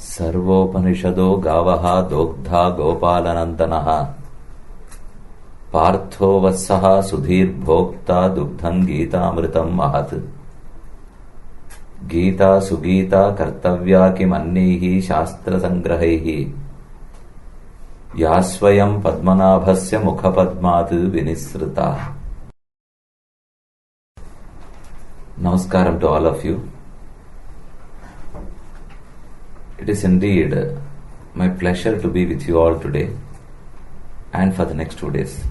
सर्वोपनिषदो गावः दोग्धा गोपालनन्दनः पार्थो वत्सः सुधीर्भोक्ता दुग्धं गीतामृतं महत् गीता सुगीता कर्तव्या किमन्यैः शास्त्रसङ्ग्रहैः या स्वयं पद्मनाभस्य मुखपद्मात् विनिसृता. Namaskaram to all of you. It is indeed my pleasure to be with you all today and for the next 2 days.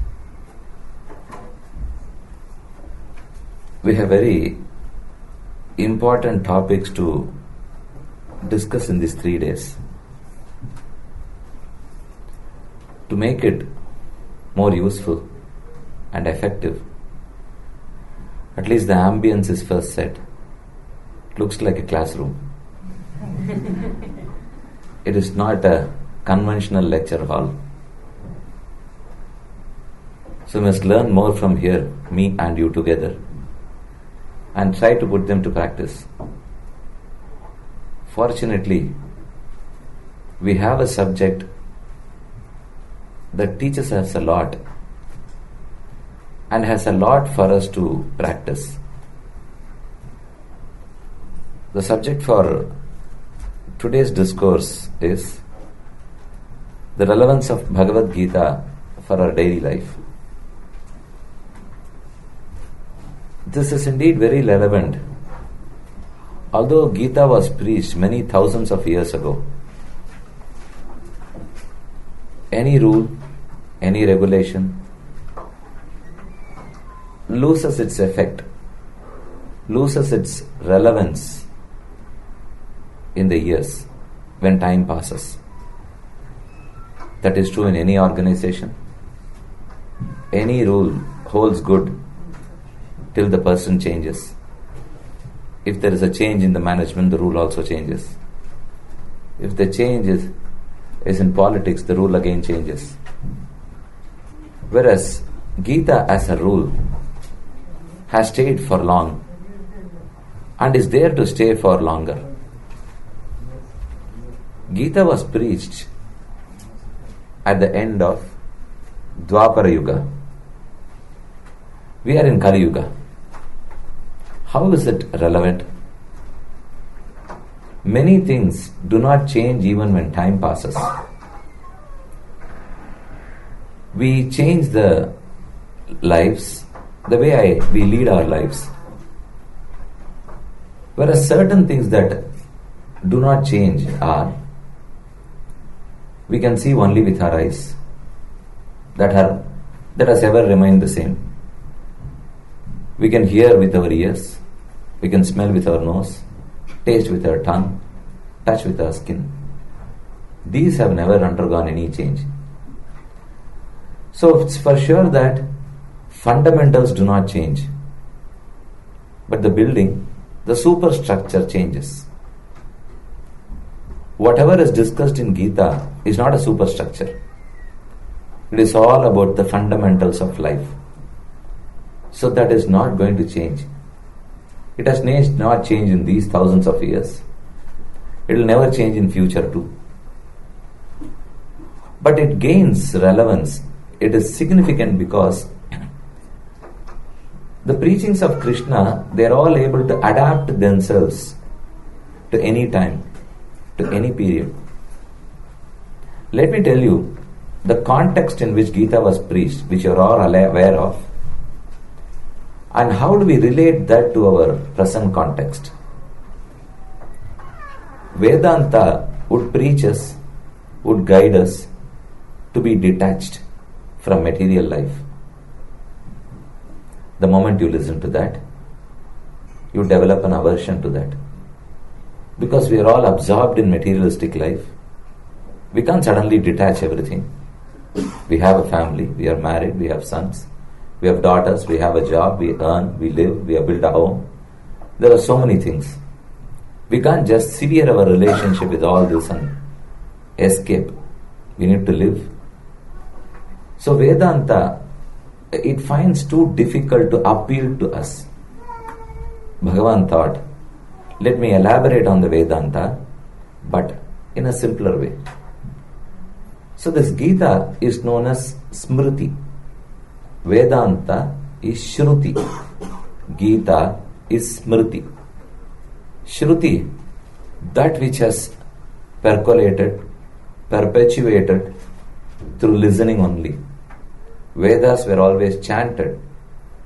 We have very important topics to discuss in these 3 days. To make it more useful and effective, at least the ambience is first set. It looks like a classroom. It is not a conventional lecture hall. So we must learn more from here, me and you together, and try to put them to practice. Fortunately, we have a subject that teaches us a lot and has a lot for us to practice. The subject for today's discourse is the relevance of Bhagavad Gita for our daily life. This is indeed very relevant. Although Gita was preached many thousands of years ago, any rule, any regulation loses its effect, loses its relevance in the years when time passes. That is true in any organization. Any rule holds good till the person changes. If there is a change in the management, the rule also changes. If the change is in politics, the rule again changes. Whereas Gita as a rule has stayed for long and is there to stay for longer. Gita was preached at the end of Dwapara Yuga. We are in Kali Yuga. How is it relevant? Many things do not change even when time passes. We change the lives, the way we lead our lives. Whereas certain things that do not change are, we can see only with our eyes, that has ever remained the same. We can hear with our ears, we can smell with our nose, taste with our tongue, touch with our skin. These have never undergone any change. So it's for sure that fundamentals do not change. But the building, the superstructure changes. Whatever is discussed in Gita is not a superstructure. It is all about the fundamentals of life. So that is not going to change. It has not changed in these thousands of years. It will never change in future too. But it gains relevance. It is significant because the preachings of Krishna, they are all able to adapt themselves to any time, to any period. Let me tell you the context in which Gita was preached, which you are all aware of, and how do we relate that to our present context. Vedanta would preach us, would guide us to be detached from material life. The moment you listen to that, you develop an aversion to that. Because we are all absorbed in materialistic life, we can't suddenly detach everything. We have a family, we are married, we have sons, we have daughters, we have a job, we earn, we live, we have built a home. There are so many things. We can't just sever our relationship with all this and escape. We need to live. So Vedanta, it finds too difficult to appeal to us. Bhagavan thought, let me elaborate on the Vedanta, but in in a simpler way. So this Gita is known as Smriti. Vedanta is Shruti. Gita is Smriti. Shruti, that which has percolated, perpetuated through listening only. Vedas were always chanted.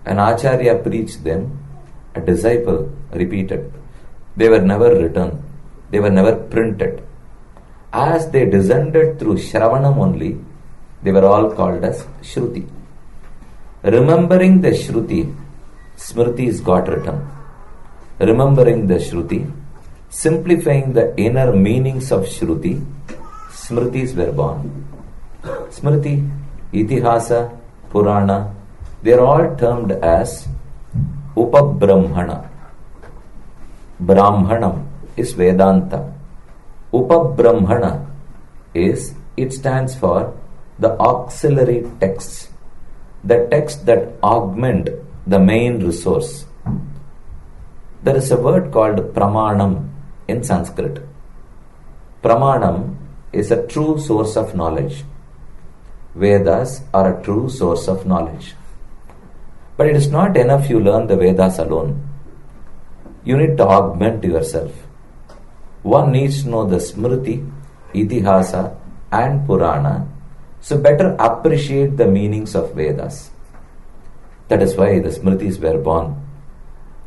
An acharya preached them, a disciple repeated. They were never written. They were never printed. As they descended through Shravanam only, they were all called as Shruti. Remembering the Shruti, Smritis got written. Remembering the Shruti, simplifying the inner meanings of Shruti, Smritis were born. Smriti, Itihasa, Purana, they are all termed as Upabrahmana. Brahmanam is Vedanta. Upabrahmana it stands for the auxiliary texts, the texts that augment the main resource. There is a word called pramanam in Sanskrit. Pramanam is a true source of knowledge. Vedas are a true source of knowledge. But it is not enough you learn the Vedas alone. You need to augment yourself. One needs to know the Smriti, Itihasa and Purana, so better appreciate the meanings of Vedas. That is why the Smritis were born.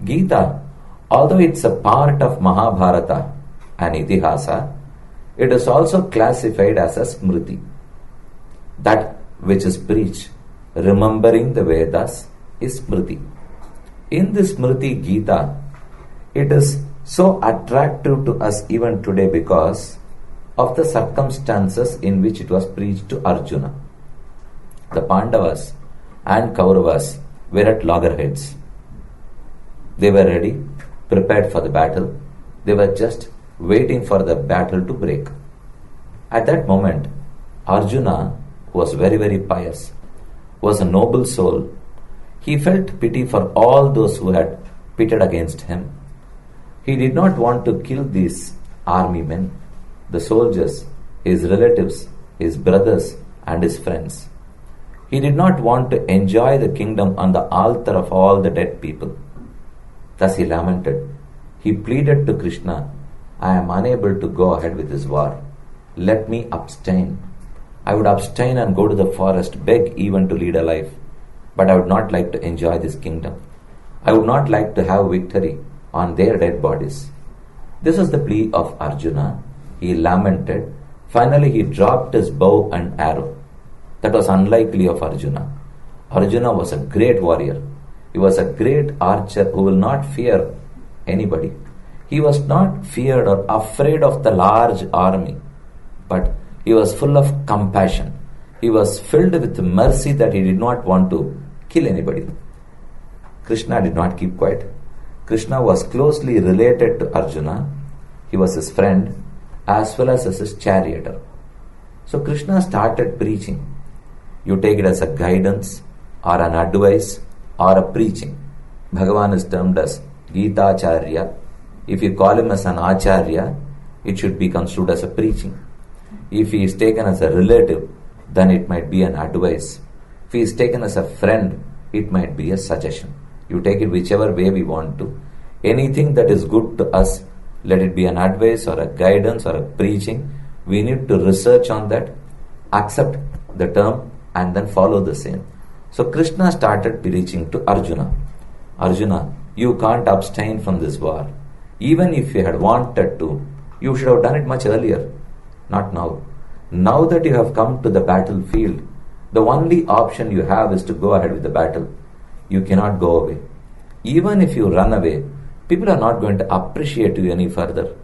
Gita, although it's a part of Mahabharata and Itihasa, it is also classified as a Smriti. That which is preached, remembering the Vedas, is Smriti. In this Smriti Gita, it is so attractive to us even today because of the circumstances in which it was preached to Arjuna. The Pandavas and Kauravas were at loggerheads. They were ready, prepared for the battle. They were just waiting for the battle to break. At that moment, Arjuna, who was very, very pious, was a noble soul. He felt pity for all those who had pitted against him. He did not want to kill these army men, the soldiers, his relatives, his brothers and his friends. He did not want to enjoy the kingdom on the altar of all the dead people. Thus he lamented. He pleaded to Krishna, I am unable to go ahead with this war. Let me abstain. I would abstain and go to the forest, beg even to lead a life. But I would not like to enjoy this kingdom. I would not like to have victory on their dead bodies. This was the plea of Arjuna. He lamented. Finally, he dropped his bow and arrow. That was unlikely of Arjuna. Arjuna was a great warrior. He was a great archer who will not fear anybody. He was not feared or afraid of the large army, but he was full of compassion. He was filled with mercy that he did not want to kill anybody. Krishna did not keep quiet. Krishna was closely related to Arjuna. He was his friend as well as his charioteer. So Krishna started preaching. You take it as a guidance or an advice or a preaching. Bhagavan is termed as Gita Acharya. If you call him as an Acharya, it should be construed as a preaching. If he is taken as a relative, then it might be an advice. If he is taken as a friend, it might be a suggestion. You take it whichever way we want to. Anything that is good to us, let it be an advice or a guidance or a preaching. We need to research on that, accept the term and then follow the same. So Krishna started preaching to Arjuna. Arjuna, you can't abstain from this war. Even if you had wanted to, you should have done it much earlier. Not now. Now that you have come to the battlefield, the only option you have is to go ahead with the battle. You cannot go away. Even if you run away, people are not going to appreciate you any further.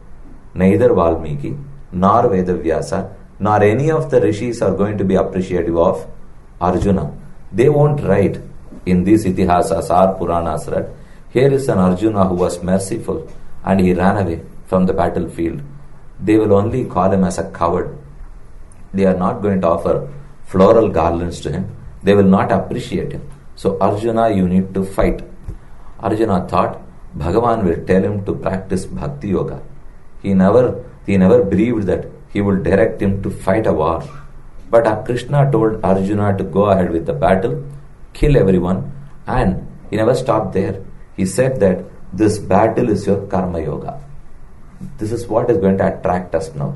Neither Valmiki, nor Vyasa, nor any of the rishis are going to be appreciative of Arjuna. They won't write in these itihasas or Puranas that here is an Arjuna who was merciful and he ran away from the battlefield. They will only call him as a coward. They are not going to offer floral garlands to him. They will not appreciate him. So Arjuna, you need to fight. Arjuna thought Bhagavan will tell him to practice bhakti yoga. He never believed that he will direct him to fight a war. But Krishna told Arjuna to go ahead with the battle, kill everyone, and he never stopped there. He said that this battle is your karma yoga. This is what is going to attract us now.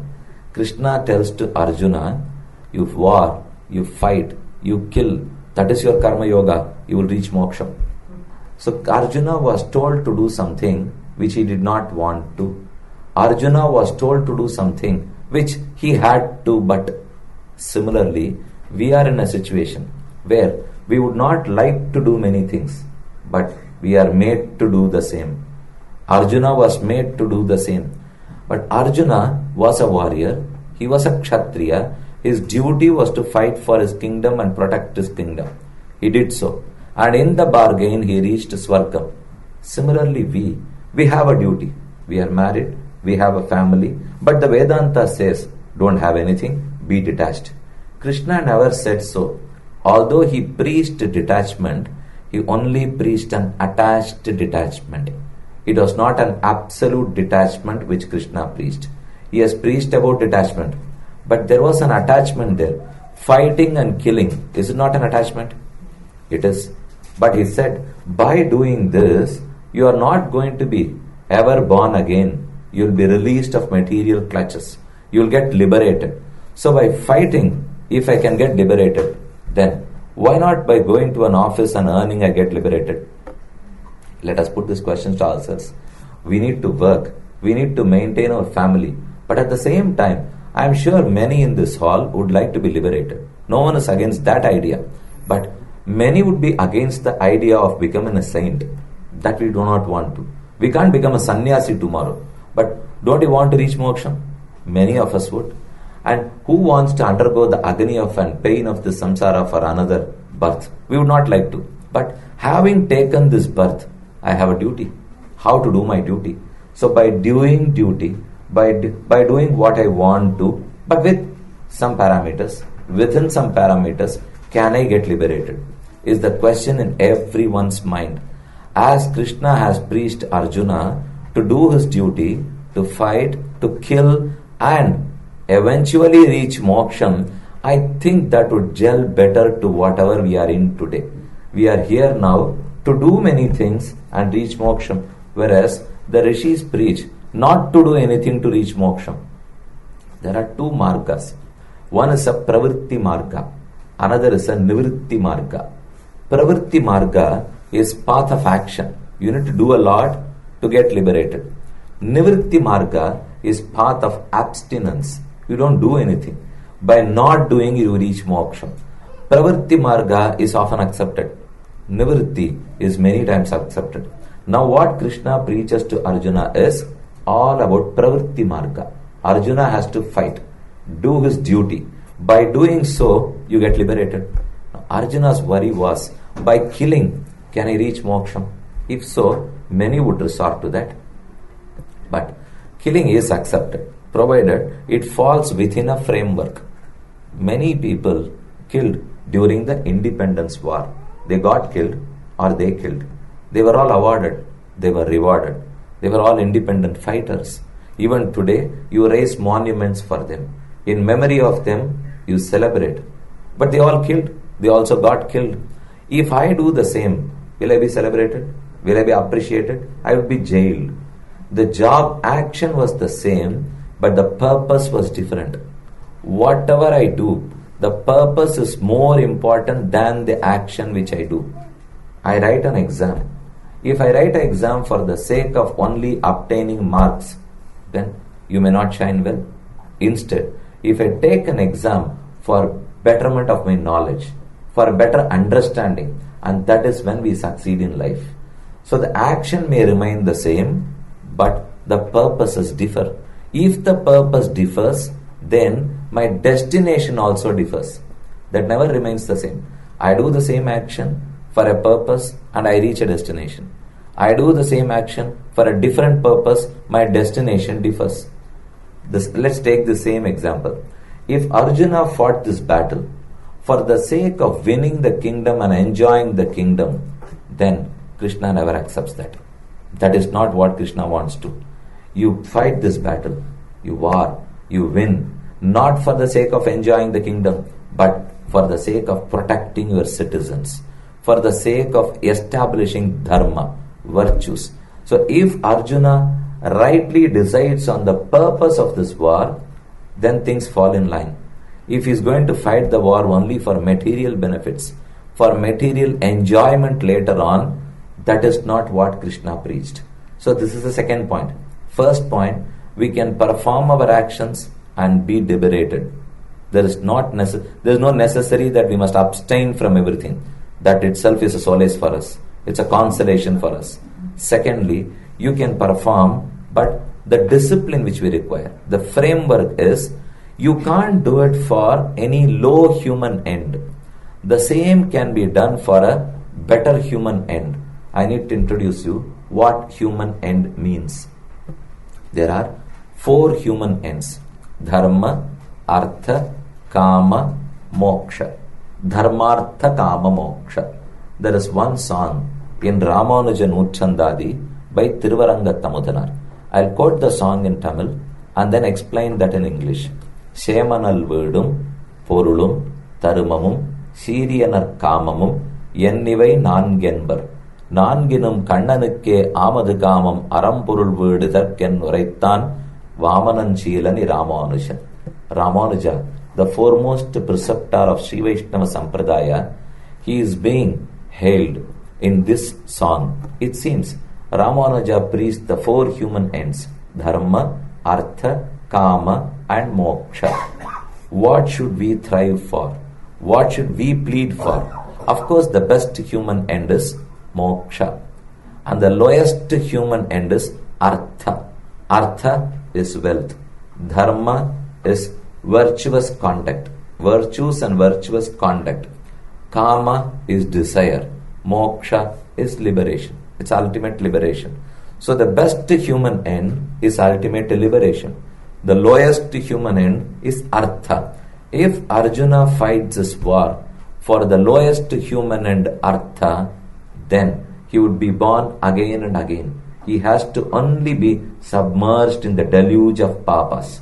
Krishna tells to Arjuna, you war, you fight, you kill. That is your karma yoga. You will reach moksha. So Arjuna was told to do something which he did not want to. Arjuna was told to do something which he had to, but similarly, we are in a situation where we would not like to do many things, but we are made to do the same. Arjuna was made to do the same. But Arjuna was a warrior, he was a kshatriya, his duty was to fight for his kingdom and protect his kingdom. He did so. And in the bargain, he reached Swargam. Similarly, we have a duty. We are married, we have a family, but the Vedanta says, don't have anything, be detached. Krishna never said so. Although he preached detachment, he only preached an attached detachment. It was not an absolute detachment which Krishna preached. He has preached about detachment, but there was an attachment there. Fighting and killing, is it not an attachment? It is. But he said, by doing this, you are not going to be ever born again. You will be released of material clutches. You will get liberated. So by fighting, if I can get liberated, then why not by going to an office and earning I get liberated? Let us put these questions to ourselves. We need to work. We need to maintain our family. But at the same time, I am sure many in this hall would like to be liberated. No one is against that idea. But many would be against the idea of becoming a saint. That we do not want to. We can't become a sannyasi tomorrow. But don't you want to reach moksha? Many of us would. And who wants to undergo the agony of and pain of this samsara for another birth? We would not like to. But having taken this birth, I have a duty. How to do my duty? So by doing duty, by doing what I want to, but with some parameters, within some parameters, can I get liberated? Is the question in everyone's mind. As Krishna has preached Arjuna to do his duty, to fight, to kill, and eventually reach moksha, I think that would gel better to whatever we are in today. We are here now to do many things and reach moksha, whereas the rishis preach not to do anything to reach moksha. There are two margas. One is a pravritti marga, another is a nivritti marga. Pravritti marga is path of action. You need to do a lot to get liberated. Nivritti marga is path of abstinence. You don't do anything. By not doing, you reach moksha. Pravritti marga is often accepted. Nivritti is many times accepted. Now what Krishna preaches to Arjuna is all about pravritti marga. Arjuna has to fight, do his duty. By doing so, you get liberated. Now, Arjuna's worry was, by killing, can I reach moksha? If so, many would resort to that. But killing is accepted, provided it falls within a framework. Many people killed during the independence war. They got killed or they killed. They were all awarded. They were rewarded. They were all independent fighters. Even today, you raise monuments for them. In memory of them, you celebrate. But they all killed. They also got killed. If I do the same, will I be celebrated? Will I be appreciated? I would be jailed. The job action was the same, but the purpose was different. Whatever I do, the purpose is more important than the action which I do. I write an exam. If I write an exam for the sake of only obtaining marks, then you may not shine well. Instead, if I take an exam for betterment of my knowledge, for better understanding, and that is when we succeed in life. So the action may remain the same, but the purposes differ. If the purpose differs, then my destination also differs. That never remains the same. I do the same action for a purpose and I reach a destination. I do the same action for a different purpose, my destination differs. Let's take the same example. If Arjuna fought this battle for the sake of winning the kingdom and enjoying the kingdom, then Krishna never accepts that. That is not what Krishna wants to. You fight this battle, you war, you win, not for the sake of enjoying the kingdom, but for the sake of protecting your citizens, for the sake of establishing dharma, virtues. So if Arjuna rightly decides on the purpose of this war, then things fall in line. If he is going to fight the war only for material benefits, for material enjoyment later on, that is not what Krishna preached. So this is the second point. First point, we can perform our actions and be liberated. There is no necessary that we must abstain from everything. That itself is a solace for us. It's a consolation for us. Secondly, you can perform, but the discipline which we require, the framework is, you can't do it for any low human end. The same can be done for a better human end. I need to introduce you what human end means. There are 4 human ends: dharma, artha, kama, moksha. Dharmartha, kama, moksha. There is one song in Ramanuja Nuchandadi by Thiruvaranga Tamudanar. I'll quote the song in Tamil and then explain that in English. Shemanal Verdum, Porulum, Tarumamum, Siriyanar Kamamum, Yennivai Nangenbar. Nanginum Kandanukke Amadu Kamam, Arampurul Verditharken Uraitan, Vamanan Sheelani Ramanuja. Ramanuja, the foremost preceptor of Sri Vaishnava Sampradaya, he is being hailed in this song. It seems Ramanuja preached the 4 human ends: dharma, artha, kama and moksha. What should we thrive for? What should we plead for? Of course, the best human end is moksha. And the lowest human end is artha. Artha is wealth. Dharma is virtuous conduct. Virtues and virtuous conduct. Kama is desire. Moksha is liberation. It's ultimate liberation. So the best human end is ultimate liberation. The lowest human end is artha. If Arjuna fights this war for the lowest human end, artha, then he would be born again and again. He has to only be submerged in the deluge of papas.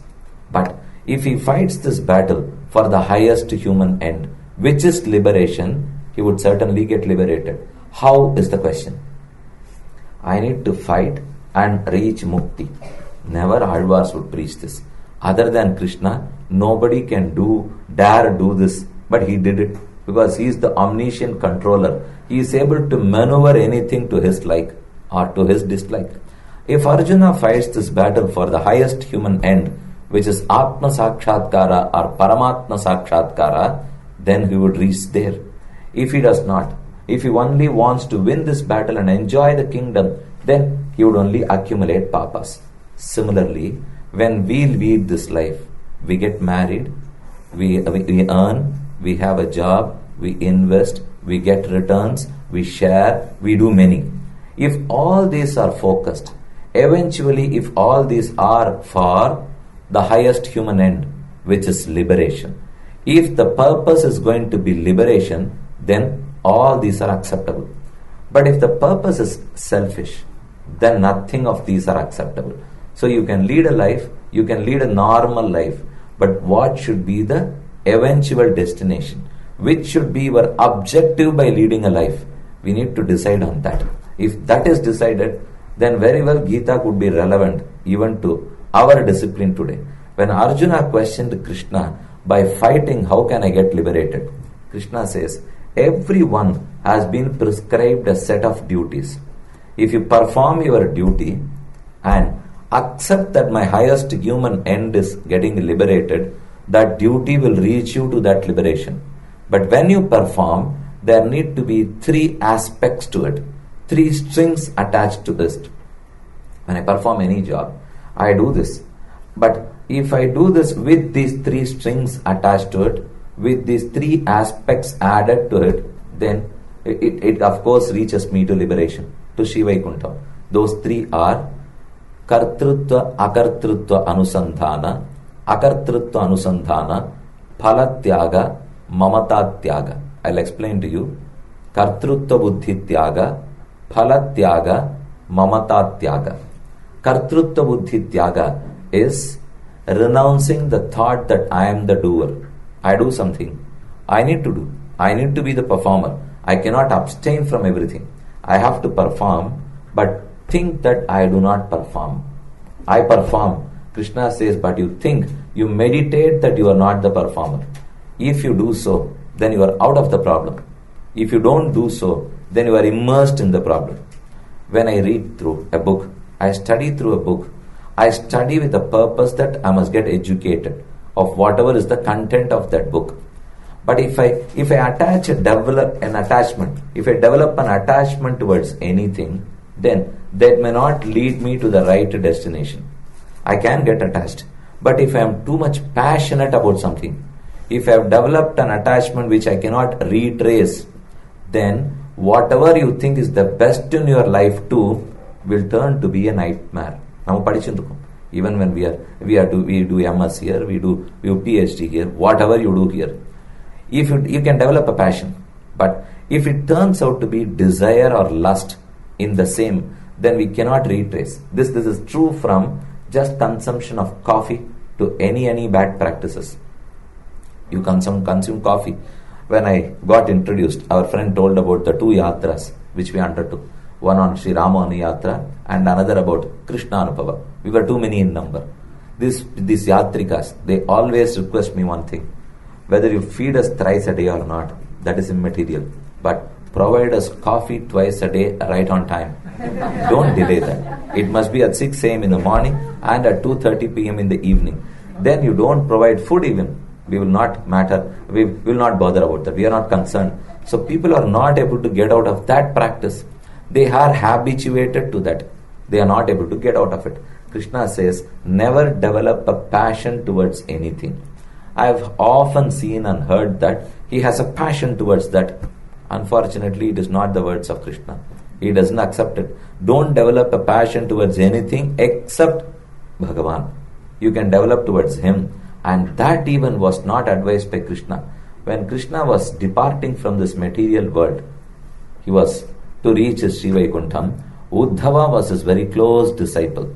But if he fights this battle for the highest human end, which is liberation, he would certainly get liberated. How is the question? I need to fight and reach mukti. Never Alvars would preach this. Other than Krishna, nobody can dare do this, but he did it because he is the omniscient controller. He is able to maneuver anything to his like or to his dislike. If Arjuna fights this battle for the highest human end, which is Atma Sakshatkara or Paramatma Sakshatkara, then he would reach there. If he does not, if he only wants to win this battle and enjoy the kingdom, then he would only accumulate papas. Similarly, when we lead this life, we get married, we earn, we have a job, we invest, we get returns, we share, we do many. If all these are focused, eventually if all these are for the highest human end, which is liberation, if the purpose is going to be liberation, then all these are acceptable. But if the purpose is selfish, then nothing of these are acceptable. So you can lead a life, you can lead a normal life, but what should be the eventual destination? Which should be your objective by leading a life? We need to decide on that. If that is decided, then very well Gita could be relevant even to our discipline today. When Arjuna questioned Krishna, by fighting, how can I get liberated? Krishna says, everyone has been prescribed a set of duties. If you perform your duty and accept that my highest human end is getting liberated, that duty will reach you to that liberation. But when you perform, there need to be 3 aspects to it, 3 strings attached to this. When I perform any job, I do this. But if I do this with these 3 strings attached to it, with these 3 aspects added to it, then it of course reaches me to liberation, to Shiva Vaikuntha. Those 3 are Kartrutva, Akartrutva, Anusandhana, Akartrutva, Anusandhana, Phalatyaga, Mamatatyaga. I'll explain to you. Kartrutva Buddhi Tyaga, Phalatyaga, Mamatatyaga. Kartrutva Buddhi Tyaga is renouncing the thought that I am the doer. I do something. I need to do. I need to be the performer. I cannot abstain from everything. I have to perform, but think that I do not perform. I perform. Krishna says, but you think, you meditate that you are not the performer. If you do so, then you are out of the problem. If you don't do so, then you are immersed in the problem. When I read through a book, I study through a book, I study with the purpose that I must get educated of whatever is the content of that book. But if I develop an attachment towards anything, then that may not lead me to the right destination. I can get attached. But if I am too much passionate about something, if I have developed an attachment which I cannot retrace, then whatever you think is the best in your life too will turn to be a nightmare. Even when we do MS here, we do PhD here, whatever you do here. If you can develop a passion, but if it turns out to be desire or lust in the same, then we cannot retrace. This is true from just consumption of coffee to any bad practices. You consume coffee. When I got introduced, our friend told about the 2 yatras which we undertook. One on Sri Ramana Yatra and another about Krishna Anubhava. We were too many in number. These yatrikas, they always request me one thing. Whether you feed us thrice a day or not, that is immaterial. But provide us coffee twice a day right on time. Don't delay that. It must be at 6 a.m. in the morning and at 2:30 p.m. in the evening. Then you don't provide food even. We will not matter. We will not bother about that. We are not concerned. So people are not able to get out of that practice. They are habituated to that. They are not able to get out of it. Krishna says, never develop a passion towards anything. I have often seen and heard that he has a passion towards that. Unfortunately, it is not the words of Krishna. He doesn't accept it. Don't develop a passion towards anything except Bhagavan. You can develop towards him. And that even was not advised by Krishna. When Krishna was departing from this material world, he was to reach his Sri Vaikuntham. Uddhava was his very close disciple.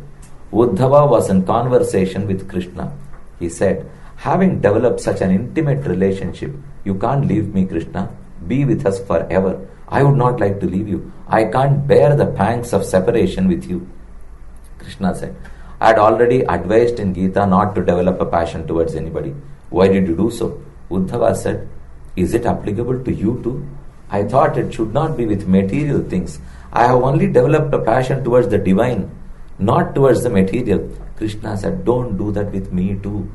Uddhava was in conversation with Krishna. He said, having developed such an intimate relationship, you can't leave me, Krishna. Be with us forever. I would not like to leave you. I can't bear the pangs of separation with you. Krishna said, I had already advised in Gita not to develop a passion towards anybody. Why did you do so? Uddhava said, is it applicable to you too? I thought it should not be with material things. I have only developed a passion towards the divine, not towards the material. Krishna said, don't do that with me too.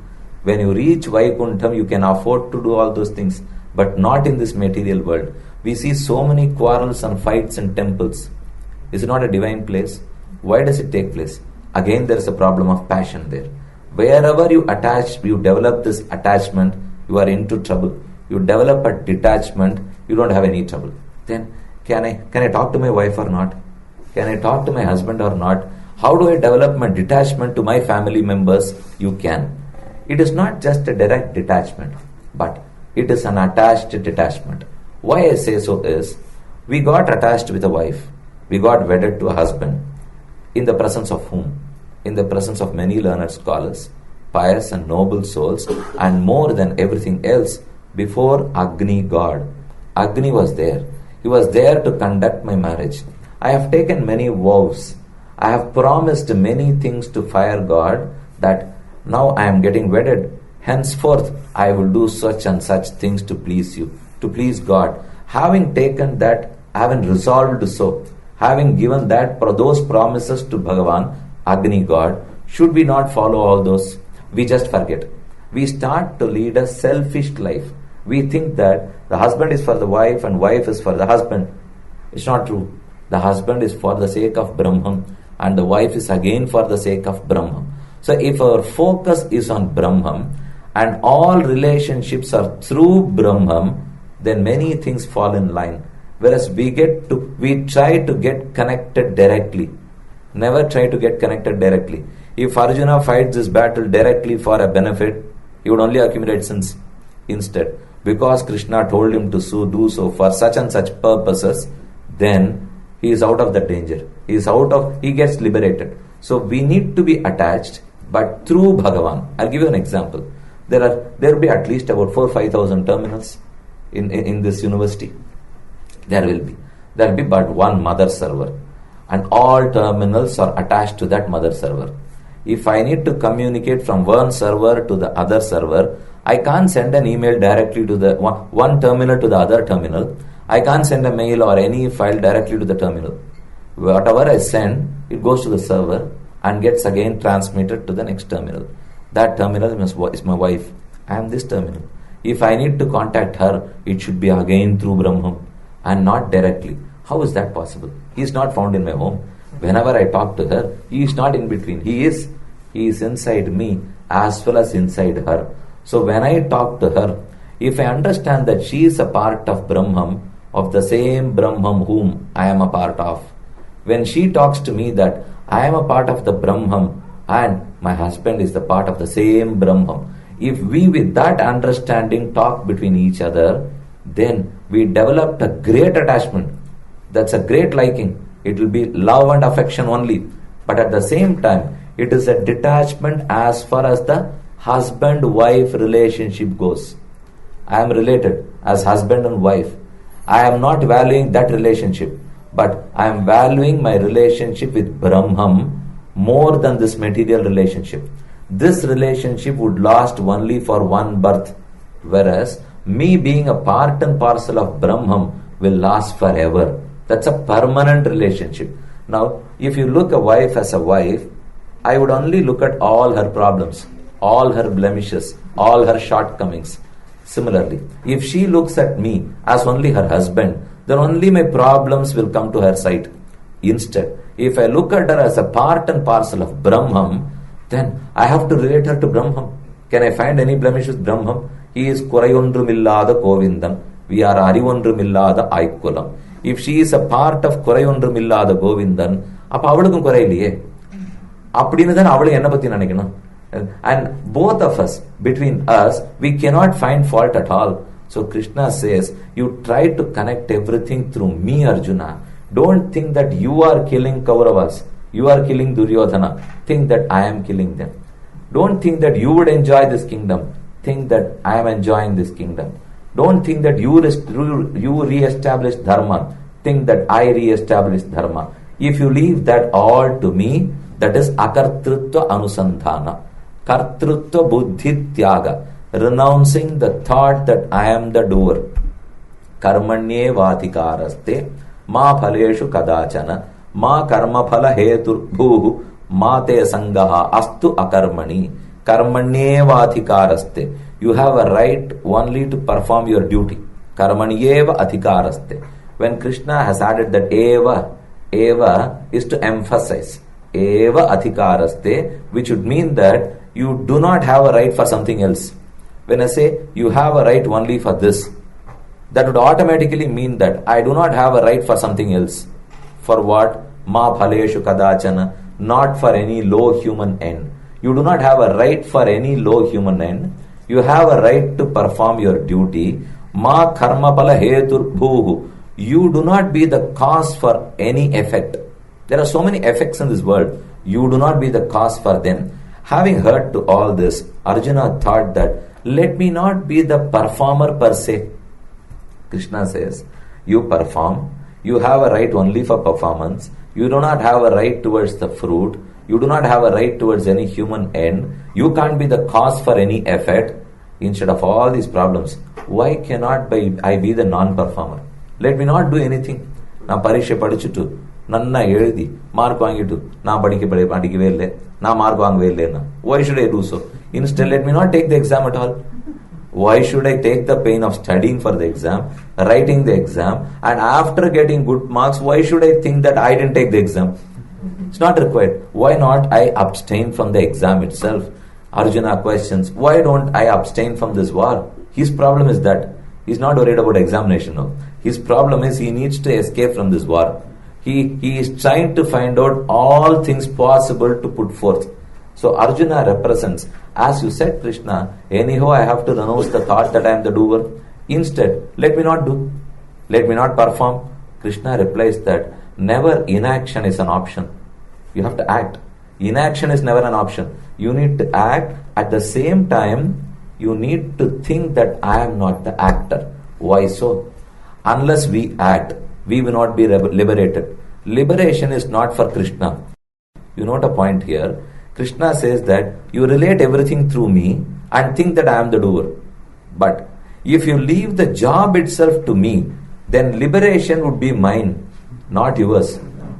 When you reach Vaikuntham, you can afford to do all those things, but not in this material world. We see so many quarrels and fights in temples. Is it not a divine place? Why does it take place? Again, there is a problem of passion there. Wherever you develop this attachment, you are into trouble. You develop a detachment, you don't have any trouble. Then, can I talk to my wife or not? Can I talk to my husband or not? How do I develop my detachment to my family members? You can. It is not just a direct detachment, but it is an attached detachment. Why I say so is, we got attached with a wife. We got wedded to a husband. In the presence of whom? In the presence of many learned scholars, pious and noble souls, and more than everything else, before Agni God. Agni was there. He was there to conduct my marriage. I have taken many vows. I have promised many things to fire God, that now I am getting wedded. Henceforth, I will do such and such things to please you, to please God. Having taken that, having resolved so, having given those promises to Bhagavan, Agni God, should we not follow all those? We just forget. We start to lead a selfish life. We think that the husband is for the wife and wife is for the husband. It's not true. The husband is for the sake of Brahman and the wife is again for the sake of Brahman. So if our focus is on Brahman and all relationships are through Brahman, then many things fall in line. Whereas we try to get connected directly. Never try to get connected directly. If Arjuna fights this battle directly for a benefit, he would only accumulate sins. Instead, because Krishna told him to do so for such and such purposes, then he is out of the danger. He gets liberated. So we need to be attached, But through Bhagavan, I'll give you an example. There will be at least about 4,000-5,000 terminals in this university. There will be but one mother server, and all terminals are attached to that mother server. If I need to communicate from one server to the other server, I can't send an email directly to the one terminal to the other terminal. I can't send a mail or any file directly to the terminal. Whatever I send, it goes to the server and gets again transmitted to the next terminal. That terminal is my wife. I am this terminal. If I need to contact her, it should be again through Brahman and not directly. How is that possible? He is not found in my home. Whenever I talk to her, he is not in between. He is inside me as well as inside her. So when I talk to her, if I understand that she is a part of Brahman, of the same Brahman whom I am a part of, when she talks to me that I am a part of the Brahman and my husband is the part of the same Brahman, if we with that understanding talk between each other, then we developed a great attachment. That's a great liking. It will be love and affection only. But at the same time, it is a detachment as far as the husband-wife relationship goes. I am related as husband and wife. I am not valuing that relationship, but I am valuing my relationship with Brahman more than this material relationship. This relationship would last only for one birth, whereas me being a part and parcel of Brahman will last forever. That's a permanent relationship. Now, if you look a wife as a wife, I would only look at all her problems, all her blemishes, all her shortcomings. Similarly, if she looks at me as only her husband, then only my problems will come to her sight. Instead, if I look at her as a part and parcel of Brahman, then I have to relate her to Brahman. Can I find any blemish with Brahman? He is Kurayondrumillada Govindan. We are Arivondrumillada Aikulam. If she is a part of Kurayondrumillada Govindan, அப்ப அவளுக்கும் குறை இல்லையே அப்படின்னு தான் அவளை என்ன பத்தி நினைக்கணும். And both of us, between us, we cannot find fault at all. So Krishna says, you try to connect everything through me, Arjuna. Don't think that you are killing Kauravas, you are killing Duryodhana. Think that I am killing them. Don't think that you would enjoy this kingdom. Think that I am enjoying this kingdom. Don't think that you re-establish dharma. Think that I re-establish dharma. If you leave that all to me, that is akartrutva anusandhana. Kartrutva buddhi tyaga. Renouncing the thought that I am the doer. Karmanye vatikaraste ma phaleshu kadachana ma karma phala hetur bhuhu ma te sangaha astu akarmani. Karmanye vatikaraste. You have a right only to perform your duty. Karmanyeva adhikaraste. When Krishna has added that eva is to emphasize. Eva adhikaraste, which would mean that you do not have a right for something else. When I say you have a right only for this, that would automatically mean that I do not have a right for something else. For what? Ma phaleshu kadachana. Not for any low human end. You do not have a right for any low human end. You have a right to perform your duty. Ma karma phala hetur bhuhu. You do not be the cause for any effect. There are so many effects in this world. You do not be the cause for them. Having heard to all this, Arjuna thought that let me not be the performer per se. Krishna says, you perform. You have a right only for performance. You do not have a right towards the fruit. You do not have a right towards any human end. You can't be the cause for any effect. Instead of all these problems, why cannot I be the non-performer? Let me not do anything. நான் பரீட்சை படிச்சுட்டு நன்னா எழுதி mark வாங்கிட்டு நான் படிக்கவே இல்லை, நான் மார்க் வாங்கவே இல்லைன்னா why should I do so? Instead, let me not take the exam at all. Why should I take the pain of studying for the exam, writing the exam, and after getting good marks, why should I think that I didn't take the exam? It's not required. Why not I abstain from the exam itself? Arjuna questions, why don't I abstain from this war? His problem is that he's not worried about examination now. His problem is he needs to escape from this war. He is trying to find out all things possible to put forth. So Arjuna represents, as you said, Krishna, anyhow I have to renounce the thought that I am the doer. Instead, let me not do. Let me not perform. Krishna replies that never inaction is an option. You have to act. Inaction is never an option. You need to act. At the same time, you need to think that I am not the actor. Why so? Unless we act, we will not be liberated. Liberation is not for Krishna. You note a point here. Krishna says that you relate everything through me and think that I am the doer. But if you leave the job itself to me, then liberation would be mine, not yours.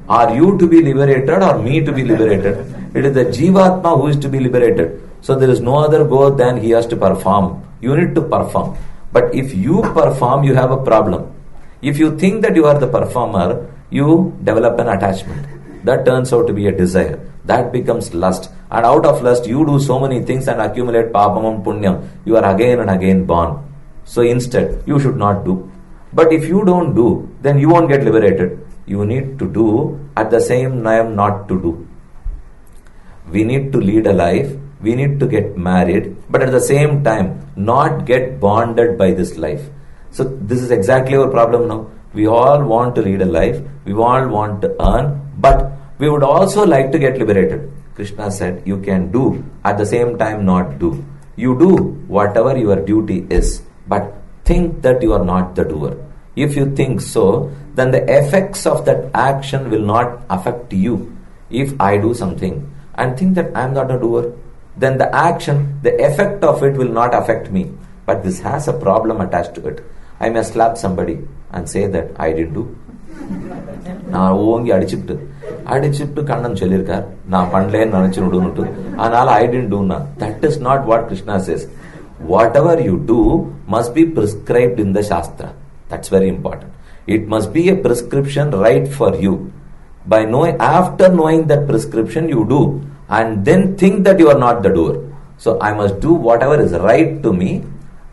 Are you to be liberated or me to be liberated? It is the Jivatma who is to be liberated. So there is no other goal than he has to perform. You need to perform. But if you perform, you have a problem. If you think that you are the performer, you develop an attachment. That turns out to be a desire. That becomes lust. And out of lust, you do so many things and accumulate papam and punyam. You are again and again born. So instead, you should not do. But if you don't do, then you won't get liberated. You need to do, at the same time not to do. We need to lead a life. We need to get married. But at the same time, not get bonded by this life. So this is exactly our problem now. We all want to lead a life. We all want to earn. But we would also like to get liberated. Krishna said, you can do, at the same time not do. You do whatever your duty is, but think that you are not the doer. If you think so, then the effects of that action will not affect you. If I do something and think that I am not a doer, then the action, the effect of it will not affect me. But this has a problem attached to it. I may slap somebody and say that I didn't do. நான் ஓங்கி அடிச்சுட்டு கண்ணன் சொல்லியிருக்கார் நான் பண்ணலேன்னு நினைச்சுட்டு அதனால I didn't do na. That is not what Krishna says. Whatever you do must be prescribed in the Shastra. That's very important. It must be a prescription right for you. By after knowing that prescription, you do, and then think that you are not the doer. So I must do whatever is right to me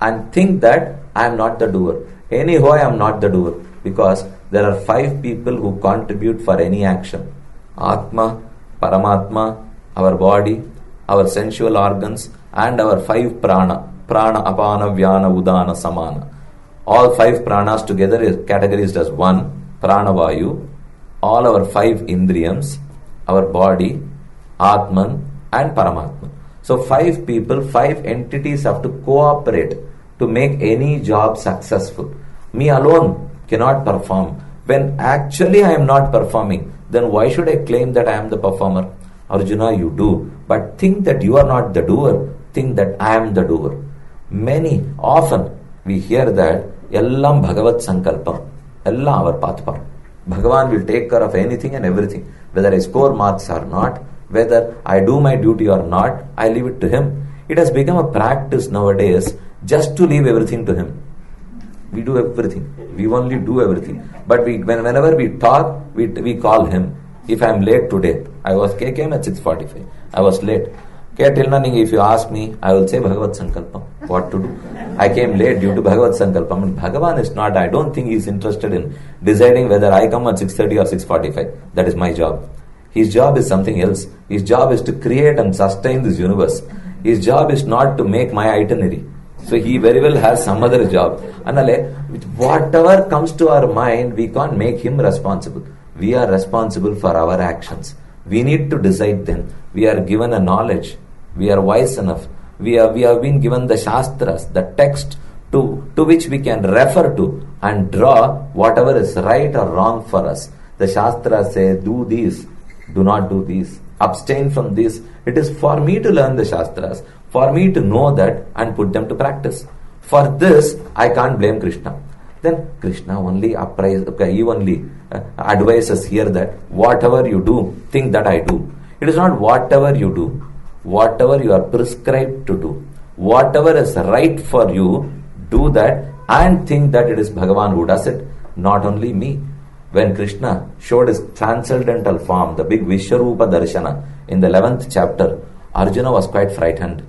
and think that I am not the doer. Anyhow, I am not the doer, because there are 5 people who contribute for any action. Atma, Paramatma, our body, our sensual organs, and our 5 prana. Prana, Apana, Vyana, Udana, Samana. All 5 pranas together is categorized as 1, Pranavayu. All our 5 indriyams, our body, Atman, and Paramatma. So 5 people, 5 entities have to cooperate to make any job successful. Me alone cannot perform. When actually I am not performing, then why should I claim that I am the performer? Arjuna, you do, but think that you are not the doer. Think that I am the doer. Often we hear that Ellam Bhagavad Sankalpam, Ellam our Pathpar. Bhagavan will take care of anything and everything. Whether I score marks or not, whether I do my duty or not, I leave it to him. It has become a practice nowadays just to leave everything to him. We do everything. We only do everything. But whenever we talk, we call him. If I am late today, I came at 6:45. I was late. If you ask me, I will say Bhagavad Sankalpam. What to do? I came late due to Bhagavad Sankalpam. And Bhagavan is not, I don't think he is interested in deciding whether I come at 6:30 or 6:45. That is my job. His job is something else. His job is to create and sustain this universe. His job is not to make my itinerary. So he very well has some other job. And whatever comes to our mind, we can't make him responsible. We are responsible for our actions. We need to decide them. We are given a knowledge. We are wise enough. We have been given the Shastras, the text to which we can refer to and draw whatever is right or wrong for us. The Shastras say, do this, do not do this, abstain from this. It is for me to learn the Shastras, for me to know that and put them to practice. For this, I can't blame Krishna. Then Krishna only advises here that whatever you do, think that I do. It is not whatever you do, whatever you are prescribed to do. Whatever is right for you, do that and think that it is Bhagavan who does it, not only me. When Krishna showed his transcendental form, the big Vishwarupa Darshana, in the 11th chapter, Arjuna was quite frightened.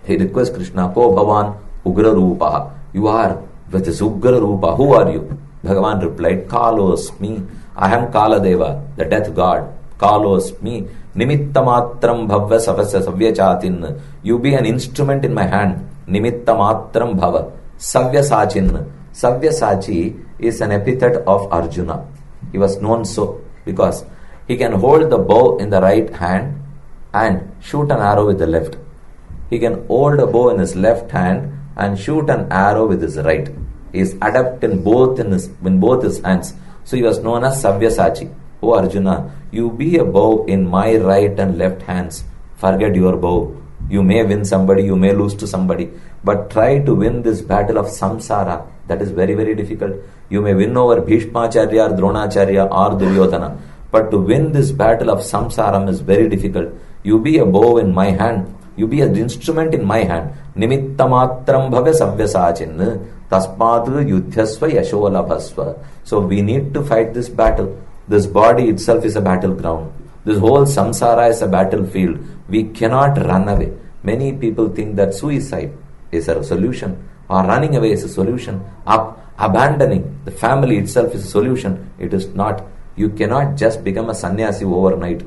He requests Krishna, Ko Bhavan Ugra Rupa. You are with this Ugra Rupa. Who are you? Bhagavan replied, Kalosmi. I am Kaladeva, the death god. Kalosmi. Nimittamatram bhavya savasya savyachatin. You be an instrument in my hand. Nimittamatram bhava. Savyasachin. Savyasachi is an epithet of Arjuna. He was known so because he can hold the bow in the right hand and shoot an arrow with the left. He can hold a bow in his left hand and shoot an arrow with his right. He is adept in both his hands. So he was known as Sabyasachi. Oh Arjuna, you be a bow in my right and left hands. Forget your bow. You may win somebody, you may lose to somebody, but try to win this battle of samsara. That is very, very difficult. You may win over Bhishmacharya or Dronacharya or Duryodhana, but to win this battle of samsara is very difficult. You be a bow in my hand. You be an instrument in my hand. Nimittamatram bhave savyasachin tasmadu yudhyasva yasholabhasva. So we need to fight this battle. This body itself is a battleground. This whole samsara is a battlefield. We cannot run away. Many people think that suicide is a solution or running away is a solution. Abandoning the family itself is a solution. It is not. You cannot just become a sannyasi overnight.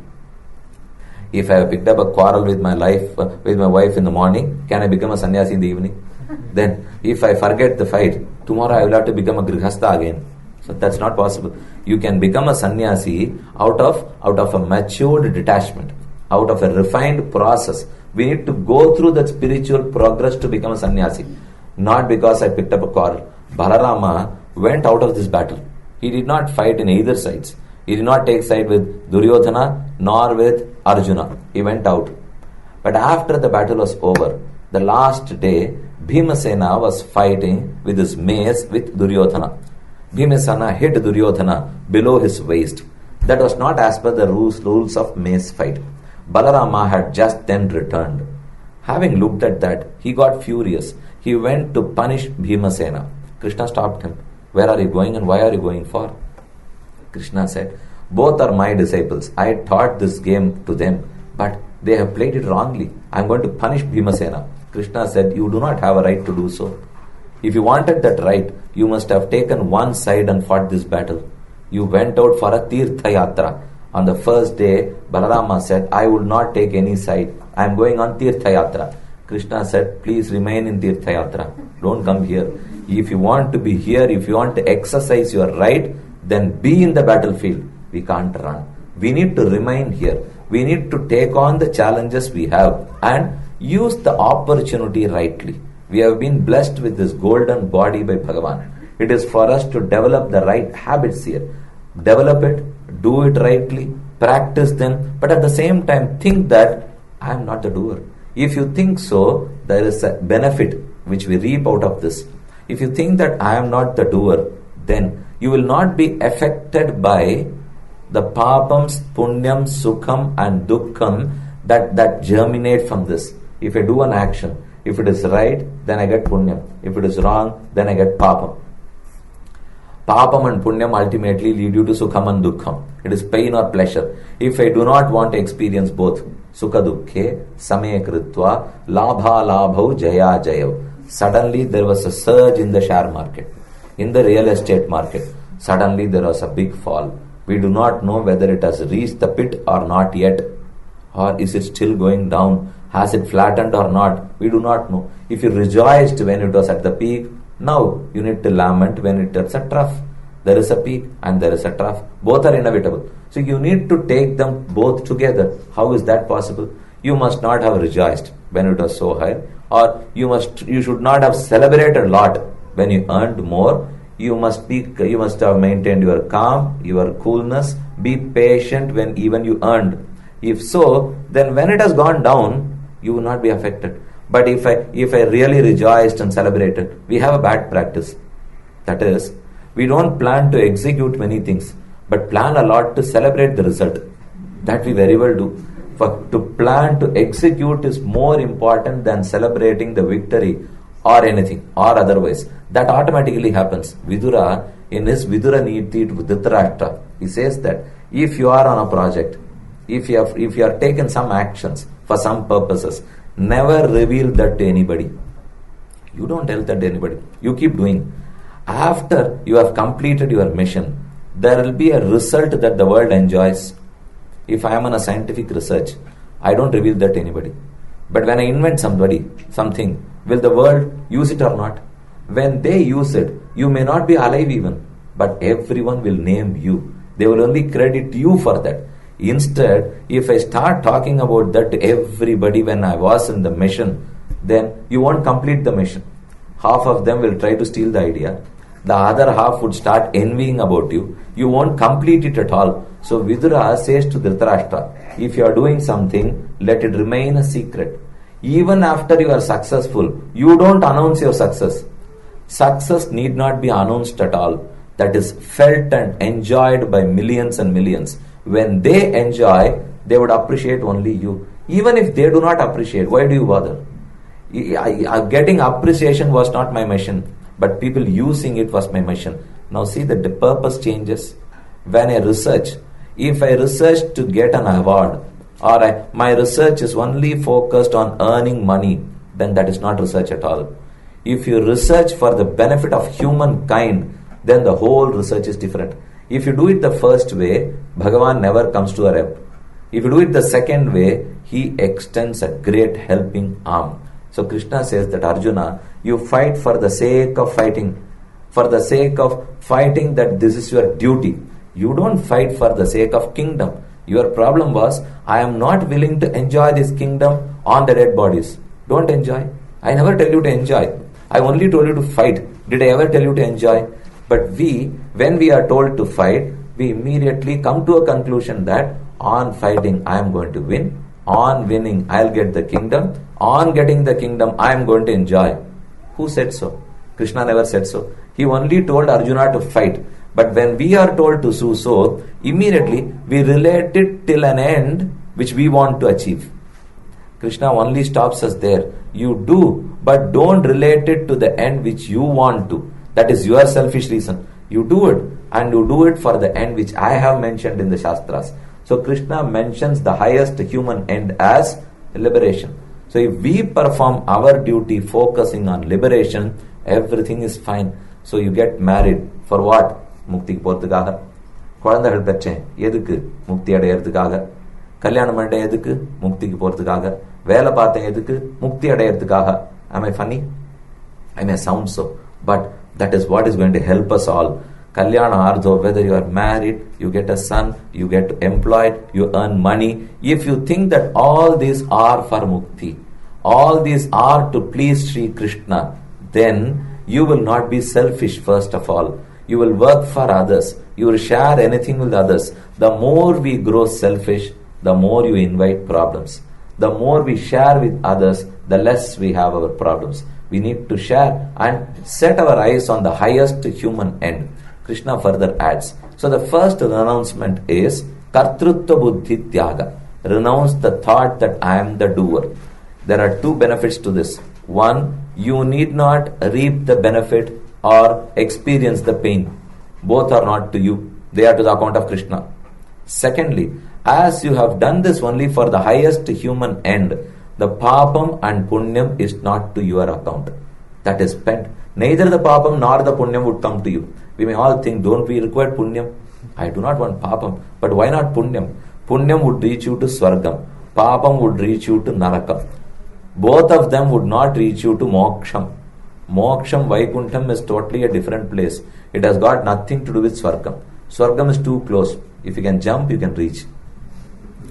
If I have picked up a quarrel with my wife in the morning, can I become a sannyasi in the evening? Then if I forget the fight, tomorrow I will have to become a grihastha again. So that's not possible. You can become a sannyasi out of a matured detachment, out of a refined process. We need to go through that spiritual progress to become a sannyasi. Not because I picked up a quarrel. Balarama went out of this battle. He did not fight in either sides. He did not take side with Duryodhana nor with Arjuna. He went out. But after the battle was over, the last day, Bhimasena was fighting with his mace with Duryodhana. Bhimasena hit Duryodhana below his waist. That was not as per the rules of mace fight. Balarama had just then returned. Having looked at that, he got furious. He went to punish Bhimasena. Krishna stopped him. Where are you going and why are you going for? Krishna said, both are my disciples. I taught this game to them, but they have played it wrongly. I am going to punish Bhimasena. Krishna said, you do not have a right to do so. If you wanted that right, you must have taken one side and fought this battle. You went out for a Tirtha Yatra. On the first day, Balarama said, I will not take any side. I am going on Tirtha Yatra. Krishna said, please remain in Tirtha Yatra. Don't come here. If you want to be here, if you want to exercise your right, then be in the battlefield. We can't run. We need to remain here. We need to take on the challenges we have and use the opportunity rightly. We have been blessed with this golden body by Bhagavan. It is for us to develop the right habits here. Develop it, do it rightly, practice them, but at the same time think that I am not the doer. If you think so, there is a benefit which we reap out of this. If you think that I am not the doer, then you will not be affected by the papams, punyam, sukham and dukkham that germinate from this. If I do an action, if it is right, then I get punyam. If it is wrong, then I get papam. Papam and punyam ultimately lead you to sukham and dukkham. It is pain or pleasure. If I do not want to experience both, sukha dukkhe, same kritva, labha labhau, jaya jayav. Suddenly there was a surge in the share market, in the real estate market. Suddenly there was a big fall. We do not know whether it has reached the pit or not yet. Or is it still going down? Has it flattened or not? We do not know. If you rejoiced when it was at the peak, now you need to lament when it is a trough. There is a peak and there is a trough. Both are inevitable. So you need to take them both together. How is that possible? You must not have rejoiced when it was so high, or you should not have celebrated a lot when you earned more. You must have maintained your calm, your coolness, be patient when even you earned. If so, then when it has gone down, you will not be affected. But if I really rejoiced and celebrated, we have a bad practice. That is, we don't plan to execute many things, but plan a lot to celebrate the result. That we very well do. To plan to execute is more important than celebrating the victory or anything or otherwise. That automatically happens. Vidura, in his Vidura Niti to Dhritarashtra, he says that if you are on a project, if you have taken some actions for some purposes, never reveal that to anybody. You don't tell that to anybody. You keep doing. After you have completed your mission, there will be a result that the world enjoys. If I am on a scientific research, I don't reveal that to anybody. But when I invent something, will the world use it or not? When they use it, you may not be alive even, but everyone will name you. They will only credit you for that. Instead, if I start talking about that to everybody when I was in the mission, then you won't complete the mission. Half of them will try to steal the idea. The other half would start envying about you. You won't complete it at all. So Vidura says to Dhritarashtra, if you are doing something, let it remain a secret. Even after you are successful, you don't announce your success. Success need not be announced at all. That is felt and enjoyed by millions and millions. When they enjoy, they would appreciate only you. Even if they do not appreciate, why do you bother? Getting appreciation was not my mission, but people using it was my mission. Now see that the purpose changes. When I research, if I research to get an award, or my research is only focused on earning money, then that is not research at all. If you research for the benefit of humankind, then the whole research is different. If you do it the first way, Bhagavan never comes to a rep. If you do it the second way, he extends a great helping arm. So Krishna says that Arjuna, you fight for the sake of fighting. For the sake of fighting that this is your duty. You don't fight for the sake of kingdom. Your problem was, I am not willing to enjoy this kingdom on the dead bodies. Don't enjoy. I never tell you to enjoy. I only told you to fight. Did I ever tell you to enjoy? But when we are told to fight, we immediately come to a conclusion that on fighting, I am going to win. On winning, I'll get the kingdom. On getting the kingdom, I am going to enjoy. Who said so? Krishna never said so. He only told Arjuna to fight. But when we are told to do so, immediately we relate it till an end which we want to achieve. Krishna only stops us there. You do, but don't relate it to the end which you want to. That is your selfish reason. You do it, and you do it for the end which I have mentioned in the Shastras. So Krishna mentions the highest human end as liberation. So if we perform our duty focusing on liberation, everything is fine. So you get married for what? முக்திக்கு போறதுக்காக. குழந்தைகள் பெற்றேன் எதுக்கு? முக்தி அடையறதுக்காக. கல்யாணம் பண்ணிட்டேன் எதுக்கு? முக்திக்கு போறதுக்காக. வேலை பார்த்தேன் எதுக்கு? முக்தி அடையறதுக்காக. Am I funny? I may sound so, but that is what is going to help us all. Kalyana Ardho, whether you are married, you get a son, you get employed, you earn money. If you think that all these are for mukti, all these are to please Sri Krishna, then you will not be selfish first of all. You will work for others. You will share anything with others. The more we grow selfish, the more you invite problems. The more we share with others, the less we have our problems. We need to share and set our eyes on the highest human end. Krishna further adds. So the first renouncement is Kartrutva Buddhi Tyaga. Renounce the thought that I am the doer. There are two benefits to this. One, you need not reap the benefit or experience the pain. Both are not to you. They are to the account of Krishna. Secondly, as you have done this only for the highest human end, the papam and punyam is not to your account. That is spent. Neither the papam nor the punyam would come to you. We may all think, don't we require punyam? I do not want papam. But why not punyam? Punyam would reach you to swargam. Papam would reach you to narakam. Both of them would not reach you to moksham. Moksham, Vaikuntham is totally a different place. It has got nothing to do with Swargam. Swargam is too close. If you can jump, you can reach.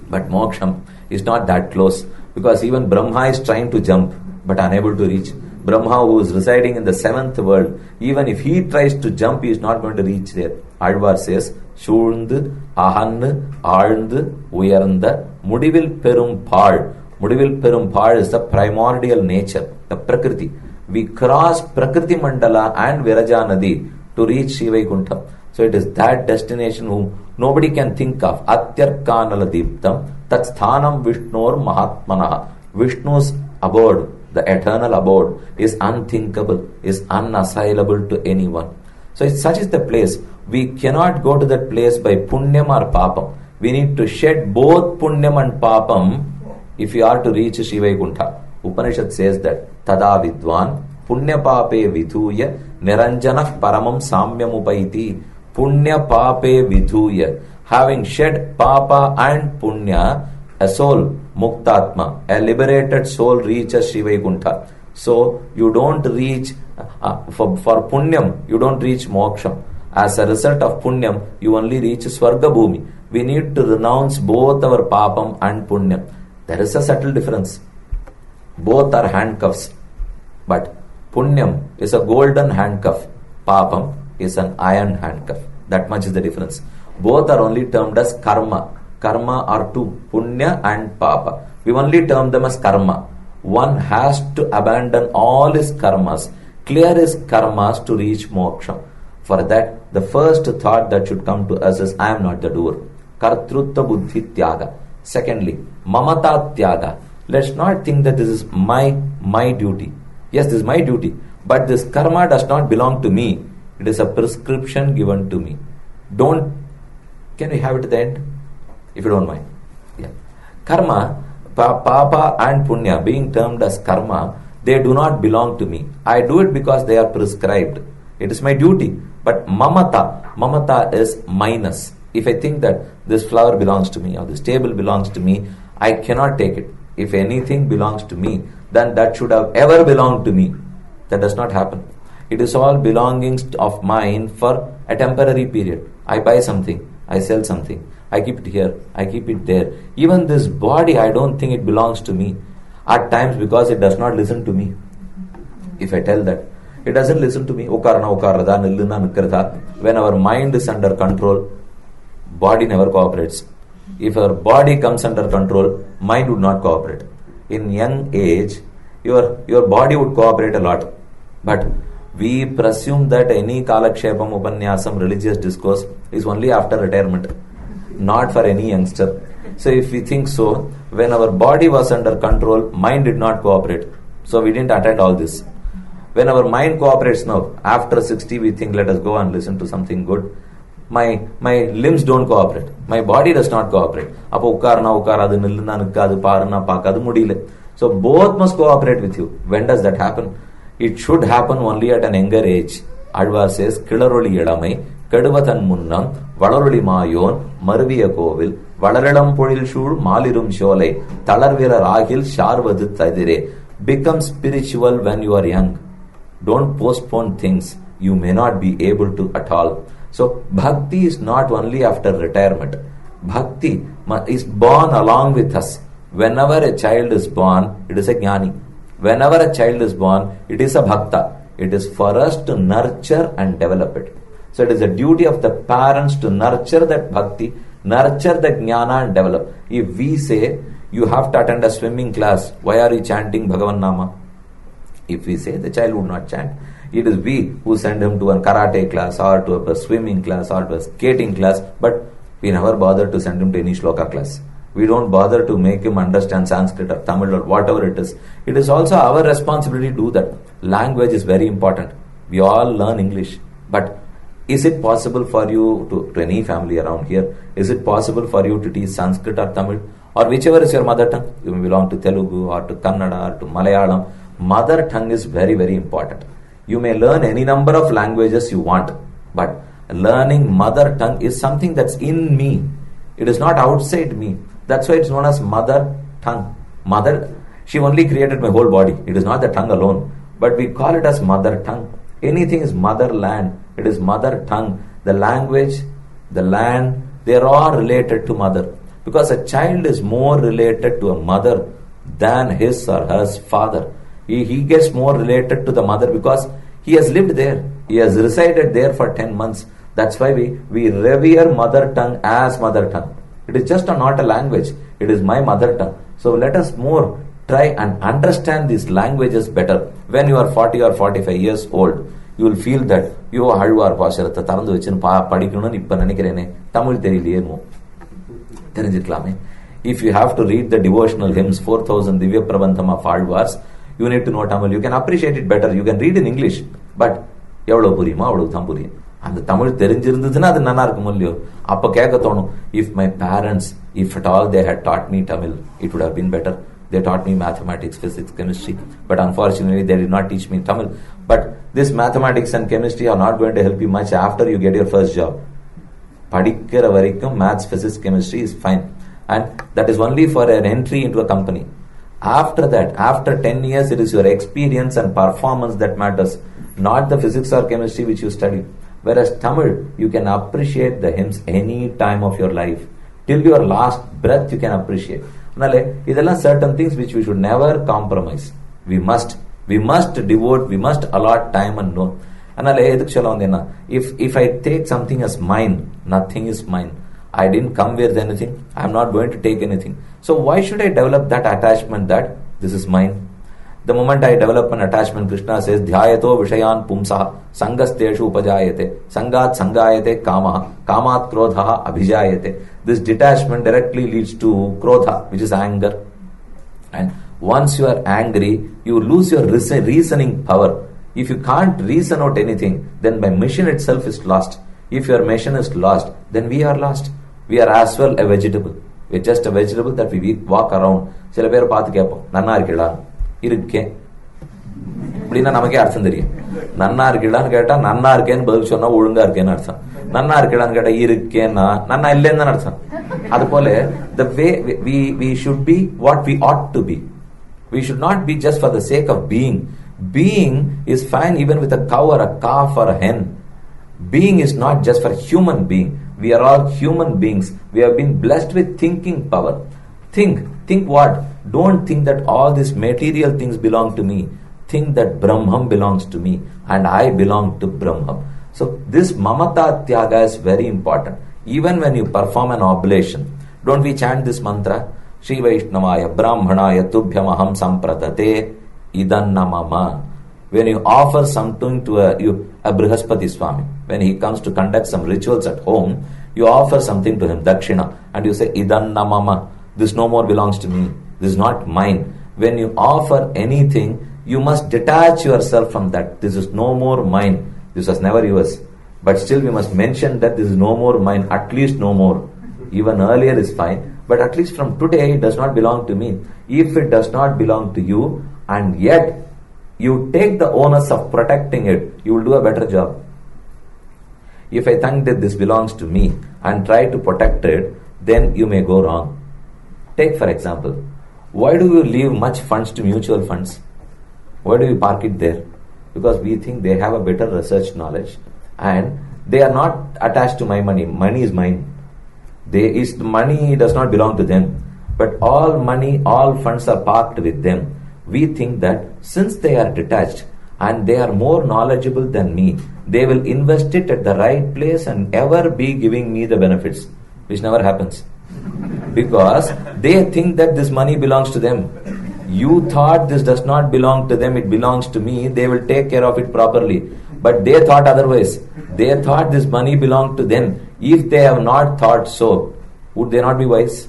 But Moksham is not that close, because even Brahma is trying to jump but unable to reach. Brahma, who is residing in the seventh world, even if he tries to jump, he is not going to reach there. Alvar says, Shulndu, Ahannu, Alndu, Uyarnda, Mudivil Perum Pal. Mudivil Perum Pal is the primordial nature, the Prakriti. We cross Prakriti Mandala and Viraja Nadi to reach Shivaikuntha. So it is that destination whom nobody can think of. Atyarkanala Deeptam Tatsthanam Vishnur Mahatmanaha. Vishnu's abode, the eternal abode, is unthinkable, is unassailable to anyone. So such is the place. We cannot go to that place by punyam or papam. We need to shed both punyam and papam if we are to reach Shivaikuntha. Upanishad says that Tada Vidwan Punya Pape Vidhuya Niranjana Paramam Samyam Upaiti. Punya Pape Vidhuya. Having shed Papa and Punya, a soul, Muktatma, a liberated soul reaches Shivaikuntha. So you don't reach, for Punyam, you don't reach Moksham. As a result of punyam, you only reach Swarga Bhumi. We need to renounce both our papam and punyam. There is a subtle difference. Both are handcuffs. But punyam is a golden handcuff. Papam is an iron handcuff. That much is the difference. Both are only termed as karma. Karma are two, punya and papa. We only term them as karma. One has to abandon all his karmas, clear his karmas to reach moksha. For that, the first thought that should come to us is, I am not the doer. Kartrutta buddhi tyaga. Secondly, mamata tyaga. Let's not think that this is my duty. Yes, this is my duty. But this karma does not belong to me. It is a prescription given to me. Can we have it at the end? If you don't mind. Yeah. Karma, papa and punya being termed as karma, they do not belong to me. I do it because they are prescribed. It is my duty. But mamata is minus. If I think that this flower belongs to me or this table belongs to me, I cannot take it. If anything belongs to me, then that should have ever belonged to me. That does not happen. It is all belongings of mine for a temporary period. I buy something, I sell something, I keep it here, I keep it there. Even this body, I don't think it belongs to me. At times, because it does not listen to me. If I tell that, it doesn't listen to me. When our mind is under control, body never cooperates. If our body comes under control, mind would not cooperate. In young age, your body would cooperate a lot. But we presume that any kalakshepam, upanyasam, religious discourse is only after retirement, not for any youngster. So if we think so, when our body was under control, mind did not cooperate. So we didn't attend all this. When our mind cooperates now, after 60 we think, let us go and listen to something good. My limbs don't cooperate. My body does not cooperate. So both must cooperate with you. When does that happen? It should happen only at an younger age. Advar says, Kilaroli Yedamai, Keduvatan Munnam, Valaroli Mayon, Marviya Kovil, Valaralam Podil Shur, Malirum Shole, Talarvira Rahil, Sharvadit Tadire. Become spiritual when you are young. Don't postpone things you may not be able to at all. So, bhakti is not only after retirement. Bhakti is born along with us. Whenever a child is born, it is a jnani. Whenever a child is born, it is a bhakta. It is for us to nurture and develop it. So, it is the duty of the parents to nurture that bhakti, nurture the jnana and develop. If we say, you have to attend a swimming class, why are you chanting Bhagavan Nama? If we say, the child would not chant. It is we who send him to a karate class or to a swimming class or to a skating class, but we never bother to send him to any shloka class. We don't bother to make him understand Sanskrit or Tamil or whatever it is. It is also our responsibility to do that. Language is very important. We all learn English. But is it possible for you to any family around here, is it possible for you to teach Sanskrit or Tamil or whichever is your mother tongue? You may belong to Telugu or to Kannada or to Malayalam. Mother tongue is very, very important. You may learn any number of languages you want, but learning mother tongue is something that's in me. It is not outside me. That's why it's known as mother tongue. Mother, she only created my whole body. It is not the tongue alone, but we call it as mother tongue. Anything is motherland. It is mother tongue. The language, the land, they are all related to mother. Because a child is more related to a mother than his or her father. He gets more related to the mother because he has lived there. He has resided there for 10 months. That's why we revere mother tongue as mother tongue. It is just not a language. It is my mother tongue. So let us more try and understand these languages better. When you are 40 or 45 years old, you will feel that, you Halvar Pasharata, Tarandu Vichin Pa, Padikuna, Nippananikene, Tamil Terilemo. If you have to read the devotional hymns, 4000 Divya Prabandham of Alvars, you need to know Tamil. You can appreciate it better. You can read in English. But, Yavlo Purima, Avlo Thampuri. And the Tamil Terinjirindana, the Nanarkumulio. Appa Kekatono. If my parents, if at all they had taught me Tamil, it would have been better. They taught me mathematics, physics, chemistry. But unfortunately, they did not teach me Tamil. But this mathematics and chemistry are not going to help you much after you get your first job. Padikkara varikkum, maths, physics, chemistry is fine. And that is only for an entry into a company. After that, after 10 years, it is your experience and performance that matters, not the physics or chemistry which you study. Whereas Tamil, you can appreciate the hymns any time of your life. Till your last breath, you can appreciate. These are certain things which we should never compromise. We must devote, we must allot time and know. If I take something as mine, nothing is mine. I didn't come with anything. I am not going to take anything. So why should I develop that attachment that this is mine? The moment I develop an attachment, Krishna says, Dhyayato Vishayan Pumsaha Sangasteshu Upajayate Sangat Sangayate Kamaha Kamat Krodhaha Abhijayate. This detachment directly leads to Krodha, which is anger. And once you are angry, you lose your reasoning power. If you can't reason out anything, then my mission itself is lost. If your mission is lost, then we are lost. We are as well a vegetable. We are just a vegetable that we walk around. சில பேர் பார்த்து கேட்போம், நன்னா இருக்கீங்களா? இருக்கேன் அப்படின்னா நமக்கே அர்த்தம் தெரியும். நன்னா இருக்கீங்களான்னு கேட்டா நன்னா இருக்கேன்னு பதில் சொன்னா ஒழுங்கா இருக்கேன்னு அர்த்தம். நன்னா இருக்கீங்களான்னு கேட்டா இருக்கேன்னா நன்னா இல்லைன்னு தான் அர்த்தம். அது போல the way we should be what we ought to be. We should not be just for the sake of being. Being is fine even with a cow or a calf or a hen. Being is not just for human being. We are all human beings. We have been blessed with thinking power. Think what? Don't think that all these material things belong to me. Think that Brahman belongs to me and I belong to Brahman. So this mamata tyaga is very important. Even when you perform an oblation, don't we chant this mantra? Shri Vaishnavaya Brahmanaya Tubhyam Aham Sampradate Idanna Mama. When you offer something to a Brihaspati Swami, when he comes to conduct some rituals at home, you offer something to him, dakshina, and you say, Idanna Mama, this no more belongs to me, this is not mine. When you offer anything, you must detach yourself from that. This is no more mine, this was never yours. But still we must mention that this is no more mine, at least no more. Even earlier is fine, but at least from today it does not belong to me. If it does not belong to you, and yet you take the onus of protecting it, you will do a better job. If I think that this belongs to me and try to protect it, then you may go wrong. Take for example, why do you leave much funds to mutual funds? Why do you park it there? Because we think they have a better research knowledge and they are not attached to my money. Money is mine. Money does not belong to them. But all money, all funds are parked with them. We think that since they are detached and they are more knowledgeable than me, they will invest it at the right place and ever be giving me the benefits, which never happens. Because they think that this money belongs to them. You thought this does not belong to them, it belongs to me, they will take care of it properly. But they thought otherwise. They thought this money belonged to them. If they have not thought so, would they not be wise?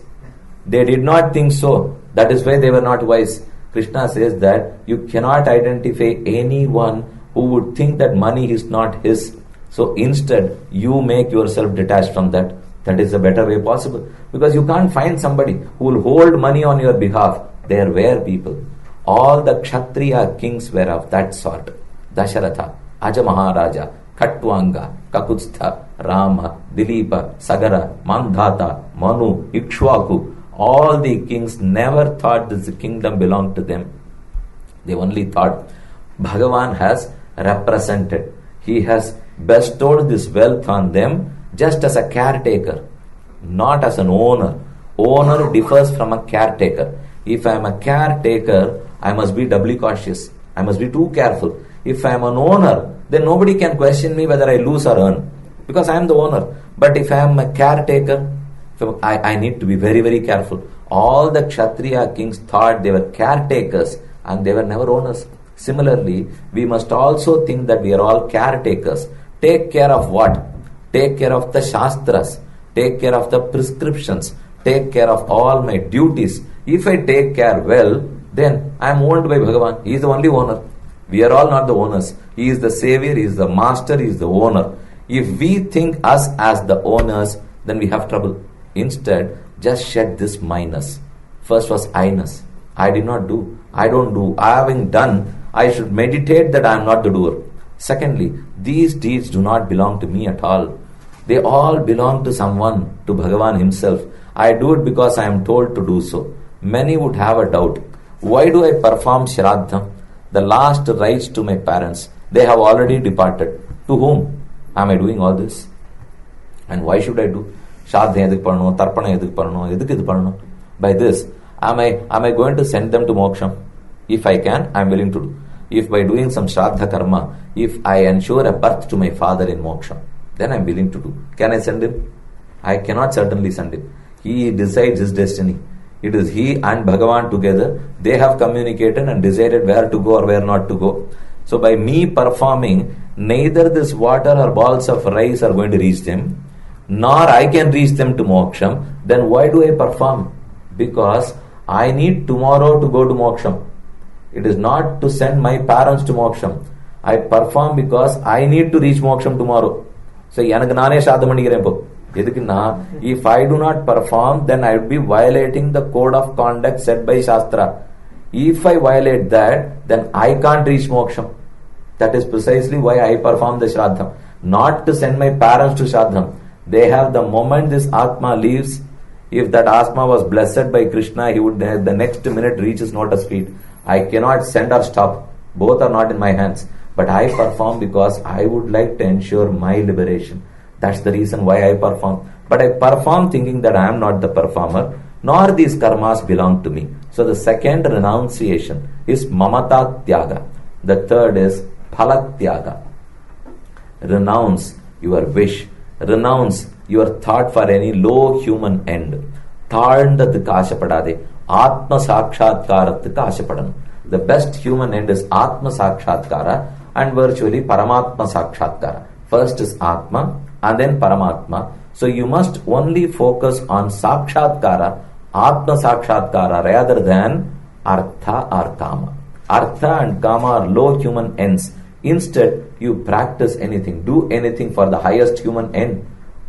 They did not think so. That is why they were not wise. Krishna says that you cannot identify anyone who would think that money is not his. So instead, you make yourself detached from that. That is the better way possible. Because you can't find somebody who will hold money on your behalf. There were people. All the Kshatriya kings were of that sort. Dasharatha, Aja Maharaja, Khatwanga, Kakutstha, Rama, Dilipa, Sagara, Mandhata, Manu, Ikshwaku. All the kings never thought this kingdom belonged to them. They only thought Bhagavan has represented. He has bestowed this wealth on them just as a caretaker, not as an owner. Owner differs from a caretaker. If I am a caretaker, I must be doubly cautious. I must be too careful. If I am an owner, then nobody can question me whether I lose or earn, because I am the owner. But if I am a caretaker, I need to be very, very careful. All the Kshatriya kings thought they were caretakers and they were never owners. Similarly, we must also think that we are all caretakers. Take care of what? Take care of the Shastras. Take care of the prescriptions. Take care of all my duties. If I take care well, then I am owned by Bhagavan. He is the only owner. We are all not the owners. He is the savior, he is the master, he is the owner. If we think us as the owners, then we have trouble. Instead, just shed this minus. First was I-ness. I did not do. I don't do. Having done, I should meditate that I am not the doer. Secondly, these deeds do not belong to me at all. They all belong to someone, to Bhagavan himself. I do it because I am told to do so. Many would have a doubt. Why do I perform Shraddha? The last rites to my parents. They have already departed. To whom? Am I doing all this? And why should I do? Shraddha edhuk pannu, tarpana edhuk pannu, edhuk idu pannu? By this, am I going to send them to moksha? If I can, I am willing to do. If by doing some shraddha karma, if I ensure a birth to my father in moksha, then I am willing to do. Can I send him? I cannot certainly send him. He decides his destiny. It is he and Bhagavan together. They have communicated and decided where to go or where not to go. So by me performing, neither this water or balls of rice are going to reach them, nor I can reach them to moksha. Then why do I perform? Because I need tomorrow to go to moksha. It is not to send my parents to moksha. I perform because I need to reach moksha tomorrow. So எனக்கு நானே சாதம் பண்ணிக்கிறேன் இப்போ. எதுக்குன்னா, if I do not perform, then I would be violating the code of conduct set by Shastra. If I violate that, then I can't reach moksha. That is precisely why I perform the Shraddham. Not to send my parents to Shraddham. They have the moment this Atma leaves, if that Atma was blessed by Krishna, he would the next minute reach his lotus feet. I cannot send or stop. Both are not in my hands. But I perform because I would like to ensure my liberation. That's the reason why I perform. But I perform thinking that I am not the performer, nor these karmas belong to me. So the second renunciation is mamata tyaga. The third is phala tyaga. Renounce your wish. Renounce your thought for any low human end. தாழ்ந்ததுக்கு ஆசைப்படாதே. ஆத்ம சாட்சாத்காரத்துக்கு ஆசைப்படணும். The best human end is Atma Sakshatkara and virtually Paramatma Sakshatkara. First is Atma and then Paramatma. So you must only focus on Sakshatkara, Atma Sakshatkara, rather than Artha or Kama. Artha and Kama are low human ends. Instead, you practice anything, do anything for the highest human end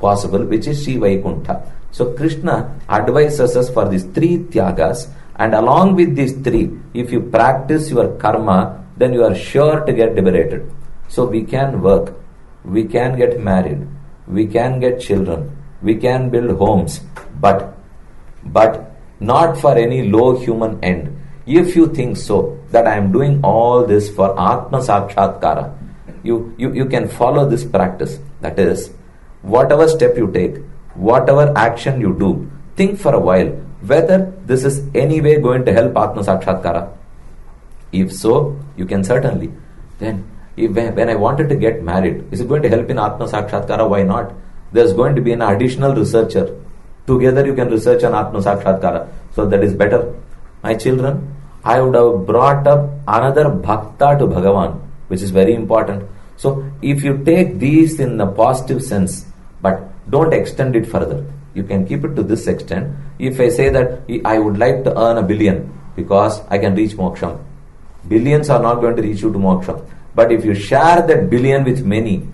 possible, which is Sri Vaikuntha. So Krishna advises us for these three tyagas. And along with these three, if you practice your karma, then you are sure to get liberated. So we can work, we can get married, we can get children, we can build homes, but not for any low human end. If you think so, that I am doing all this for Atma Sakshatkara, you can follow this practice. That is, whatever step you take, whatever action you do, think for a while whether this is any way going to help Atma Sakshatkara. If so, you can certainly. Then, when I wanted to get married, is it going to help in Atma Sakshatkara? Why not? There's going to be an additional researcher. Together you can research on Atma Sakshatkara. So that is better. My children, I would have brought up another bhakta to Bhagavan, which is very important. So if you take these in a positive sense, but don't extend it further. You can keep it to this extent. If I say that I would like to earn 1 billion because I can reach moksha, billions are not going to reach you to moksha. But if you share that billion with many,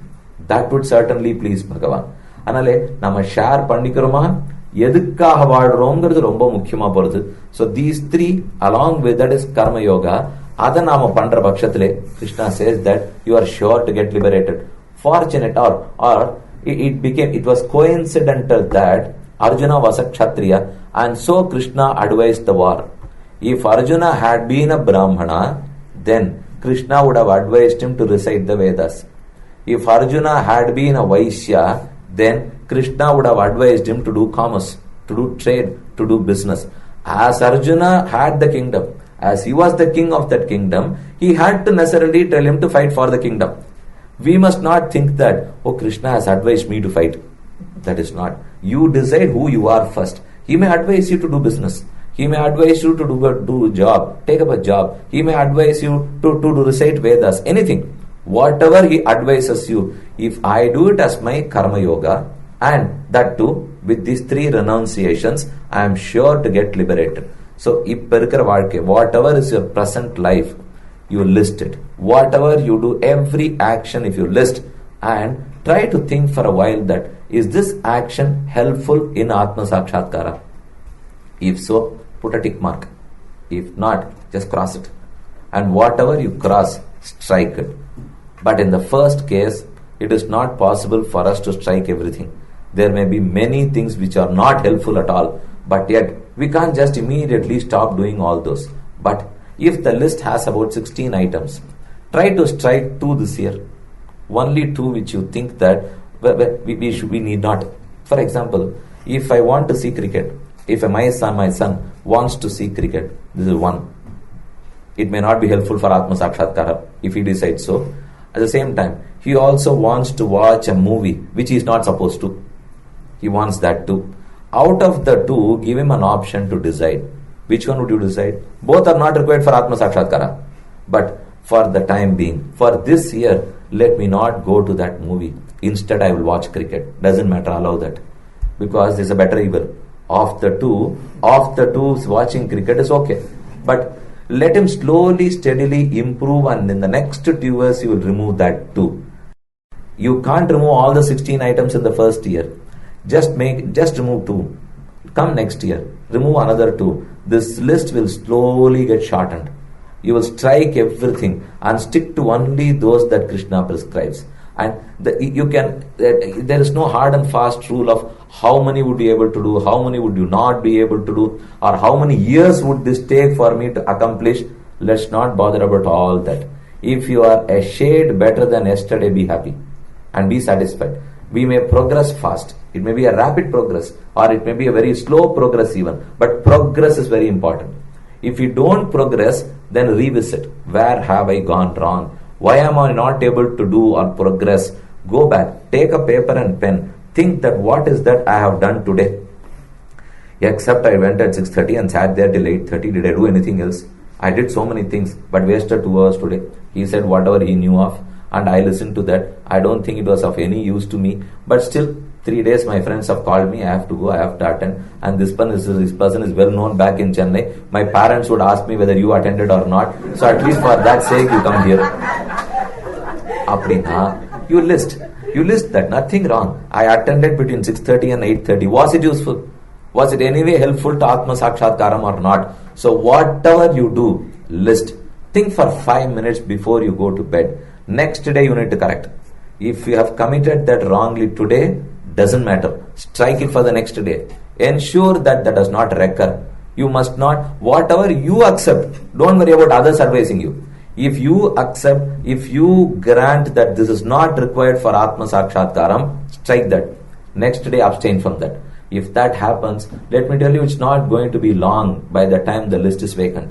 that would certainly please Bhagavan. Anale, nama share பண்ணிக்கிறோமா எதுக்காக வாழ்றோம்ங்கிறது ரொம்ப முக்கியமா போறது. So these three along with that is karma yoga. அதை நாம பண்ற பட்சத்திலே Krishna says that you are sure to get liberated. Fortunate or it was coincidental that Arjuna was a Kshatriya and so Krishna advised the war. If Arjuna had been a Brahmana, then Krishna would have advised him to recite the Vedas. If Arjuna had been a Vaishya, then Krishna would have advised him to do commerce, to do trade, to do business. As Arjuna had the kingdom, as he was the king of that kingdom, he had to necessarily tell him to fight for the kingdom. We must not think that, oh, Krishna has advised me to fight. That is not. You decide who you are first. He may advise you to do business. He may advise you to do a job, take up a job. He may advise you to recite Vedas, anything. Whatever he advises you, if I do it as my karma yoga, and that too, with these three renunciations, I am sure to get liberated. So, whatever is your present life, you list it. Whatever you do, every action, if you list, and try to think for a while that, is this action helpful in Atma Sakshatkara? If so, put a tick mark. If not, just cross it. And whatever you cross, strike it. But in the first case, it is not possible for us to strike everything. There may be many things which are not helpful at all, but yet we can't just immediately stop doing all those. But if the list has about 16 items, try to strike 2 this year. Only two which you think that we need not. For example, if I want to see cricket, if my son wants to see cricket, this is one. It may not be helpful for Atma Sakshatkara if he decides so. At the same time, he also wants to watch a movie which he is not supposed to. He wants that too. Out of the two, give him an option to decide. Which one would you decide? Both are not required for Atma Sakshatkara. But for the time being, for this year, let me not go to that movie. Instead, I will watch cricket. Doesn't matter, allow that. Because there's a better evil. Of the two, watching cricket is okay. But let him slowly, steadily improve, and in the next 2 years, you will remove that too. You can't remove all the 16 items in the first year. Just remove 2. Come next year, remove another 2. This list will slowly get shortened. You will strike everything and stick to only those that Krishna prescribes. And there is no hard and fast rule of how many would be able to do, how many would you not be able to do, or how many years would this take for me to accomplish. Let's not bother about all that. If you are a shade better than yesterday, be happy and be satisfied. We may progress fast. It may be a rapid progress, or it may be a very slow progress even. But progress is very important. If you don't progress, then revisit. Where have I gone wrong? Why am I not able to do or progress? Go back, take a paper and pen. Think that what is that I have done today? Except I went at 6:30 and sat there till 8:30. Did I do anything else? I did so many things, but wasted 2 hours today. He said whatever he knew of, and I listened to that. I don't think it was of any use to me, but still 3 days my friends have called me. I have to go, I have to attend, and this person is well known back in Chennai. My parents would ask me whether you attended or not, so at least for that sake you come here. Aprina, you list that, nothing wrong. I attended between 6:30 and 8:30. Was it useful? Was it anyway helpful to Atma Sakshatkaram or not? So whatever you do, list. Think for 5 minutes before you go to bed. Next day you need to correct. If you have committed that wrongly today, doesn't matter. Strike it for the next day. Ensure that does not recur. You must not, whatever you accept, don't worry about others advising you. If you accept, if you grant that this is not required for Atma Sakshatkaram, strike that. Next day abstain from that. If that happens, let me tell you, it's not going to be long by the time the list is vacant.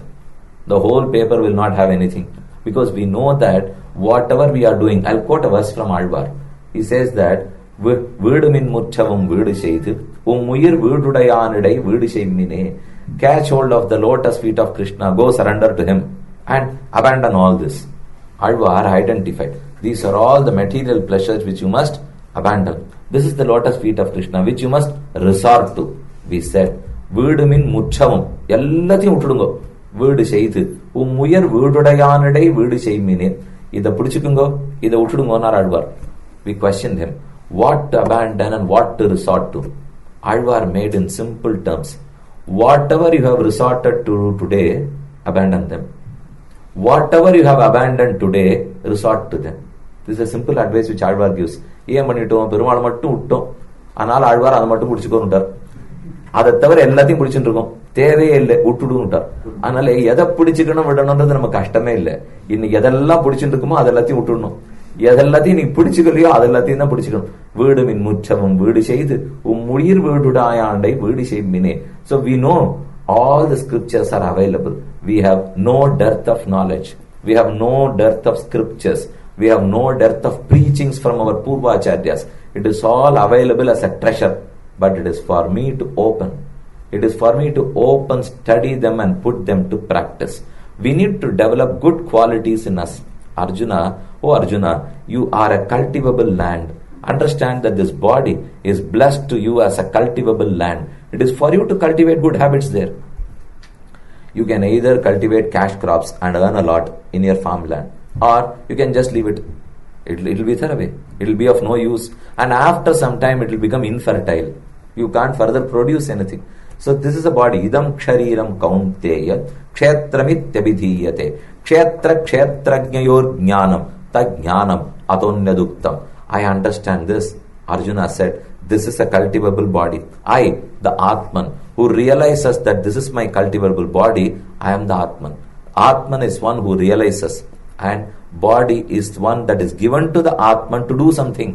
The whole paper will not have anything. Because we know that whatever we are doing, I'll quote a verse from Alvar. He says that, Vidumin Muchavam Vidu Sheidu, Umuyir Vidudayanidai Vidu Sheimine. Catch hold of the lotus feet of Krishna, go surrender to him, and abandon all this. Alvar identified. These are all the material pleasures which you must abandon. This is the lotus feet of Krishna which you must resort to. We said, Vidumin Muchavam, Yallathim Utudungo, Vidu Sheidu, Umuyir Vidudayanidai Vidu Sheimine. Ida Pudichukungo, Ida Utudungo nar Alvar. We questioned him. What to abandon and what to resort to? Alvar made in simple terms. Whatever you have resorted to today, abandon them. Whatever you have abandoned today, resort to them. This is a simple advice which Alvar gives. ஏன் பண்ணிட்டோம், பெருமாள் மட்டும் விட்டோம், ஆனால் ஆழ்வார் அதை மட்டும் பிடிச்சுக்கோன்னுட்டார். அதை தவிர எல்லாத்தையும் பிடிச்சுட்டு இருக்கோம், தேவையே இல்லை, விட்டுடுன்னுட்டார். அதனால எதை பிடிச்சுக்கணும் விடணும்ன்றது நமக்கு கஷ்டமே இல்லை. இன்னைக்கு எதெல்லாம் பிடிச்சுட்டு இருக்குமோ அது எல்லாத்தையும் விட்டுடணும். எதெல்லாத்தையும் நீ பிடிச்சுக்கலையோ அது எல்லாத்தையும் தான் பிடிச்சுக்கணும். வீடு மின் முச்சமும் வீடு செய்து உயிர் வீடுடாயாண்டை வீடு செய்மினே. So we know all the scriptures are available. We have no dearth of knowledge. We have no dearth of scriptures. We have no dearth of preachings from our Purvacharyas. It is all available as a treasure. But it is for me to open. It is for me to open, study them and put them to practice. We need to develop good qualities in us. Arjuna, oh Arjuna, you are a cultivable land. Understand that this body is blessed to you as a cultivable land. It is for you to cultivate good habits there. You can either cultivate cash crops and earn a lot in your farmland, or you can just leave it. It will be thrown away. It will be of no use. And after some time it will become infertile. You can't further produce anything. So this is a body. Idam kshariram kaunteya kshetramityabhidhiyate kshetra kshetrajnayor jnanam tajnanam atonyaduktam. I understand this. Arjuna said, this is a cultivable body. I, the Atman, who realizes that this is my cultivable body, I am the Atman. Atman is one who realizes. And Body is one that is given to the Atman to do something.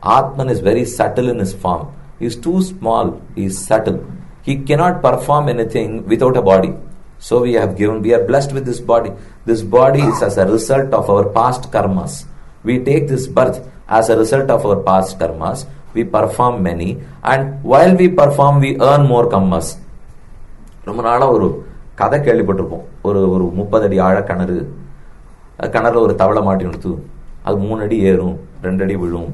Atman is very subtle in his form. He is too small, he is subtle. He cannot perform anything without a body. So we are blessed with this body. This body is as a result of our past karmas. We take this birth as a result of our past karmas. We perform many, and while we perform, we earn more karmas. ரொம்ப நாளாக ஒரு கதை கேள்விப்பட்டிருப்போம். ஒரு 30 அடி ஆழ கிணறுல ஒரு தவளை மாட்டி எடுத்து அது 3 அடி ஏறும், 2 அடி விழும்.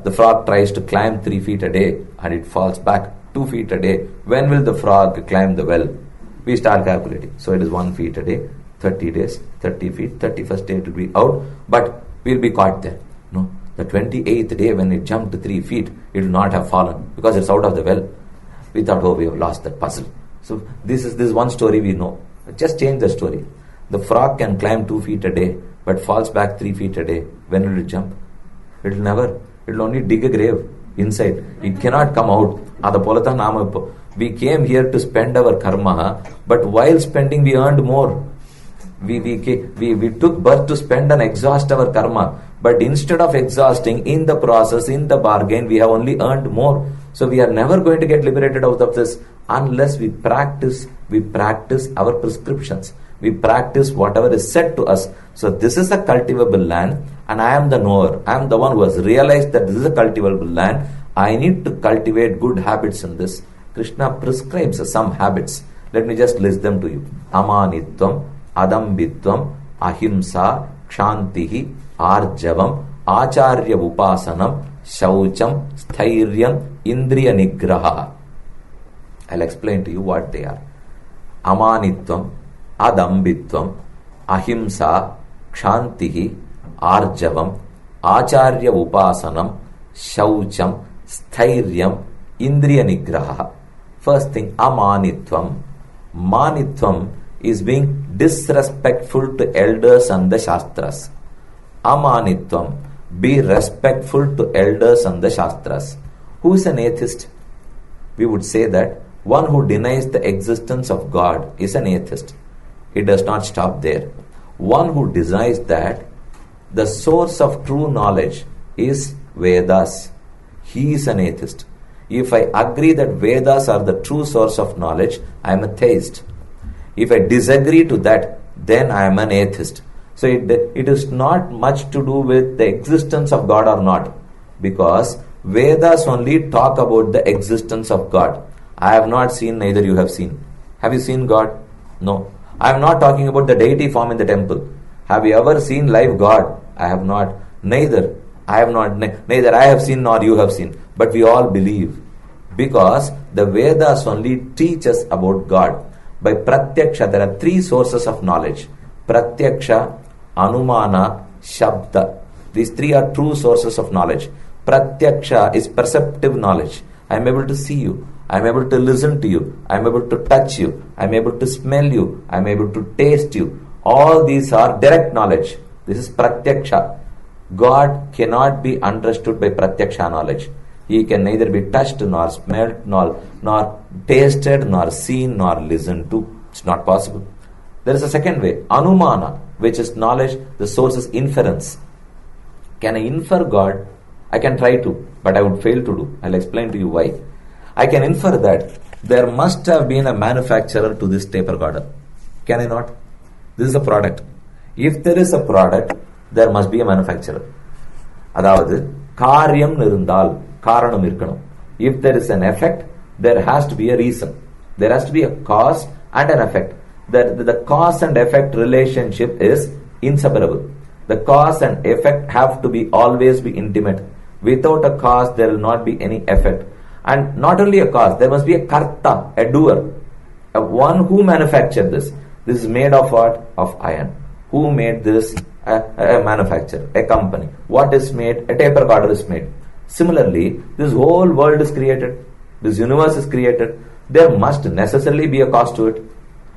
The frog tries to climb 3 feet a day and it falls back 2 feet a day. When will the frog climb the well? We start calculating. So it is 1 feet a day, 30 days, 30 feet, 31st day it will be out, but we'll be caught there. No, the 28th day when it jumped 3 feet, it will not have fallen because it's out of the well. We thought, oh, we have lost that puzzle. So this is one story we know. Just change the story. The frog can climb 2 feet a day, but falls back 3 feet a day. When will it jump? It will never. It will only dig a grave inside. It cannot come out. We came here to spend our karma, but while spending we earned more. We took birth to spend and exhaust our karma, but instead of exhausting in the process, in the bargain, we have only earned more. So we are never going to get liberated out of this unless we practice our prescriptions. We practice whatever is said to us. So this is a cultivable land, and I am the knower. I am the one who has realized that this is a cultivable land. I need to cultivate good habits in this. Krishna prescribes some habits. Let me just list them to you. Amanitvam, Adambitvam, Ahimsa, Kshantihi, Arjavam, Acharya Upasanam, Shaucham, Sthiryam, Indriya Nigraha. I'll explain to you what they are. Amanitvam, Adambitvam, Ahimsa, Kshantihi, Arjavam, Acharya Upasanam, Shaucham, Sthiryam, Indriya Nigraha. First thing, Amanitvam. Manitvam is being disrespectful to elders and the Shastras. Amanitvam, be respectful to elders and the Shastras. Who is an atheist? We would say that one who denies the existence of God is an atheist. It does not stop there. One who denies that the source of true knowledge is Vedas, he is an atheist. If I agree that Vedas are the true source of knowledge, I am a theist. If I disagree to that, then I am an atheist. So it is not much to do with the existence of God or not, because Vedas only talk about the existence of God. I have not seen, neither you have seen. Have you seen God? No. I am not talking about the deity form in the temple. Have you ever seen live God? I have not. Neither I have seen nor you have seen. But we all believe, because the Vedas only teach us about God. By Pratyaksha, there are 3 sources of knowledge. Pratyaksha, Anumana, Shabda. These 3 are true sources of knowledge. Pratyaksha is perceptive knowledge. I am able to see you. I am able to listen to you. I am able to touch you. I am able to smell you. I am able to taste you. All these are direct knowledge. This is Pratyaksha. God cannot be understood by Pratyaksha knowledge. He can neither be touched, nor smelled, nor tasted, nor seen, nor listened to. It's not possible. There is a second way, Anumana, which is knowledge. The source is inference. Can I infer God? I can try to, but I would fail to do. I'll explain to you why. I can infer that there must have been a manufacturer to this tape recorder. Can I not? This is a product. If there is a product, there must be a manufacturer. அதாவது காரியம் இருந்தால் காரணம் இருக்கணும். If there is an effect, there has to be a reason. There has to be a cause and an effect. The cause and effect relationship is inseparable. The cause and effect have to be always be intimate. Without a cause, there will not be any effect. And not only a cause, there must be a karta, a doer, one who manufactured this. This is made of what? Of iron. Who made this? A manufacturer, a company. What is made? A tape recorder is made. Similarly, this whole world is created. This universe is created. There must necessarily be a cause to it.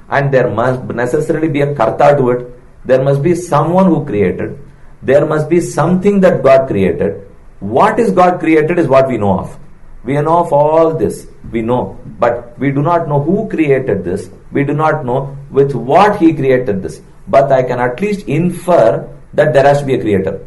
And there must necessarily be a karta to it. There must be someone who created. There must be something that God created. What is God created is what we know of. We know of all this. We know. But we do not know who created this. We do not know with what He created this. But I can at least infer that there has to be a creator.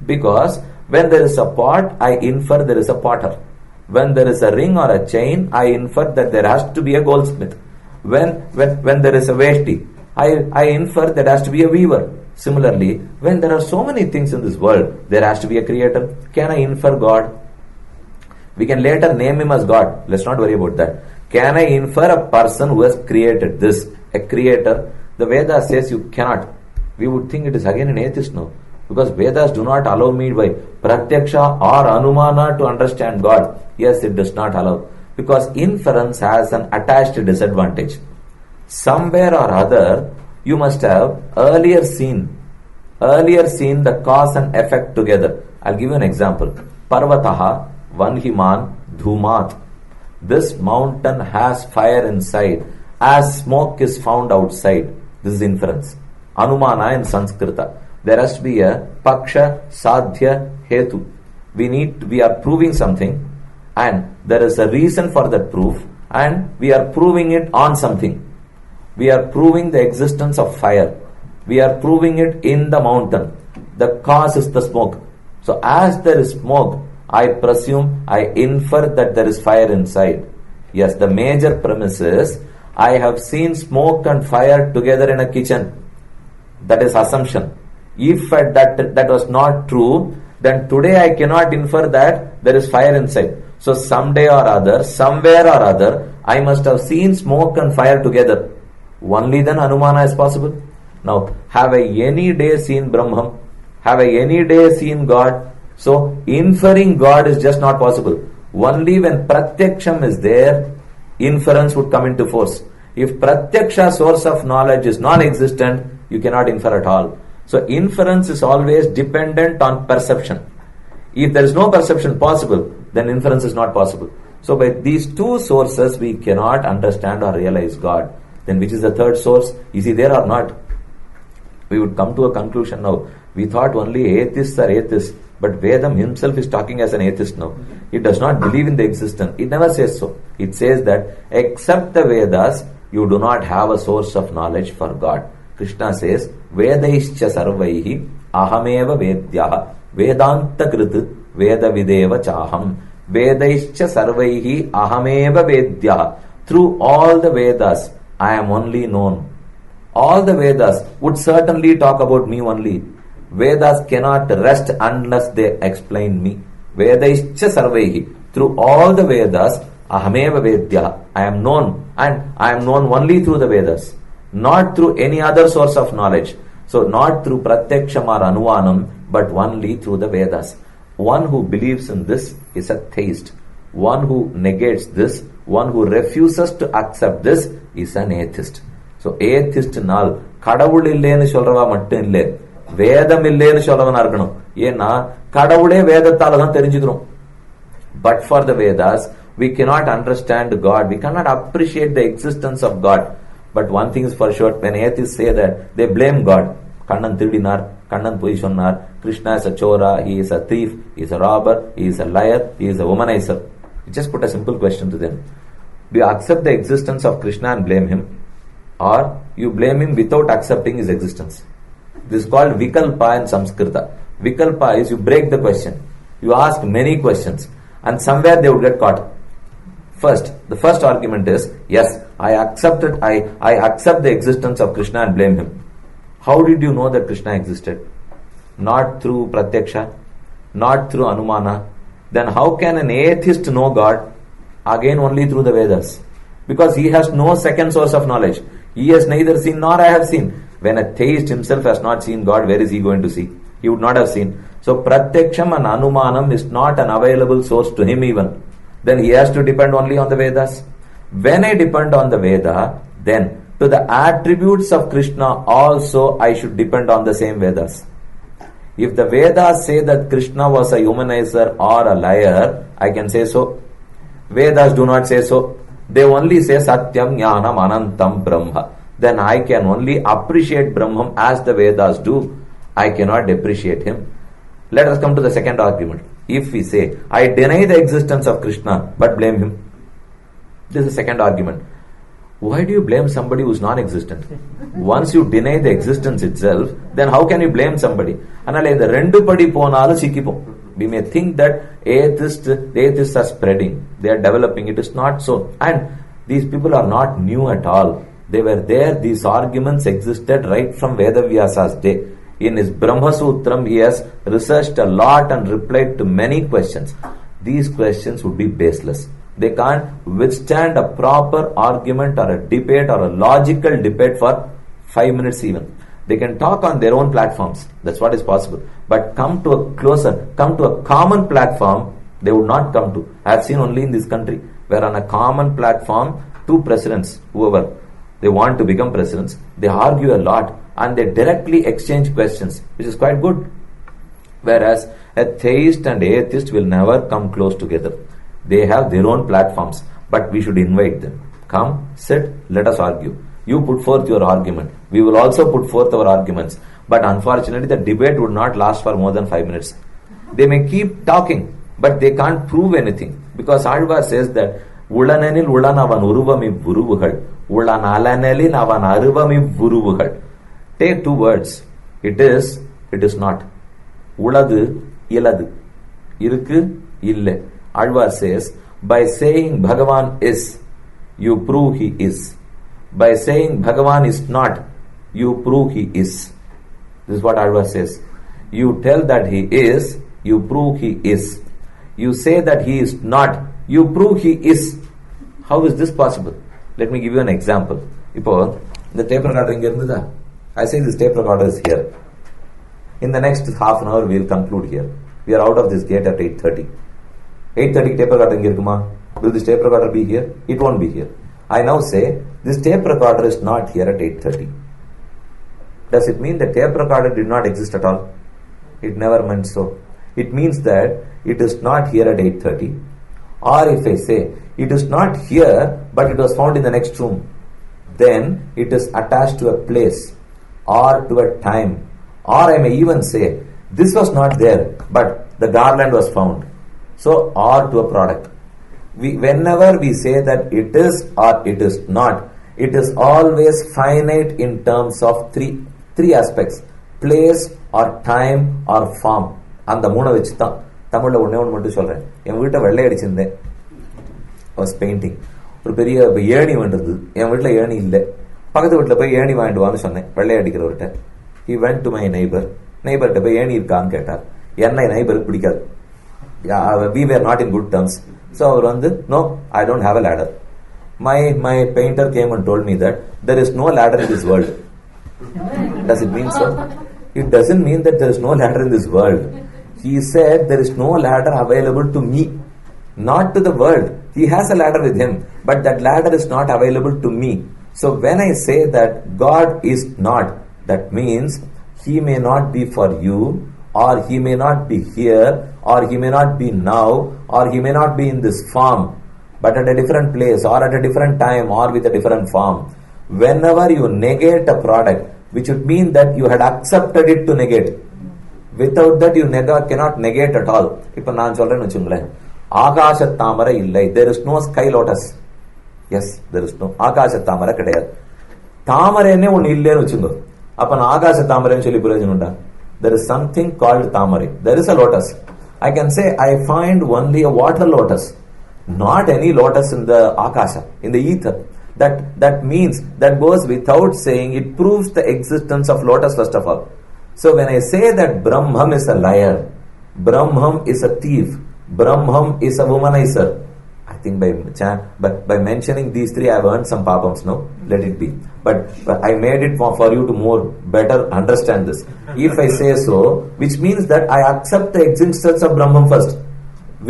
Because when there is a pot, I infer there is a potter. When there is a ring or a chain, I infer that there has to be a goldsmith. When there is a veshti, I infer there has to be a weaver. Similarly, when there are so many things in this world, there has to be a creator. Can I infer God? We can later name him as God. Let's not worry about that. Can I infer a person who has created this? A creator? The Veda says you cannot. We would think it is again an atheist now. Because Vedas do not allow me by Pratyaksha or Anumana to understand God. Yes, it does not allow. Because inference has an attached disadvantage. Somewhere or other, you must have earlier seen the cause and effect together. I'll give you an example. Parvataha Vanhiman Dhumat. This mountain has fire inside as smoke is found outside. This is inference. Anumana in Sanskrita. There has to be a Paksha, Sadhya, Hetu. We are proving something and there is a reason for that proof and we are proving it on something. We are proving the existence of fire. We are proving it in the mountain. The cause is the smoke. So as there is smoke, I infer that there is fire inside. Yes, the major premise is I have seen smoke and fire together in a kitchen. That is assumption. If that was not true, then today I cannot infer that there is fire inside. So someday or other, somewhere or other, I must have seen smoke and fire together. Only then Anumana is possible. Now, have I any day seen Brahman? Have I any day seen God? So, inferring God is just not possible. Only when Pratyaksham is there, inference would come into force. If Pratyaksha source of knowledge is non-existent, you cannot infer at all. So, inference is always dependent on perception. If there is no perception possible, then inference is not possible. So, by these two sources, we cannot understand or realize God. Then which is the third source? Is he there or not? We would come to a conclusion now. We thought only atheists are atheists, but Vedam himself is talking as an atheist now. It does not believe in the existence. It never says so. It says that except the Vedas, you do not have a source of knowledge for God. Krishna says, Vedaischa sarvaihi ahameva vedyaha vedanta krit veda videva chaham. Vedaischa sarvaihi ahameva vedyaha. Through all the Vedas, I am only known. All the Vedas would certainly talk about me only. Vedas cannot rest unless they explain me. Vedaischa sarvaihi. Through all the Vedas, ahameva vedya. I am known, and I am known only through the Vedas, not through any other source of knowledge. So not through Pratyaksham or Anuvanam, but only through the Vedas. One who believes in this is a theist. One who negates this, one who refuses to accept this is an atheist. So atheist nal கடவுள் இல்லேன்னு சொல்றவா மட்டும் இல்லை, வேதம் இல்லேன்னு சொல்றவனா இருக்கணும். ஏன்னா கடவுளே வேதத்தால தான் தெரிஞ்சுக்கிறோம். But for the Vedas, we cannot understand God. We cannot appreciate the existence of God. But one thing is for sure, when atheists say that, they blame God. Kannan திருடினார், Kannan பொய் சொன்னார், Krishna is a chora, he is a thief, he is a robber, he is a liar, he is a womanizer. You just put a simple question to them. Do you accept the existence of Krishna and blame him? Or you blame him without accepting his existence? This is called Vikalpa in Samskrita. Vikalpa is you break the question. You ask many questions and somewhere they would get caught. The first argument is, yes, I accept the existence of Krishna and blame him. How did you know that Krishna existed? Not through Pratyaksha, not through Anumana. Then how can an atheist know God? Again only through the Vedas. Because he has no second source of knowledge. He has neither seen nor I have seen. When a theist himself has not seen God, where is he going to see? He would not have seen. So Pratyaksham and Anumanam is not an available source to him even. Then he has to depend only on the Vedas. When I depend on the Veda, then to the attributes of Krishna also I should depend on the same Vedas. If the Vedas say that Krishna was a humanizer or a liar, I can say so. Vedas do not say so. They only say Satyam Jnanam Anantam Brahma. Then I can only appreciate Brahman as the Vedas do. I cannot depreciate him. Let us come to the second argument. If we say, I deny the existence of Krishna but blame him. This is the second argument. Why do you blame somebody who's non-existent? Once you deny the existence itself, then how can you blame somebody? We may think that the atheists are spreading, they are developing. It is not so. And these people are not new at all. They were there. These arguments existed right from Vyasa's day. In his Brahma Sutram, he has researched a lot and replied to many questions. These questions would be baseless. They can't withstand a proper argument or a debate or a logical debate for 5 minutes even. They can talk on their own platforms. That's what is possible. But come to a common platform, they would not come to. I have seen only in this country, where on a common platform, two presidents, whoever, they want to become presidents, they argue a lot and they directly exchange questions, which is quite good. Whereas a theist and atheist will never come close together. They have their own platforms, but we should invite them. Come, sit, let us argue. You put forth your argument. We will also put forth our arguments. But unfortunately, the debate would not last for more than 5 minutes. They may keep talking, but they can't prove anything. Because Alva says that Ulananil Ulan avan uruvami vuruvugal. Ulan alanelin avan aruvami vuruvugal. Take two words. It is not. Uladu, iladu. Irukku, ille. Alva says, by saying Bhagavan is, you prove he is. By saying Bhagavan is not, you prove he is. This is what Alva says. You tell that he is, you prove he is. You say that he is not, you prove he is. How is this possible? Let me give you an example. The tape recorder inga. I say this tape recorder is here. In the next half an hour, we will conclude here. We are out of this gate at 8:30. 8:30 tape recorder inga irukuma. Will this tape recorder be here? It won't be here. I now say, this tape recorder is not here at 8:30. Does it mean the tape recorder did not exist at all? It never meant so. It means that it is not here at 8:30. Or if I say, it is not here, but it was found in the next room, then it is attached to a place or to a time. Or I may even say, this was not there, but the garland was found. So, or to a product. Whenever we say that it is or it is not, it is always finite in terms of three aspects: place or time or form. And the moona vechu thaan Tamil la onne onnu mattum solren. En veeta vellai adichirundhen. Was painting. ஒரு பெரிய ஏணி வந்தது. என் வீட்டில் ஏணி இல்லை. பக்கத்து வீட்டில் போய் ஏணி வாங்கிட்டு வான்னு சொன்னேன் வெள்ளை அடிக்கிறவர்கிட்ட. He went to my neighbor. நெய்பர்கிட்ட போய் ஏணி இருக்கான்னு கேட்டார். என்னை நெய்பருக்கு பிடிக்காது. We were not in good terms. So அவர் வந்து, no, I don't have a ladder. My painter came and told me that there is no ladder in this world. Does it mean so? It doesn't mean that there is no ladder in this world. He said there is no ladder available to me, not to the world. He has a ladder with him, but that ladder is not available to me. So when I say that God is not, that means he may not be for you, or he may not be here, or he may not be now, or he may not be in this form, but at a different place, or at a different time, or with a different form. Whenever you negate a product, which would mean that you had accepted it to negate. Without that, you cannot negate at all. Ipa naan solren vechungalai. Akasha tamara illai. There is no sky lotus. Yes, there is no. Akasha tamara kedayadu. Tamarene one ille vechungo. Appan akasha tamara nu solli purajanunda. There is something called tamare. There is a lotus. I can say I find only a water lotus, not any lotus in the akasha, in the ether. That means, that goes without saying, it proves the existence of lotus first of all. So when I say that Brahman is a liar, Brahman is a thief, Brahman is a womanizer, I think by mentioning these three I have earned some papams, no? Let it be. But I made it for you to more better understand this. If I say so, which means that I accept the existence of Brahman first.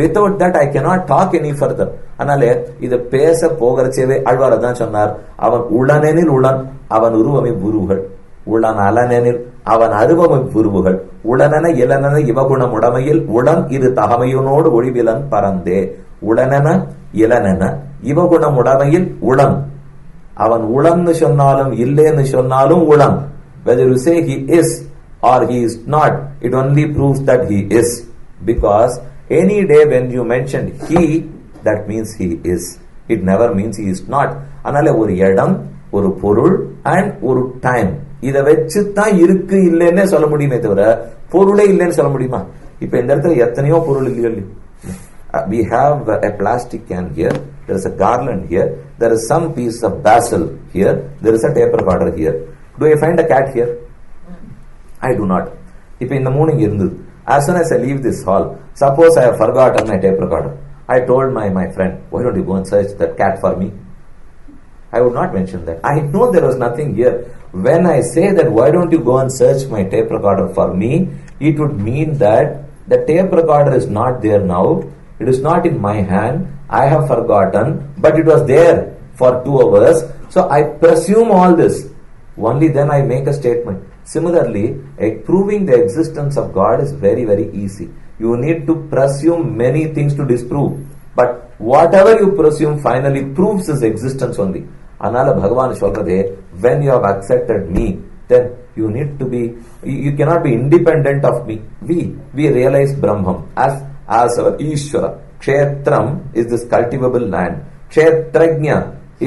Without that I cannot talk any further. அதனால இதை பேச போகிறச்சேவே ஆழ்வார் அதான் சொன்னார். அவன் உளனெனில் உளன் அவன் உருவமை உருவுகள், உளன் அலனெனில் அவன் அருவமை உருவுகள், உளனென இளனென இவகுணம் உடமையில் உளன் இரு தகமையுனோடு ஒளிவிலன் பறந்தே. உளனென இளனென இவகுணம் உடமையில் உளன். அவன் உளன்னு சொன்னாலும் இல்லைன்னு சொன்னாலும் உளன். Whether you say he is or he is not, it only proves that he is. Because any day when you mention he, that means he is. It never means he is not. அதனால ஒரு இடம், ஒரு பொருள் and ஒரு time, இதை வச்சுதான் இருக்கு இல்லைன்னே சொல்ல முடியுமே தவிர பொருளே இல்லைன்னு சொல்ல முடியுமா? இப்ப இந்த இடத்துல எத்தனையோ பொருள் இல்லையோ. We have a plastic can here, there is a garland here, there is some piece of basil here, there is a tape recorder here. Do I find a cat here? I do not. இப்ப இந்த மூணு இங்க இருந்தது. As soon as I leave this hall, suppose I have forgotten my tape recorder. I told my friend, why don't you go and search that cat for me? I would not mention that. I know there was nothing here. When I say that, why don't you go and search my tape recorder for me, it would mean that the tape recorder is not there now. It is not in my hand. I have forgotten, but it was there for 2 hours. So I presume all this. Only then I make a statement. Similarly, proving the existence of God is very, very easy. You need to presume many things to disprove. But whatever you presume finally proves his existence only. Anala Bhagavan சொல்றதே, when you have accepted me, then you need to be, you cannot be independent of me. We realize Brahman as our Ishvara. Kshetram is this cultivable land. Kshetrajna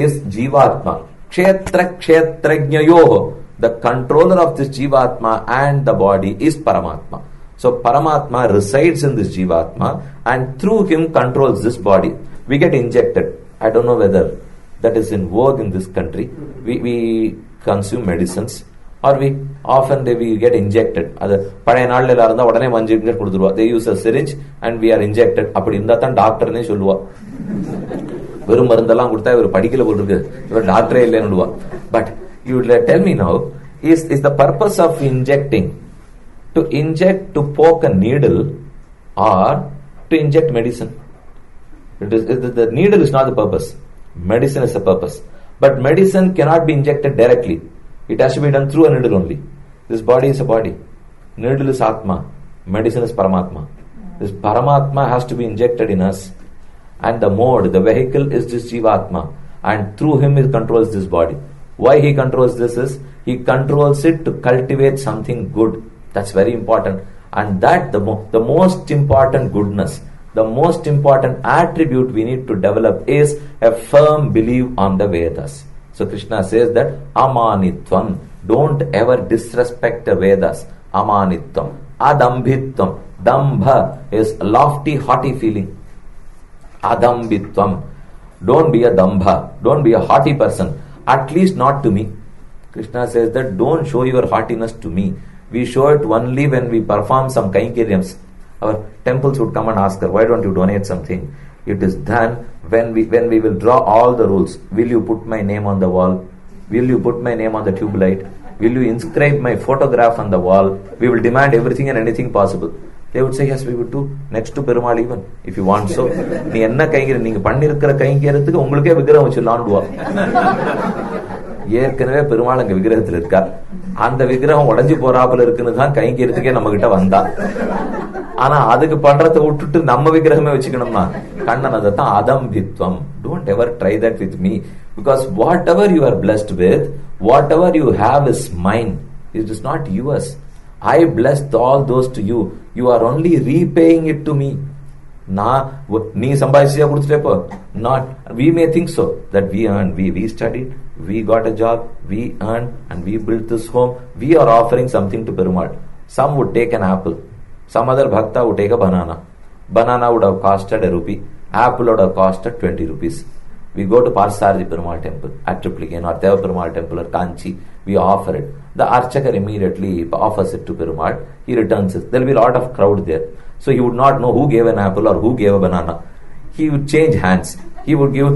is Jivatma. Kshetrajnayoho, the controller of this Jivatma and the body is Paramatma. So Paramatma resides in this Jivatma and through him controls this body. We get injected. I don't know whether that is in vogue in this country. We consume medicines or we get injected. அது பழைய நாள்ல இருந்தா உடனே inject கொடுத்துருவா. They use a syringe and we are injected. அப்படி இருந்தா தான் டாக்டர்னே சொல்லுவா. வெறும் மருந்தெல்லாம் கொடுத்தா இவர் படிக்கல போல் இருக்கு, இவர் டாக்டரே இல்லைன்னு. But you tell me now, is the purpose of injecting to inject, to poke a needle, or to inject medicine? The needle is not the purpose. Medicine is the purpose. But medicine cannot be injected directly. It has to be done through a needle only. This body is a body. Needle is Atma. Medicine is Paramatma. This Paramatma has to be injected in us. And the mode, the vehicle is this Jivatma. And through him he controls this body. Why he controls this is, he controls it to cultivate something good. That's very important. And that the most important goodness, the most important attribute we need to develop is a firm belief on the Vedas. So Krishna says that amanitvam, don't ever disrespect the Vedas. Amanitvam, adambhitvam. Dambha is lofty, haughty feeling. Adambhitvam, don't be a dambha, don't be a haughty person, at least not to me. Krishna says that don't show your haughtiness to me. We show it only when we perform some kainkariams. Our temples would come and ask her, why don't you donate something? It is done when we will draw all the rules. Will you put my name on the wall? Will you put my name on the tube light? Will you inscribe my photograph on the wall? We will demand everything and anything possible. They would say, yes, we would do. Next to Perumal even, if you want so. நீ என்ன கைங்கிற, நீங்க பண்ணிருக்கிற கைங்கிறதுக்கு உங்களுக்கே விக்கிரகம் வச்சுலான்டுவா. ஏற்கனவே பெருமாள் அங்க விக்கிரகத்தில் இருக்கா. அந்த விக்கிரகம் உடஞ்சி போறாப்புல இருக்குன்னு தான் கைங்கிறதுக்கே நம்ம கிட்ட வந்தா. ஆனா அதுக்கு பண்றதை விட்டுட்டு நம்ம விக்கிரகமே வச்சுக்கணும்னா கண்ணன் அதான் அதம்பித்வம். Don't ever try that with me, because whatever you are blessed with, whatever you have is mine. It is not yours. I blessed all those to you. You are only repaying it to me. நீ சம்பாதிச்சியா கொடுத்துட்டேப்போ? Not. We may think so, that we earned, we studied, we got a job, we earned, and we built this home. We are offering something to Perumal. Some would take an apple. Some other bhakta would take a banana. Banana would have costed ₹1. Apple would have costed 20 rupees. We go to Parsarji Perumal temple at Triplicane or Deva Perumal temple or Kanchi. We offer it. The Archakar immediately offers it to Perumal. He returns it. There will be a lot of crowd there. So he would not know who gave an apple or who gave a banana. He would change hands. He would give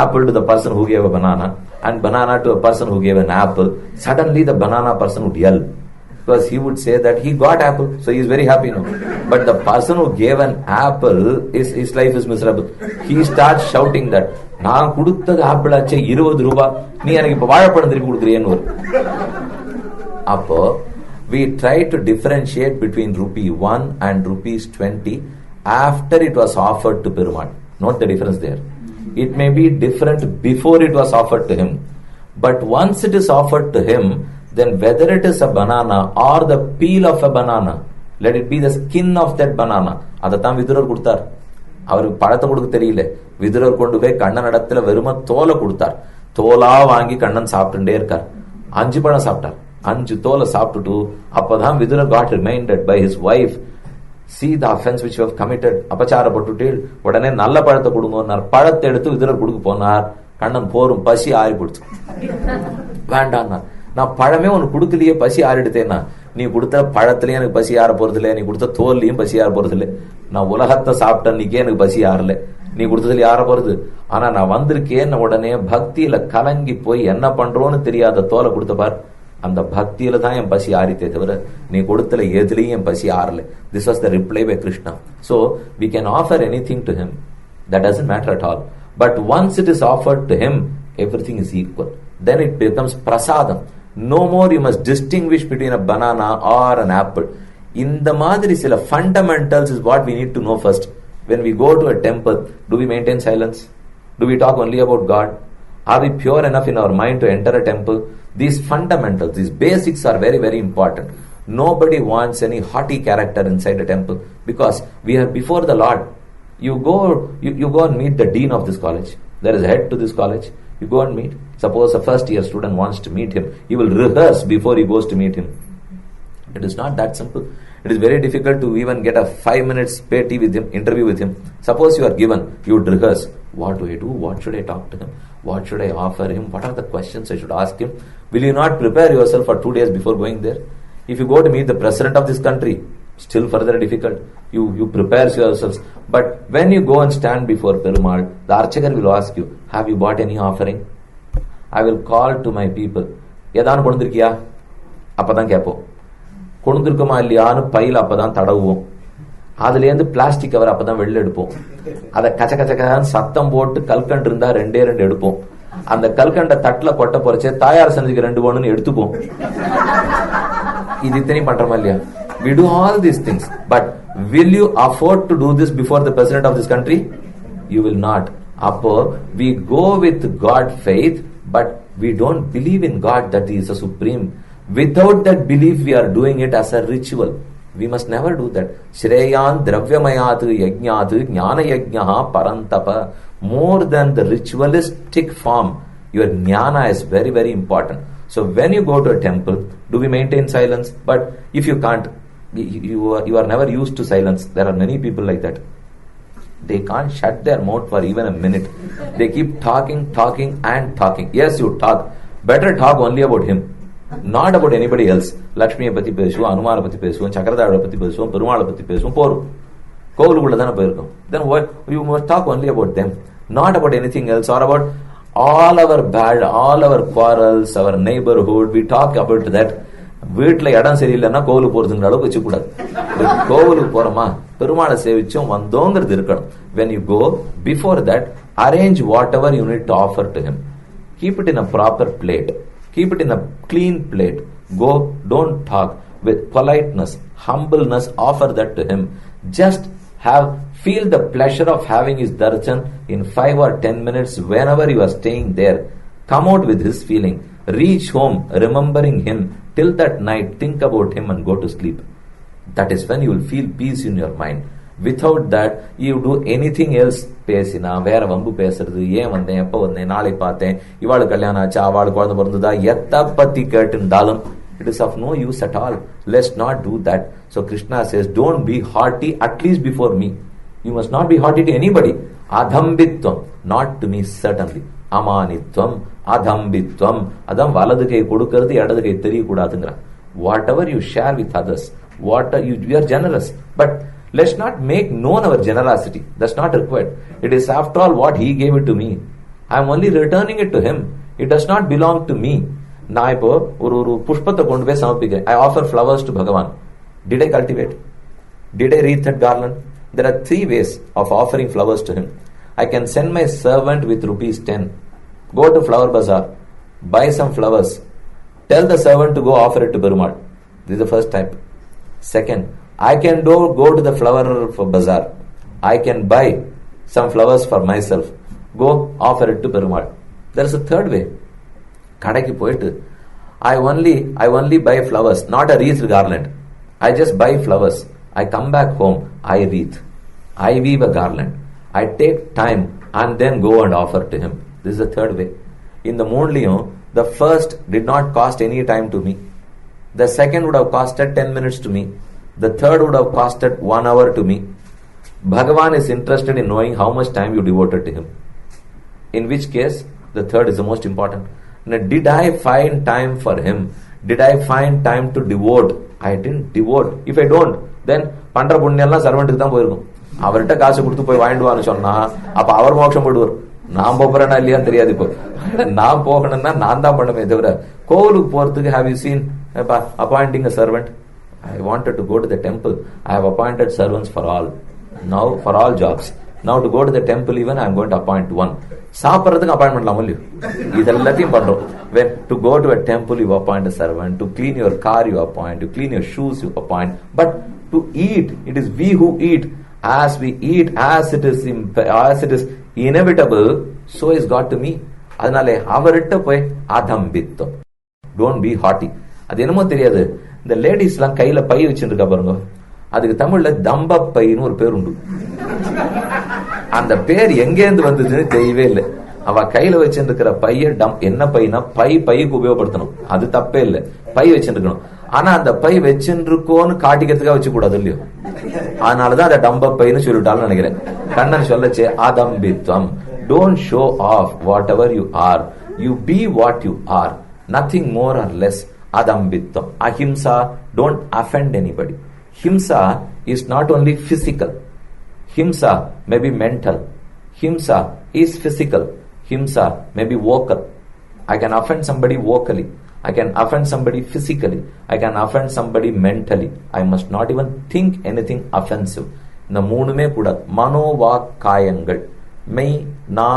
apple to the person who gave a banana and banana to a person who gave an apple. Suddenly the banana person would yell, because he would say that he got apple, so he is very happy now. But the person who gave an apple, his life is miserable. He starts shouting that, நான் கொடுத்தது apple ஆச்சே ₹20, நீ எனக்கு இப்ப வாழைப்பழம் திருப்பி கொடுக்குறியன்னு. அப்போ we try to differentiate between ₹1 and ₹20 after it was offered to Perumal. Note the difference there. It may be different before it was offered to him, but once it is offered to him, then whether it is a banana or the peel of a banana, let it be the skin of that banana. அதைத்தான் விதுரர் கொடுத்தார். அவருக்கு பழத்தை கொடுக்க தெரியல. விதுரர் கொண்டு போய் கண்ணன் இடத்துல வெறும தோலை கொடுத்தார். தோலா வாங்கி கண்ணன் சாப்பிட்டுட்டே இருக்கார். 5 பழம் சாப்பிட்டார். 5 தோலை சாப்பிட்டுட்டு அப்பதான் விதுரர் got reminded by his wife, see the offense which you have committed, அபச்சாரப்பட்டுட்டு உடனே நல்ல பழத்தை கொடுங்க. பழத்தை எடுத்து விதுரர் கொடுக்க போனார். கண்ணன் போரும், பசி ஆறி போடுச்சு. வேண்டாம், நான் பழமே உனக்கு கொடுக்கலையே, பசி ஆறிடுத்தேன்னா, நீ கொடுத்த பழத்திலயும் எனக்கு பசி ஆற போறது இல்லை, நீ கொடுத்த தோல்லையும் பசி ஆற போறது இல்லை. நான் உலகத்தை சாப்பிட்ட அன்னைக்கே எனக்கு பசி ஆறல, நீ கொடுத்ததுல ஆற போறது. ஆனா நான் வந்திருக்கேன்னு உடனே பக்தியில கலங்கி போய் என்ன பண்றோன்னு தெரியாத தோலை கொடுத்த பார், அந்த பக்தியில தான் என் பசி ஆறித்தே தவிர நீ கொடுத்தல எதுலயும் என் பசி ஆறல. This was the reply by Krishna. So we can offer anything to him, that doesn't matter at all. But once it is offered to him, everything is equal. Then it becomes prasadam. No more you must distinguish between a banana or an apple. இந்த மாதிரி சில fundamentals is what we need to know first. When we go to a temple, do we maintain silence? Do we talk only about God? Are we pure enough in our mind to enter a temple? These fundamentals, these basics are very, very important. Nobody wants any haughty character inside a temple because we are before the Lord. You go and meet the dean of this college. There is a head to this college. You go and meet. Suppose a first year student wants to meet him. He will rehearse before he goes to meet him. It is not that simple. It is very difficult to even get a 5 minutes interview with him. Suppose you are given, you would rehearse. What do I do? What should I talk to him? What should I offer him? What are the questions I should ask him? Will you not prepare yourself for 2 days before going there? If you go to meet the president of this country, still further difficult. You prepare yourselves. But when you go and stand before Perumal, the Archakar will ask you, have you bought any offering? I will call to my people. Yadaan kodundirkiya? Appadan kepo. Kodundirkuma illiyanu payil appadan tadavuvom. அதுலேருந்து plastic cover அப்பதான் வெளில எடுப்போம். அதை கச்ச கச்சக்கான்னு சத்தம் போட்டு கல்கண்டு இருந்தா 2 எடுப்போம். அந்த கல்கண்ட தட்டுல கொட்ட போறச்சே தாயார் செஞ்சுக்கு 2 போகணும்னு எடுத்துப்போம். இது இத்தனை பண்றோமா இல்லையா? We do all these things. But will you afford to do this before the president of this country? You will not. Appo we go with God faith, but we don't believe in God that He is a supreme. Without that belief, we are doing it as a ritual. We must never do that. Shreyan dravyamayat yajnat jnana yajnaha parantapa. More than the ritualistic form, your jnana is very, very important. So when you go to a temple, do we maintain silence? But if you can't, you are never used to silence. There are many people like that. They can't shut their mouth for even a minute. They keep talking and talking. Yes, you talk. Better talk only about him, not about anybody else. Lakshmiயை பத்தி பேசுவோம், அனுமாரை பத்தி பேசுவோம், சக்கரதாழை பத்தி பேசுவோம், பெருமாளை பத்தி பேசுவோம், போறோம். கோவிலுக்குள்ள தானே போயிருக்கோம். Then what? You must talk only about them, not about anything else or about all our bad, all our quarrels, our neighborhood. We talk about that. வீட்டுல இடம் சரியில்லைன்னா கோவிலுக்கு போறதுங்கிற அளவுக்கு வச்சுக்கூடாது. கோவிலுக்கு போறோமா, பெருமாளை சேவிச்சோம் வந்தோங்கிறது இருக்கணும். When you go, before that, arrange whatever you need to offer to him. Keep it in a proper plate. Keep it in a clean plate. Go, don't talk. With politeness, humbleness, offer that to him. Just feel the pleasure of having his darshan in 5 or 10 minutes whenever you are staying there. Come out with his feeling. Reach home remembering him. Till that night, think about him and go to sleep. That is when you will feel peace in your mind. Without that, you do anything else. பேசினா வேற வம்பு பேசுறது, ஏன் வந்தேன், எப்ப வந்தேன், நாளை பார்த்தேன், இவாளு கல்யாணம் ஆச்சா, அவளுக்கு குழந்தை பிறந்ததா, எத்த பத்தி கேட்டுந்தாலும் it is of no use at all. Let's not do that. So Krishna says, don't be haughty, at least before me. You must not be haughty to anybody. Adhambitvam, not to me certainly. Amanitvam, adhambitvam. Adam valadu kai kodukkiradhu edadu kai theriyakoodathungra. Whatever you share with others, you are generous, but let's not make known our generosity. That's not required. It is after all what he gave it to me. I am only returning it to him. It does not belong to me. நான் இப்போ ஒரு புஷ்பத்தை கொண்டு போய் சமர்ப்பிக்கிறேன். I offer flowers to Bhagavan. Did I cultivate? Did I wreath that garland? There are 3 ways of offering flowers to him. I can send my servant with ₹10. Go to flower bazaar, buy some flowers, tell the servant to go offer it to Perumal. This is the first type. Second, I can go to the flower bazaar. I can buy some flowers for myself. Go offer it to Perumal. There is a third way. கடைக்கு போயிட்டு I only buy flowers, not a wreath garland. I just buy flowers. I come back home. I wreath. I weave a garland. I take time and then go and offer to him. This is the third way. In the Moonliyum, the first did not cost any time to me. The second would have costed 10 minutes to me. The third would have costed 1 hour to me. Bhagavan is interested in knowing how much time you devoted to him. In which case, the third is the most important. Now, did I find time for him? Did I find time to devote? I didn't devote. If I don't, then பண்ற புண்ணியெல்லாம் சர்வெண்ட்டுக்கு தான் போயிருக்கும். அவர்கிட்ட காசு கொடுத்து போய் வாங்கிட்டு வான்னு சொன்னா அப்ப அவர் மோட்சம் போடுவார். நான் போறேன்னா இல்லையான்னு தெரியாது. இப்போ நான் போகணும்னா நான் தான் பண்ணுமே தவிர கோவிலுக்கு போறதுக்கு have you seen appointing a servant? I wanted to go to the temple. I have appointed servants for all. Now for all jobs. Now to go to the temple even I am going to appoint one. சாப்பிட்றதுக்கு appointment இல்லாமல் இல்லையோ இதெல்லாத்தையும் பண்றோம். When to go to a temple you appoint a servant, to clean your car you appoint, to clean your shoes you appoint, but to eat, it is we who eat. As we eat, as it is inevitable, so is God to me. அதனாலே அவர்கிட்ட போய் அதம்பித்தம். Don't be haughty. அது என்னமோ தெரியாது, இந்த லேடிஸ்லாம் கையில by வச்சுருக்கா பாருங்க, அதுக்கு தமிழ்ல தம்ப பைன்னு ஒரு பேர் உண்டு. அந்த பேர் எங்கேருந்து வந்ததுன்னு தெரியவே இல்லை. அவ கையில வச்சிருக்கிற பைய என்ன பைனா பைக்கு உபயோகப்படுத்தணும், அது தப்பே இல்லை, பை வச்சிருக்கணும். ஆனா அந்த பை வச்சுருக்கோன்னு காட்டிக்கிறதுக்காக வச்சு கூடாது இல்லையோ, அதனாலதான் அதை டம்ப பைன்னு சொல்லிட்டாலும் நினைக்கிறேன். கண்ணன் சொல்லச்சே அதம்பித்வம். Don't show off whatever you are, you be what you are, nothing more or less. அதம்பித்வம். Ahimsa, don't offend anybody. Himsa is not only physical. Himsa may be mental. Himsa is physical. Himsa may be vocal. I can offend somebody vocally. I can offend somebody physically. I can offend somebody mentally. I must not even think anything offensive. இந்த மூணுமே கூட Manoah காயங்கள் மெய் நா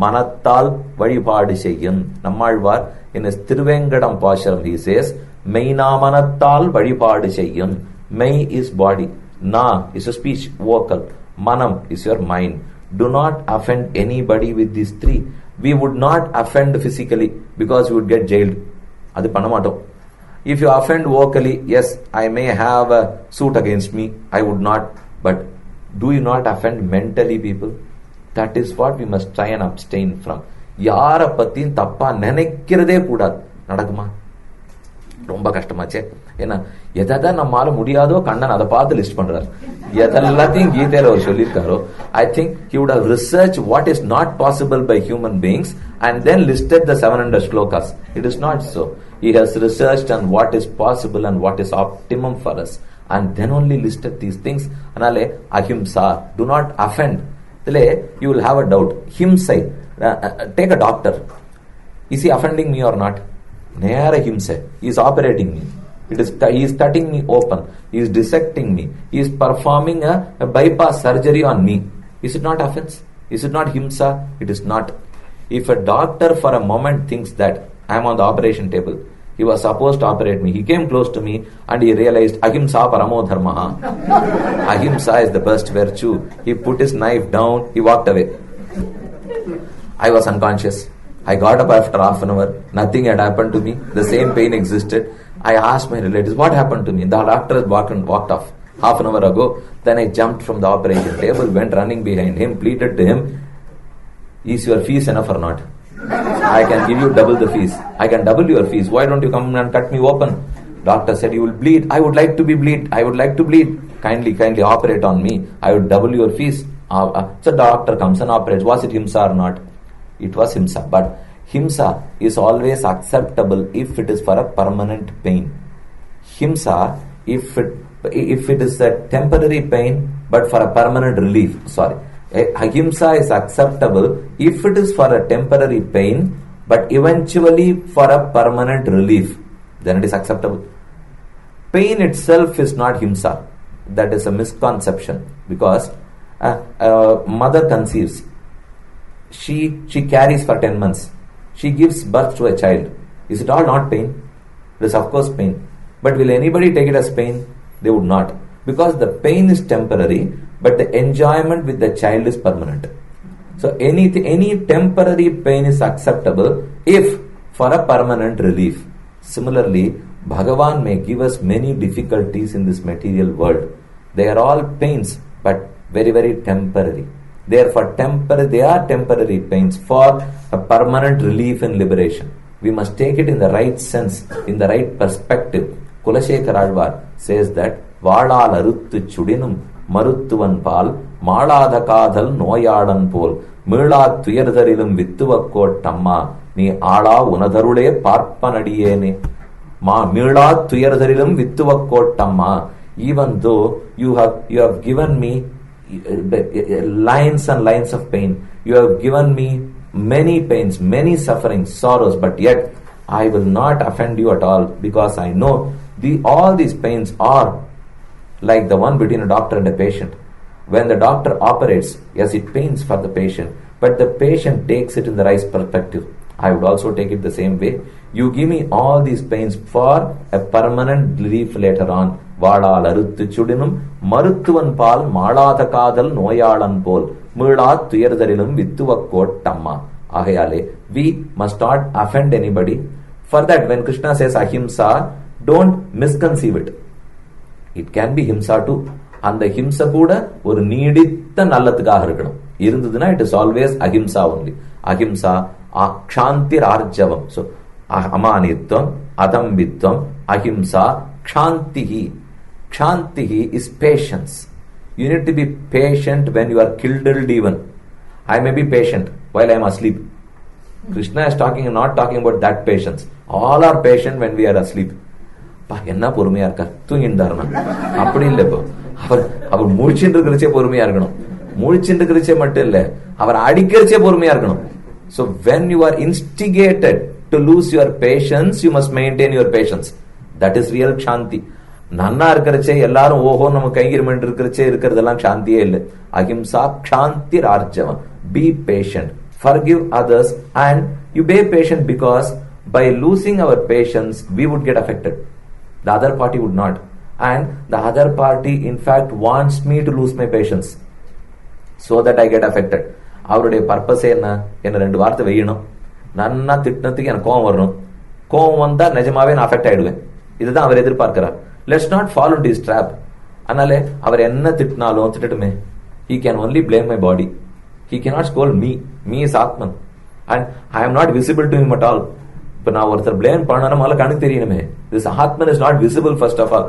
மனத்தால் வழிபாடு செய்யும். Nammalvar in his Thiruvengadam பாசுரம் he says மெய்னா மனத்தால் வழிபாடு செய்யும். May is body, na is a speech, vocal, manam is your mind. Do not offend anybody with these three. We would not offend physically because we would get jailed. Adu panamatom. If you offend vocally, yes, I may have a suit against me, I would not. But do you not offend mentally people? That is what we must try and abstain from. யாரை பத்தியும் தப்பா நினைக்கிறதே கூடாது. நடக்குமா? ரொம்ப கஷ்டமாச்சே. ஏன்னா எதான் நம்மால முடியாதோ கண்ணன் அதை பார்த்து லிஸ்ட் பண்றாரு. எதெல்லாத்தையும் கீதையில அவர் சொல்லியிருக்காரோ, I think he would have researched what is not possible by human beings and then listed the 700 shlokas. It is not so. He has researched on what is possible and what is optimum for us and then only listed these things. Anale ahimsa, do not offend. Tile you will have a doubt. Himsai, take a doctor. Is he offending me or not? Nera himself. He is operating me. He is cutting me open. He is dissecting me. He is performing a bypass surgery on me. Is it not offense? Is it not himsa? It is not. If a doctor for a moment thinks that I am on the operation table, he was supposed to operate me. He came close to me and he realized ahimsa paramo dharmaha. Ahimsa is the best virtue. He put his knife down. He walked away. I was unconscious. I got up after half an hour. Nothing had happened to me. The same pain existed. I asked my relatives, what happened to me? The doctor has walked off half an hour ago. Then I jumped from the operation table, went running behind him, pleaded to him, is your fees enough or not? I can give you double the fees. I can double your fees. Why don't you come and cut me open? Doctor said, you will bleed. I would like to be bleed. I would like to bleed. Kindly operate on me. I would double your fees. So doctor comes and operates. Was it himsa or not? It was himsa. But himsa is always acceptable if it is for a permanent pain. Himsa, if it is a temporary pain but for a permanent relief. Ahimsa is acceptable if it is for a temporary pain but eventually for a permanent relief. Then it is acceptable. Pain itself is not himsa. That is a misconception because mother conceives. She carries for 10 months. She gives birth to a child. Is it all not pain? It is of course pain. But will anybody take it as pain? They would not. Because the pain is temporary, but the enjoyment with the child is permanent. So any temporary pain is acceptable if for a permanent relief. Similarly, Bhagavan may give us many difficulties in this material world. They are all pains, but very, very temporary. Therefore, they are temporary pains for a permanent relief and liberation. We must take it in the right sense, in the right perspective. Kulashekar Alvar says that Valal Aruttu Chudinum Maruttuvan Pal Malada Kadal Noyadan Pol Mila Tuyardarilum Vituvakko Tamma Ni Ala Unadharule Parpanadiyene Ma Mila Tuyardarilum Vituvakko Tamma. Even though you have given me lines and lines of pain, you have given me many pains, many sufferings, sorrows, but yet I will not offend you at all, because I know all these pains are like the one between a doctor and a patient. When the doctor operates, yes, it pains for the patient, but the patient takes it in the right perspective. I would also take it the same way. You give me all these pains for a permanent relief later on. Vadal aruttu chudinum maruttuvan pal malada kadal noyalan pol Mula tuyardarilum vituvakko tamma. Ahayale, we must not offend anybody. For that, when Krishna says ahimsa, don't misconceive it. It can be himsa too. And the himsa kuda or needitta nallathukaga irukkanum. Irundhuduna, it is always ahimsa only. Ahimsa kshantir arjavam. So amanitvam, adambitvam, ahimsa, kshantihi. Kshantihi is patience. You need to be patient when you are killed even. I may be patient while I am asleep. Krishna is not talking about that patience. All are patient when we are asleep. என்ன பொறுமையா இருக்கா தூங்கிட்டாருனா அப்படி இல்ல. இப்போ அவர் முழிச்சுட்டு இருக்கிறச்சே பொறுமையா இருக்கணும். முழிச்சுட்டு இருக்கிறச்சே மட்டும் இல்ல, அவர் அடிக்கிறச்சே பொறுமையா இருக்கணும். So when you are instigated to lose your patience, you must maintain your patience. That is real kshanti. நன்னா இருக்கிறச்சே எல்லாரும் ஓஹோ நம்ம கைங்கிருமெண்ட் இருக்கிறச்சே இருக்கிறதெல்லாம் சாந்தியே இல்லை. அஹிம்சா க்ஷாந்தி ரார்ஜவம். Be patient, forgive others, and you be patient, because by losing our patience we would get affected. The other party would not, and the other party in fact wants me to lose my patience so that I get affected. அவருடைய பர்பஸே என்ன ரெண்டு வார்த்தை வையணும். நன்னா திட்டினத்துக்கு எனக்கு கோவம் வரணும். கோவம் வந்தா நிஜமாவே நான் அஃபெக்ட் ஆயிடுவேன். இதுதான் அவர் எதிர்பார்க்கிறார். Let's not fall into his trap. அதனால அவர் என்ன திட்டினாலும் திட்டட்டுமே. He can only blame my body. He cannot scold me. Me is Atman, and I am not visible to him at all. இப்ப நான் ஒருத்தர் blame பண்ணணும் முதல்ல கணக்கு தெரியணுமே. This Atman is not visible first of all.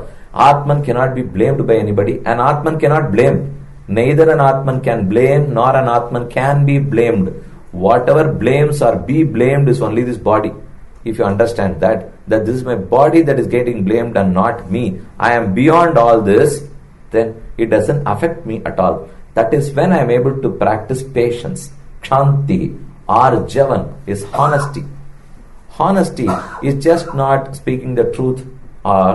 Atman cannot be blamed by anybody, and Atman cannot blame. Neither an Atman can blame, nor an Atman can be blamed. Whatever blames or be blamed is only this body. If you understand that this is my body that is getting blamed and not me, I am beyond all this, then it doesn't affect me at all. That is when I am able to practice patience. Kshanti, arjavan is honesty. Honesty is just not speaking the truth, or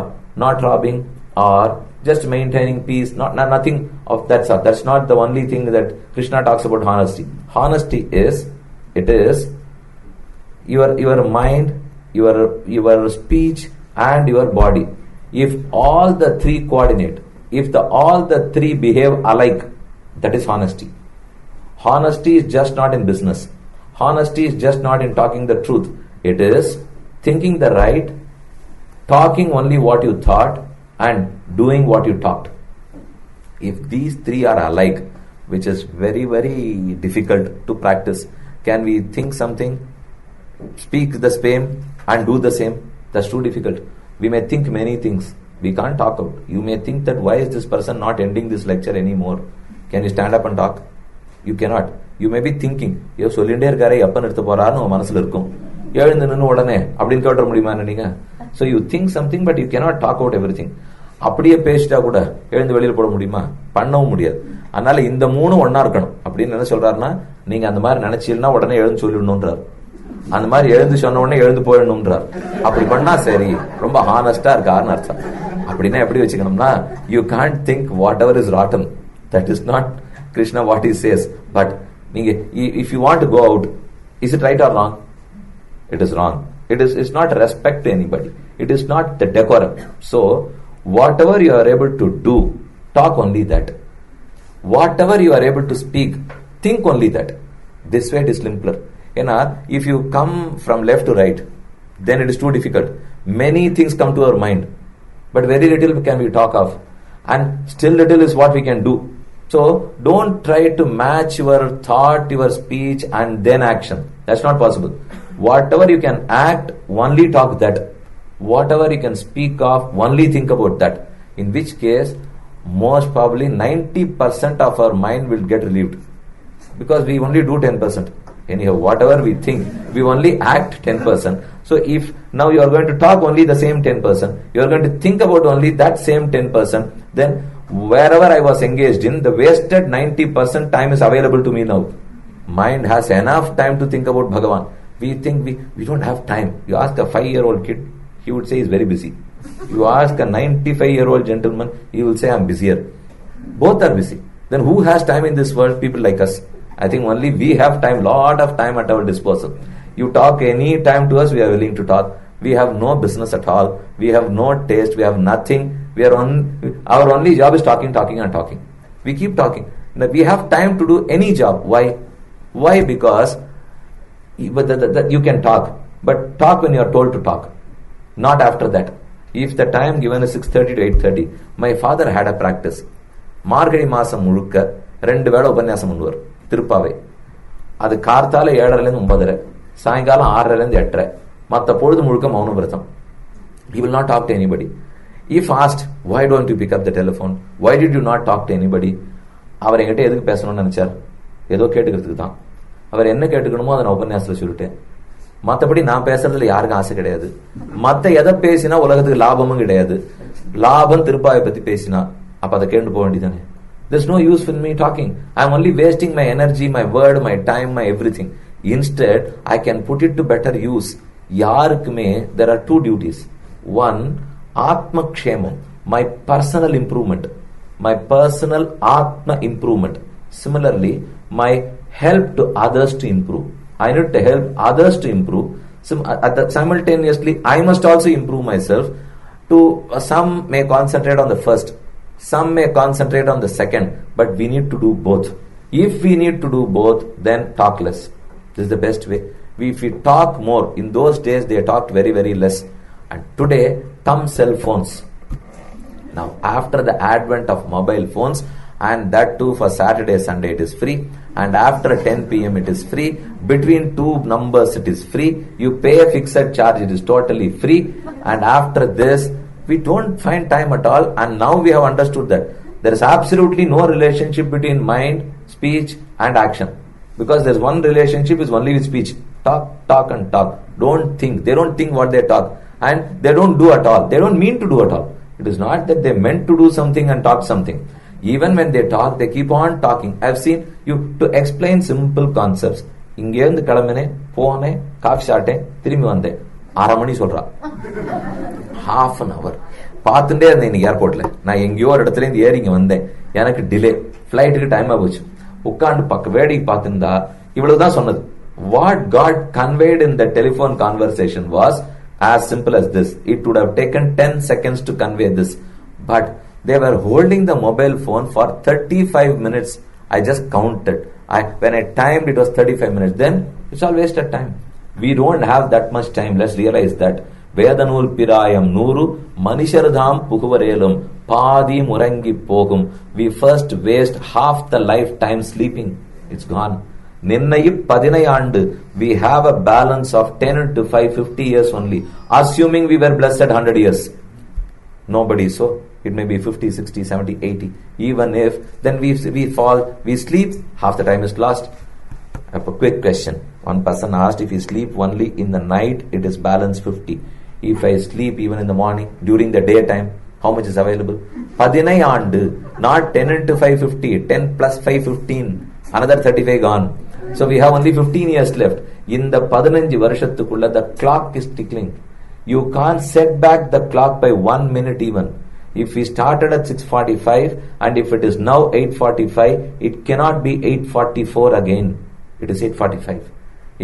not robbing, or just maintaining peace, nothing of that sort. That's not the only thing that Krishna talks about honesty. Honesty is your mind, your speech, and your body. If all the three coordinate, if all the three behave alike, that is honesty. Honesty is just not in business. Honesty is just not in talking the truth. It is thinking the right, talking only what you thought, and doing what you talked. If these three are alike, which is very, very difficult to practice, can we think something, speak the same, and do the same? That's too difficult. We may think many things. We can't talk out. You may think that why is this person not ending this lecture anymore? Can you stand up and talk? You cannot. You may be thinking, you சொல்லிண்டே இருக்காரே எப்ப நிறுத்த போறான்னு உங்க மனசுல இருக்கும். எழுந்து நின்று உடனே அப்படின்னு கேட்ட முடியுமா நீங்க? So you think something, but you cannot talk out everything. அப்படியே பேசிட்டா கூட எழுந்து வெளியில் போட முடியுமா? பண்ணவும் முடியாது. அதனால இந்த மூணு ஒன்னா இருக்கணும். அப்படின்னு என்ன சொல்றாருன்னா, நீங்க அந்த மாதிரி நினைச்சீங்கன்னா உடனே எழுந்து சொல்லிடணும்ன்றார். அந்த மாதிரி எழுந்து சொன்ன உடனே எழுந்து போயிடணும்ன்றார். அப்படி பண்ணா சரி, ரொம்ப ஹானஸ்டா இருக்காருன்னு அர்த்தம். அப்படின்னா எப்படி வச்சுக்கணும்னா, you can't think whatever is rotten. That is not Krishna what he says. But நீங்க if you want to go out, is it right or wrong? It is wrong. It's not respect to anybody. It is not the decorum. So whatever you are able to do, talk only that. Whatever you are able to speak, think only that. This way it is simpler. If you come from left to right, then it is too difficult. Many things come to our mind, but very little can we talk of, and still little is what we can do. So don't try to match your thought, your speech and then action. That's not possible. Whatever you can act, only talk that. Whatever you can speak of, only think about that. In which case, most probably 90% of our mind will get relieved. Because we only do 10%. Anyhow, whatever we think, we only act 10%. So if now you are going to talk only the same 10%, you are going to think about only that same 10%, then wherever I was engaged in, the wasted 90% time is available to me now. Mind has enough time to think about Bhagavan. We think we don't have time. You ask a 5-year-old kid, he would say he's very busy. You ask a 95-year-old gentleman, he will say I'm busier. Both are busy. Then who has time in this world? People like us. I think only we have time, lot of time at our disposal. You talk any time to us, we are willing to talk. We have no business at all. We have no taste. We have nothing. Our only job is talking and talking. We keep talking. We have time to do any job. Why? Why? Because you can talk. But talk when you are told to talk. Not after that. If the time given is 6:30 to 8:30, my father had a practice. Margadi Masam Murukka, 2 வேளை உபன்யாசம் பண்ணுவார் திருப்பாவை. அது கார்த்தால 7:30 9:30, சாயங்காலம் 6:30 8:30, மற்ற பொழுது முழுக்க மௌன விரதம். He will not talk to anybody. If asked, why don't you pick up the telephone? Why did you not talk to anybody? அவர் என்கிட்ட எதுக்கு பேசணும்னு நினைச்சார்? ஏதோ கேட்டுக்கிறதுக்கு தான். அவர் என்ன கேட்டுக்கணுமோ அதை நான் உபன்யாசத்தில் சொல்லிட்டேன். மற்றபடி நான் பேசுறதுல யாருக்கும் ஆசை கிடையாது. மற்ற எதை பேசினா உலகத்துக்கு லாபமும் கிடையாது. லாபம் திருப்பாவை பத்தி பேசினா அப்ப அதை கேட்டு போக வேண்டியதானே. There's no use in me talking. I'm only wasting my energy, my word, my time, my everything. Instead, I can put it to better use. Yarkume, there are 2 duties. One, Atma Kshemam, my personal improvement. My personal Atma improvement. Similarly, my help to others to improve. I need to help others to improve. Simultaneously, I must also improve myself. Some may concentrate on the first. Some may concentrate on the second, but we need to do both. If we need to do both, then talk less. This is the best way. If we talk more, in those days they talked very, very less. And today, thumb cell phones. Now, after the advent of mobile phones, and that too for Saturday, Sunday, it is free. And after 10 p.m. it is free. Between 2 numbers it is free. You pay a fixed charge, it is totally free. And after this, we don't find time at all, and now we have understood that there is absolutely no relationship between mind, speech and action. Because there is one relationship is only with speech. Talk, talk and talk. Don't think. They don't think what they talk. And they don't do at all. They don't mean to do at all. It is not that they meant to do something and talk something. Even when they talk, they keep on talking. I have seen you to explain simple concepts. இங்கேருந்து கிளம்பினேன், போனேன், coffee சாப்பிட்டேன், திரும்பி வந்தேன், 1/2 மணி சொல்றா. half an hour பார்த்துட்டே இருந்தேன். இன்னைக்கு ஏர்போர்ட்ல நான் எங்கேயோ ஒரு இடத்துல இருந்து ஏறி இங்க வந்தேன். எனக்கு டிலே, பிளைட்டுக்கு டைம் ஆச்சு. உட்காந்து வேடிக்கை பார்த்துருந்தா இவ்வளவுதான் சொன்னது. What God conveyed in the telephone conversation was as simple as this. It would have taken 10 seconds to convey this. But they were holding the mobile phone for 35 minutes. I just counted. When I timed, it was 35 minutes. Then it's all wasted time. We don't have that much time. Let's realize that. வேதநூல் பிராயம் 100 மனுஷர்தாம் புகுவரேலும் பாதி முறங்கி போகும். We first waste half the lifetime sleeping. It's gone. நிர்ணயி 14 ஆண்டு. We have a balance of 10 to 5, 50 years only. Assuming we were blessed 100 years. Nobody so. It may be 50, 60, 70, 80. Even if, then we fall, we sleep, half the time is lost. A quick question. One person asked, if you sleep only in the night, it is balance 50. If I sleep even in the morning, during the daytime, how much is available? 14 ஆண்டு, not 10 into 550, 10 plus 515, another 35 gone. So we have only 15 years left. In the 15 வருஷத்துக்குள்ள, the clock is ticking. You can't set back the clock by 1 minute even. If we started at 6:45 and if it is now 8:45, it cannot be 8:44 again. It is 8:45.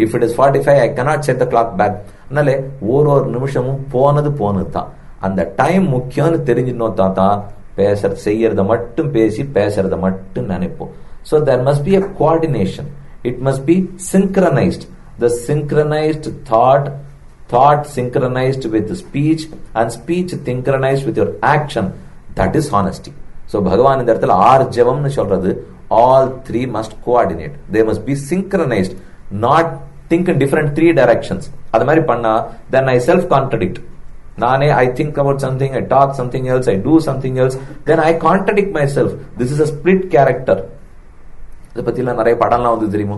If it is 45, I cannot set the clock back. அதனால ஒரு நிமிஷமும் போனது தான். அந்த time முக்கியம்னு தெரிஞ்சிடணும் தாத்தா. செய்யறத மட்டும் பேசி பேசுறத மட்டும் நினைப்போம். So there must be a coordination. It must be synchronized. The synchronized thought synchronized with speech, and speech synchronized with your action. That is honesty. So Bhagavan in the இடத்துல ஆர்ஜவம்னு சொல்றது, all three must coordinate. They must be synchronized, not think in different three directions. அது மாதிரி பண்ணா then I self contradict. நானே I think about something, I talk something else, I do something else, then I contradict myself. This is a split character. இதை பத்திலாம் நிறைய படம்லாம் வந்து தெரியுமோ,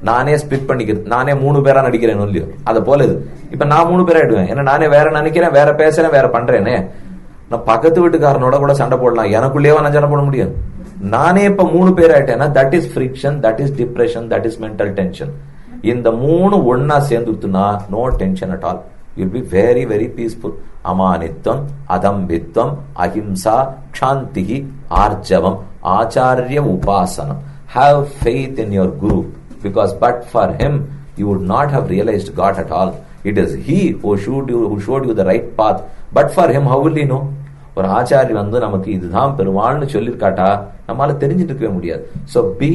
நானே ஸ்பிளிட் பண்ணிக்கிறது, நானே 3 பேரா நடிக்கிறேன் இல்லையோ, அதை போல இது. இப்ப நான் 3 பேரா ஆயிடுவேன், ஏன்னா நானே வேற நினைக்கிறேன், வேற பேசுறேன், வேற பண்றேனே. நான் பக்கத்து வீட்டுக்காரனோட கூட சண்டை போடலாம், எனக்குள்ளேயே நான் சண்டை போட முடியாது. நானே இப்ப 3 பேர் ஆயிட்டேன்னா that is friction, that is depression, that is mental tension. இந்த 3 ஒன்னா சேர்ந்துட்டுனா no tension at all. You'll be very, very peaceful. Amanitvam, adambitvam, ahimsa, kshantihi, arjavam, acharya upasanam. Have faith in your guru, because but for him you would not have realized God at all. It is he who showed you the right path. But for him, how will he know? ஒரு ஆச்சாரி வந்து நமக்கு இதுதான் பெருமாள்னு சொல்லிருக்காட்டா நம்மளால தெரிஞ்சுட்டு இருக்கவே முடியாது. So be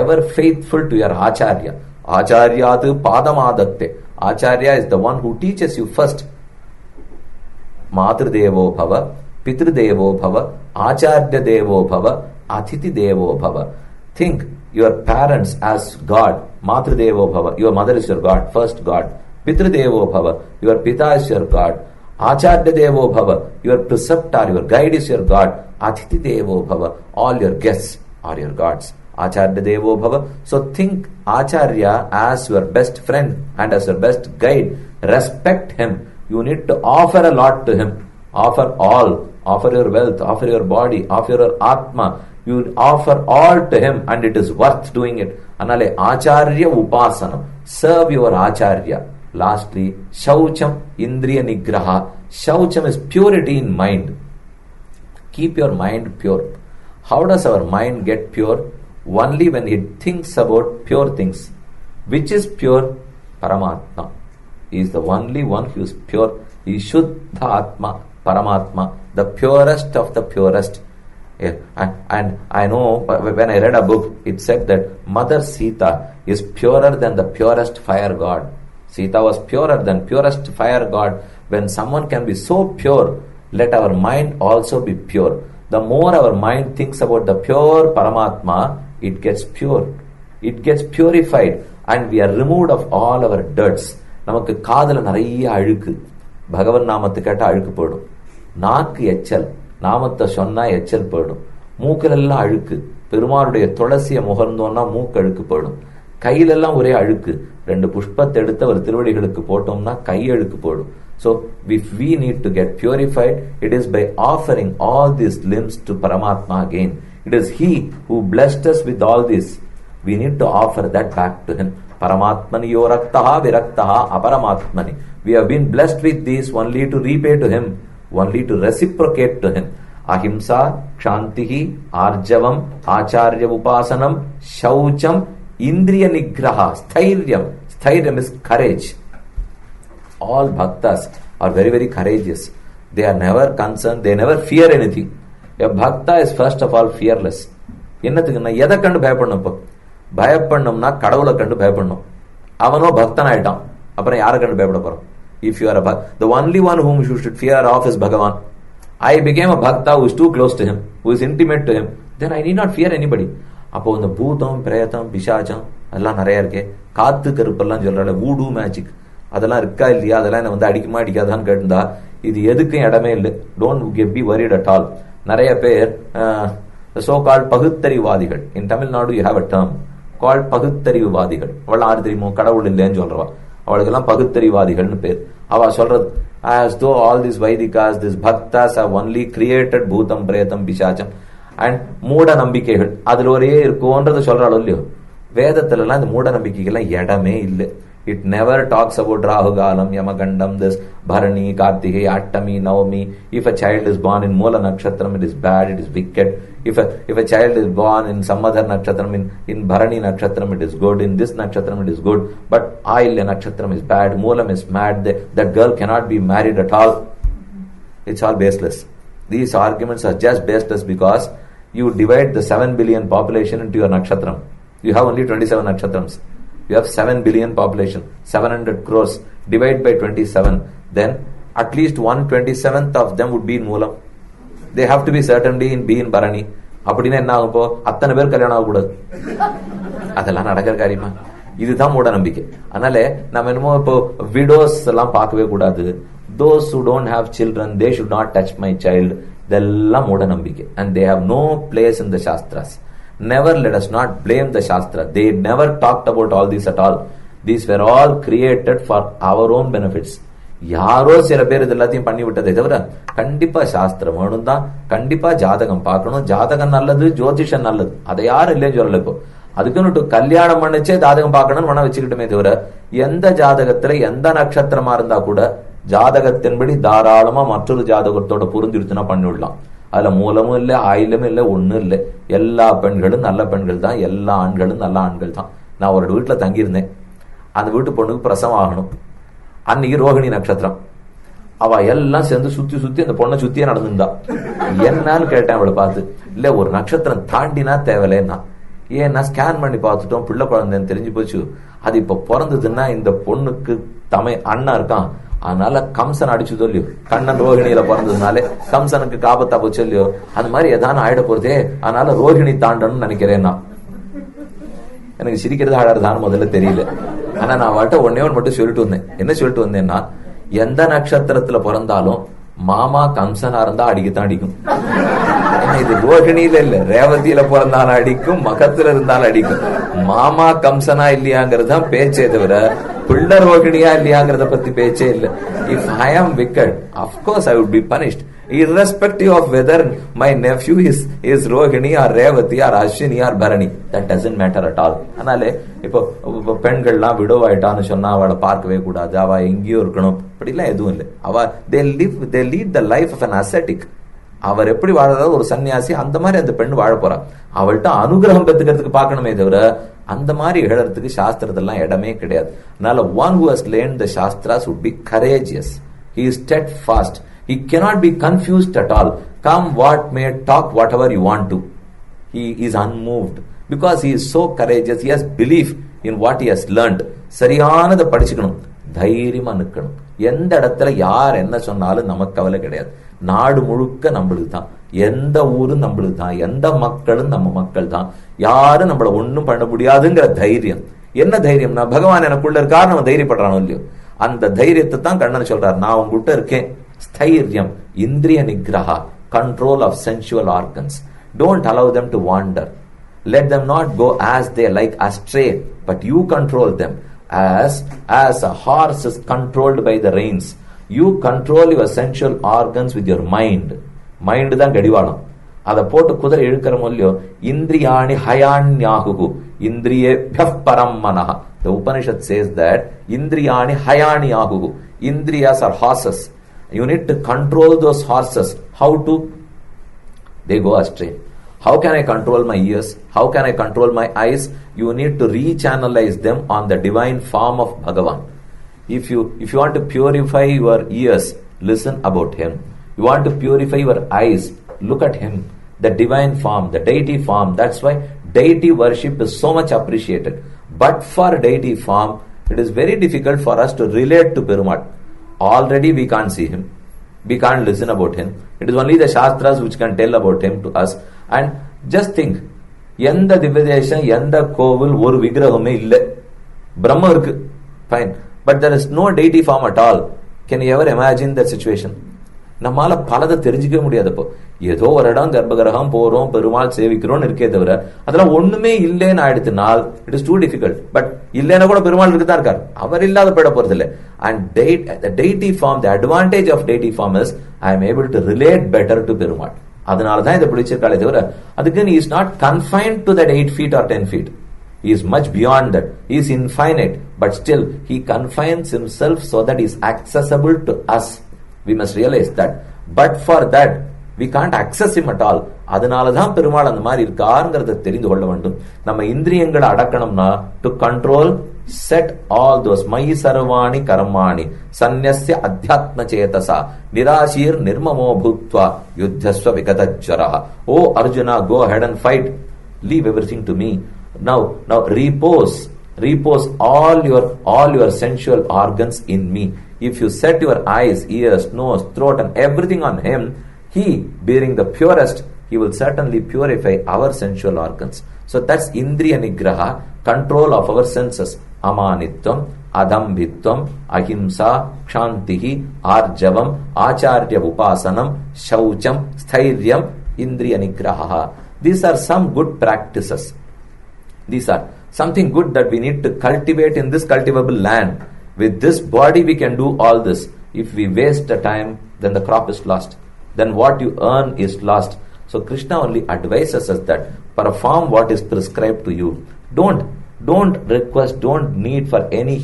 ever faithful to your acharya. Acharyatu padamadatte. Acharya is the one who teaches you first. Matru devo bhava, pitru devo bhava, acharya devo bhava, athithi devo bhava. Think your parents as God. Matru devo bhava, your mother is your God, first God. Pitru devo bhava, your pita is your God. Acharya devo bhava, your preceptor, your guide is your God. Athithi devo bhava, all your guests are your gods. Acharya devo bhava. So think Acharya as your best friend and as your best guide. Respect him. You need to offer a lot to him. Offer all. Offer your wealth, offer your body, offer your atma. You offer all to him and it is worth doing it. Anale Acharya Upasana. Serve your Acharya. Lastly, Shaucham Indriya Nigraha. Shaucham is purity in mind. Keep your mind pure. How does our mind get pure? Only when it thinks about pure things. Which is pure? Paramatma. He is the only one who is pure. He is Shuddha Atma, Paramatma, the purest of the purest. Yeah. And I know when I read a book, it said that Mother Sita is purer than the purest fire god. Sita was purer than purest fire god. When someone can be so pure, let our mind also be pure. The more our mind thinks about the pure Paramatma, it gets pure. It gets purified and we are removed of all our dirts. நமக்கு காதுல நிறைய அழுக்கு, பகவன் நாமத்தை கேட்டா அழுக்கு போயிடும். நாக்கு எச்சல், நாமத்தை சொன்னா எச்சல் போயிடும். மூக்கிலெல்லாம் அழுக்கு, பெருமாளுடைய துளசிய முகர்ந்தோன்னா மூக்கு அழுக்கு போயிடும். கையிலெல்லாம் ஒரே அழுக்கு, 2 புஷ்பத்தை எடுத்து அவர் திருவடிகளுக்கு போட்டோம்னா கை அழுக்கு போயிடும். So if we need to get purified, it is by offering all these limbs to Paramatma again. It is he who blessed us with all this. We need to offer that back to him. Paramatmani yoraktaha viraktaha aparamatmani. We have been blessed with these only to repay to him, only to reciprocate to him. Ahimsa, kshantihi, arjavam, acharya upasanam, shaucham, indriya nigraha, stairyam. Stairyam is courage. All bhaktas are very, very courageous. They are never concerned, they never fear anything. A bhakta is first of all fearless. என்னத்துக்குன்னா எதை கண்டு பயப்படணும்? இப்போ பயப்படணும்னா கடவுளை கண்டு பயப்படணும். அவனோ பக்தன் ஆயிட்டான், அப்புறம் யாரை கண்டு பயப்பட போறோம்? If you are the only one whom you should fear of is Bhagavan. I became a bhakta who is too close to him, who is intimate to him, then I need not fear anybody. அப்போ இந்த பூதம், பிரேதம், பிசாச்சம் அதெல்லாம் நிறைய இருக்கே, காத்து கருப்பெல்லாம் சொல்றாங்க, voodoo magic, அதெல்லாம் இருக்கா இல்லையா, அதெல்லாம் என்ன வந்து அடிக்குமா அடிக்காதான்னு கேட்டிருந்தா இது எதுக்கும் இடமே இல்லை. Don't be worried at all. நிறைய பேர் சோ கால்ட் பகுத்தறிவாதிகள். In Tamil Nadu you have a term called பகுத்தறிவுவாதிகள். அவள் யாரு தெரியுமோ? கடவுள் இல்லைன்னு சொல்றவா, அவளுக்கெல்லாம் பகுத்தறிவாதிகள்னு பேர். அவ சொல்றது as though all these Vaidikas, these Bhaktas have only created பூதம், பிரேதம், பிசாச்சம் and மூட நம்பிக்கைகள் அதுல ஒரே இருக்கும்ன்றது சொல்றாளோ இல்லையோ. வேதத்துல எல்லாம் இந்த மூட நம்பிக்கைகள்லாம் இடமே இல்லை. It never talks about Rahugalam, Yamagandam, this Bharani, Kartike, Attami, Navami. If a child is born in Moola Nakshatram, it is bad, it is wicked. If a child is born in some other Nakshatram, in Bharani Nakshatram, it is good. In this Nakshatram, it is good. But Ailya Nakshatram is bad. Moolam is mad. That girl cannot be married at all. It's all baseless. These arguments are just baseless because you divide the 7 billion population into your Nakshatram. You have only 27 Nakshatrams. You have 7 billion population, 700 crores, divide by 27, then at least 1/27th of them would be in Moolam. they have to be certainly be in Bharani. அப்படின்னா என்ன ஆகும்? இப்போ அத்தனை பேர் கல்யாணம் ஆகக்கூடாது. அதெல்லாம் நடக்கிற காரியமா? இதுதான் மூட நம்பிக்கை. அதனால நம்ம என்னமோ இப்போ விடோஸ் எல்லாம் பார்க்கவே கூடாது. Those who don't have children, they should not touch my child. இதெல்லாம் மூட நம்பிக்கை. And they have no place in the Shastras. Never let us not blame the Shastra. They never talked about all this at all. These were all created for our own benefits. யாரோ சில பேர் இது எல்லாத்தையும் பண்ணி விட்டதை தவிர கண்டிப்பா சாஸ்திரம் வேணும் தான். கண்டிப்பா ஜாதகம் பார்க்கணும். ஜாதகம் நல்லது, ஜோதிஷம் நல்லது, அதை யாரும் இல்லைன்னு சொல்லல. இப்போ அதுக்குன்னு கல்யாணம் பண்ணிச்சே ஜாதகம் பார்க்கணும்னு மன வச்சுக்கிட்டுமே தவிர எந்த ஜாதகத்துல எந்த நட்சத்திரமா இருந்தா கூட ஜாதகத்தின்படி தாராளமா மற்றொரு ஜாதகத்தோட புரிஞ்சிருச்சுன்னா பண்ணிவிடலாம். அதுல மூலமும் இல்லை, ஆயிலமும் இல்லை, ஒண்ணும் இல்லை. எல்லா பெண்களும் நல்ல பெண்கள் தான், எல்லா ஆண்களும் நல்ல ஆண்கள் தான். நான் ஒரு வீட்டுல தங்கியிருந்தேன். அந்த வீட்டு பொண்ணுக்கு பிரசவம் ஆகணும். அன்னைக்கு ரோகிணி நட்சத்திரம். அவ எல்லாம் சேர்ந்து சுத்தி சுத்தி அந்த பொண்ணை சுத்தியே நடந்துருந்தா. என்னன்னு கேட்டேன் அவளை பார்த்து. இல்ல ஒரு நட்சத்திரம் தாண்டினா தேவையில்லைன்னா. ஏன்னா ஸ்கேன் பண்ணி பார்த்துட்டோம், பிள்ளை குழந்தைன்னு தெரிஞ்சு போச்சு. அது இப்ப பிறந்ததுன்னா இந்த பொண்ணுக்கு அண்ணா இருக்கான், அதனால கம்சன் அடிச்சு சொல்லியோ. கண்ணன் ரோகிணியில பிறந்ததுனாலே கம்சனுக்கு காபத்தா போச்சு இல்லையோ. அது மாதிரி எதான ஆயிட போறதே, அதனால ரோகிணி தாண்டணும்னு நினைக்கிறேன்னா. எனக்கு சிரிக்கிறது ஆடாதுதான் முதல்ல தெரியல. ஆனா நான் அவட்ட ஒன்னே ஒன்று மட்டும் சொல்லிட்டு வந்தேன். என்ன சொல்லிட்டு வந்தேன்னா, எந்த நட்சத்திரத்துல பிறந்தாலும் மாமா கம்சனா இருந்தா அடிக்கத்தான் அடிக்கும். இது ரோகிணியில இல்ல, ரேவதியில பிறந்தாலும் அடிக்கும், மகத்துல இருந்தாலும் அடிக்கும். மாமா கம்சனா இல்லையாங்கிறது தான் பேச்சே தவிர பிள்ளை ரோகிணியா இல்லையாங்கிறத பத்தி பேச்சே இல்லை. இஃப் ஐ ஆம் wicked, of course I would be punished, irrespective of whether my nephew is Rohini or Revati or Ashwini or Bharani. That doesn't matter at all. அதனால இப்போ பெண்கள்லாம் விடோவாயிட்டான்னு சொன்னா அவளை பார்க்கவே கூடாது, அவ எங்கேயோ இருக்கணும், அப்படிலாம் எதுவும் இல்லை. அவ they lead the life of an ascetic. அவர் எப்படி வாழறது ஒரு சன்னியாசி, அந்த மாதிரி அந்த பெண் வாழ போறா. அவள்கிட்ட அனுகிரகம் பெற்றுக்கிறதுக்கு பார்க்கணுமே தவிர அந்த மாதிரி இழறதுக்கு சாஸ்திரத்தெல்லாம் இடமே கிடையாது. அதனால one who has learned the Shastras would be courageous. He is steadfast. He cannot be confused at all. Come what may, talk whatever you want to. He is unmoved because he is so courageous. He has belief in what he has learned. சரியானதை படிச்சுக்கணும், தைரியமா நிற்கணும். எந்த இடத்துல யார் என்ன சொன்னாலும் நமக்கு கவலை கிடையாது. நாடு முழுக்க நம்மளுக்கு தான், எந்த ஊரும் நம்மளுக்கு தான், எந்த மக்களும் நம்ம மக்கள் தான். யாரும் நம்மள ஒன்னும் பண்ண முடியாதுங்கிற தைரியம். என்ன தைரியம்னா, பகவான் எனக்குள்ள இருக்காரு நம்ம தைரியப்படுறானோ இல்லையோ, அந்த தைரியத்தை தான் கண்ணன் சொல்றாரு. நான் உங்ககிட்ட இருக்கேன். Stairyam, Indriya Nigraha, control of sensual organs. Don't allow them to wander. Let them not go as they like astray, but you control them. As a horse is controlled by the reins, you control your sensual organs with your mind. Mind தான் கடிவாளம். அதை போட்டு குதிரை இழுக்கிற மொழியோ. இந்திரியாணி ஹயான்யாகு இந்திரியேப்யः பரம் மனஹ. The Upanishad says that Indriyani hayaniyahu. Indriyas are horses. You need to control those horses. How to? They go astray. How can I control my ears? How can I control my eyes? You need to rechannelize them on the divine form of Bhagavan. If you want to purify your ears, listen about him. You want to purify your eyes, look at him. The divine form, the deity form. That's why deity worship is so much appreciated. But for deity form, it is very difficult for us to relate to Paramatma. Already we can't see him, we can't listen about him. It is only the Shastras which can tell about him to us. And just think, எந்த திவ்யதேசம், எந்த கோவில், ஒரு விக்கிரகமே இல்லை, பிரம்ம இருக்கு, fine, but there is no deity form at all. Can you ever imagine that situation? நம்மால பலதை தெரிஞ்சுக்கவே முடியாது. இப்போ ஏதோ ஒரு இடம் கர்ப்பகிரகம் போறோம், பெருமாள் சேவிக்கிறோம்னு இருக்கே தவிர அதெல்லாம் ஒண்ணுமே இல்லைன்னு ஆயிடுத்துனால் it is too difficult. But இல்லைன்னா கூட பெருமாள் இருக்குதான் இருக்கார், அவர் இல்லாத போயிட போறது இல்லை. And the deity form, the advantage of deity form is I am able to relate better to Perumal. அதனாலதான் இதை பிடிச்சிருக்காளே தவிர அதுக்கு he is not confined to that 8 feet or 10 feet. He is much beyond that. He is infinite, but still he confines himself so that he is accessible to us. We must realize that. But for that we can't access him at all. அதனாலதான் பெருமாள் அந்த மாதிரி இருக்காருங்கிறத தெரிந்து கொள்ள வேண்டும். நம்ம இந்திரியங்களை அடக்கணும்னா to control, set all those மயி சர்வாணி கர்மாணி சந்நியஸ்ய அத்யாத்ம சேதசா நிராசீர் நிர்மமோ பூத்வா யுத்தஸ்வ விகதஜ்வரா. ஓ Arjuna, go ahead and fight. Leave everything to me. Now repose all your sensual organs in me. If you set your eyes, ears, nose, throat and everything on him, He, being the purest, he will certainly purify our sensual organs. So that's Indriya Nigraha, control of our senses. Amanitvam, Adambhitvam, Ahimsa, Kshantihi, Arjavam, Acharya Upasanam, Shaucham, Sthiryam, Indriya Nigraha. These are some good practices. These are something good that we need to cultivate in this cultivable land. With this body we can do all this. If we waste the time, then the crop is lost. Then what you earn is lost. So Krishna only advises us that perform what is prescribed to you. Don't request, don't need for any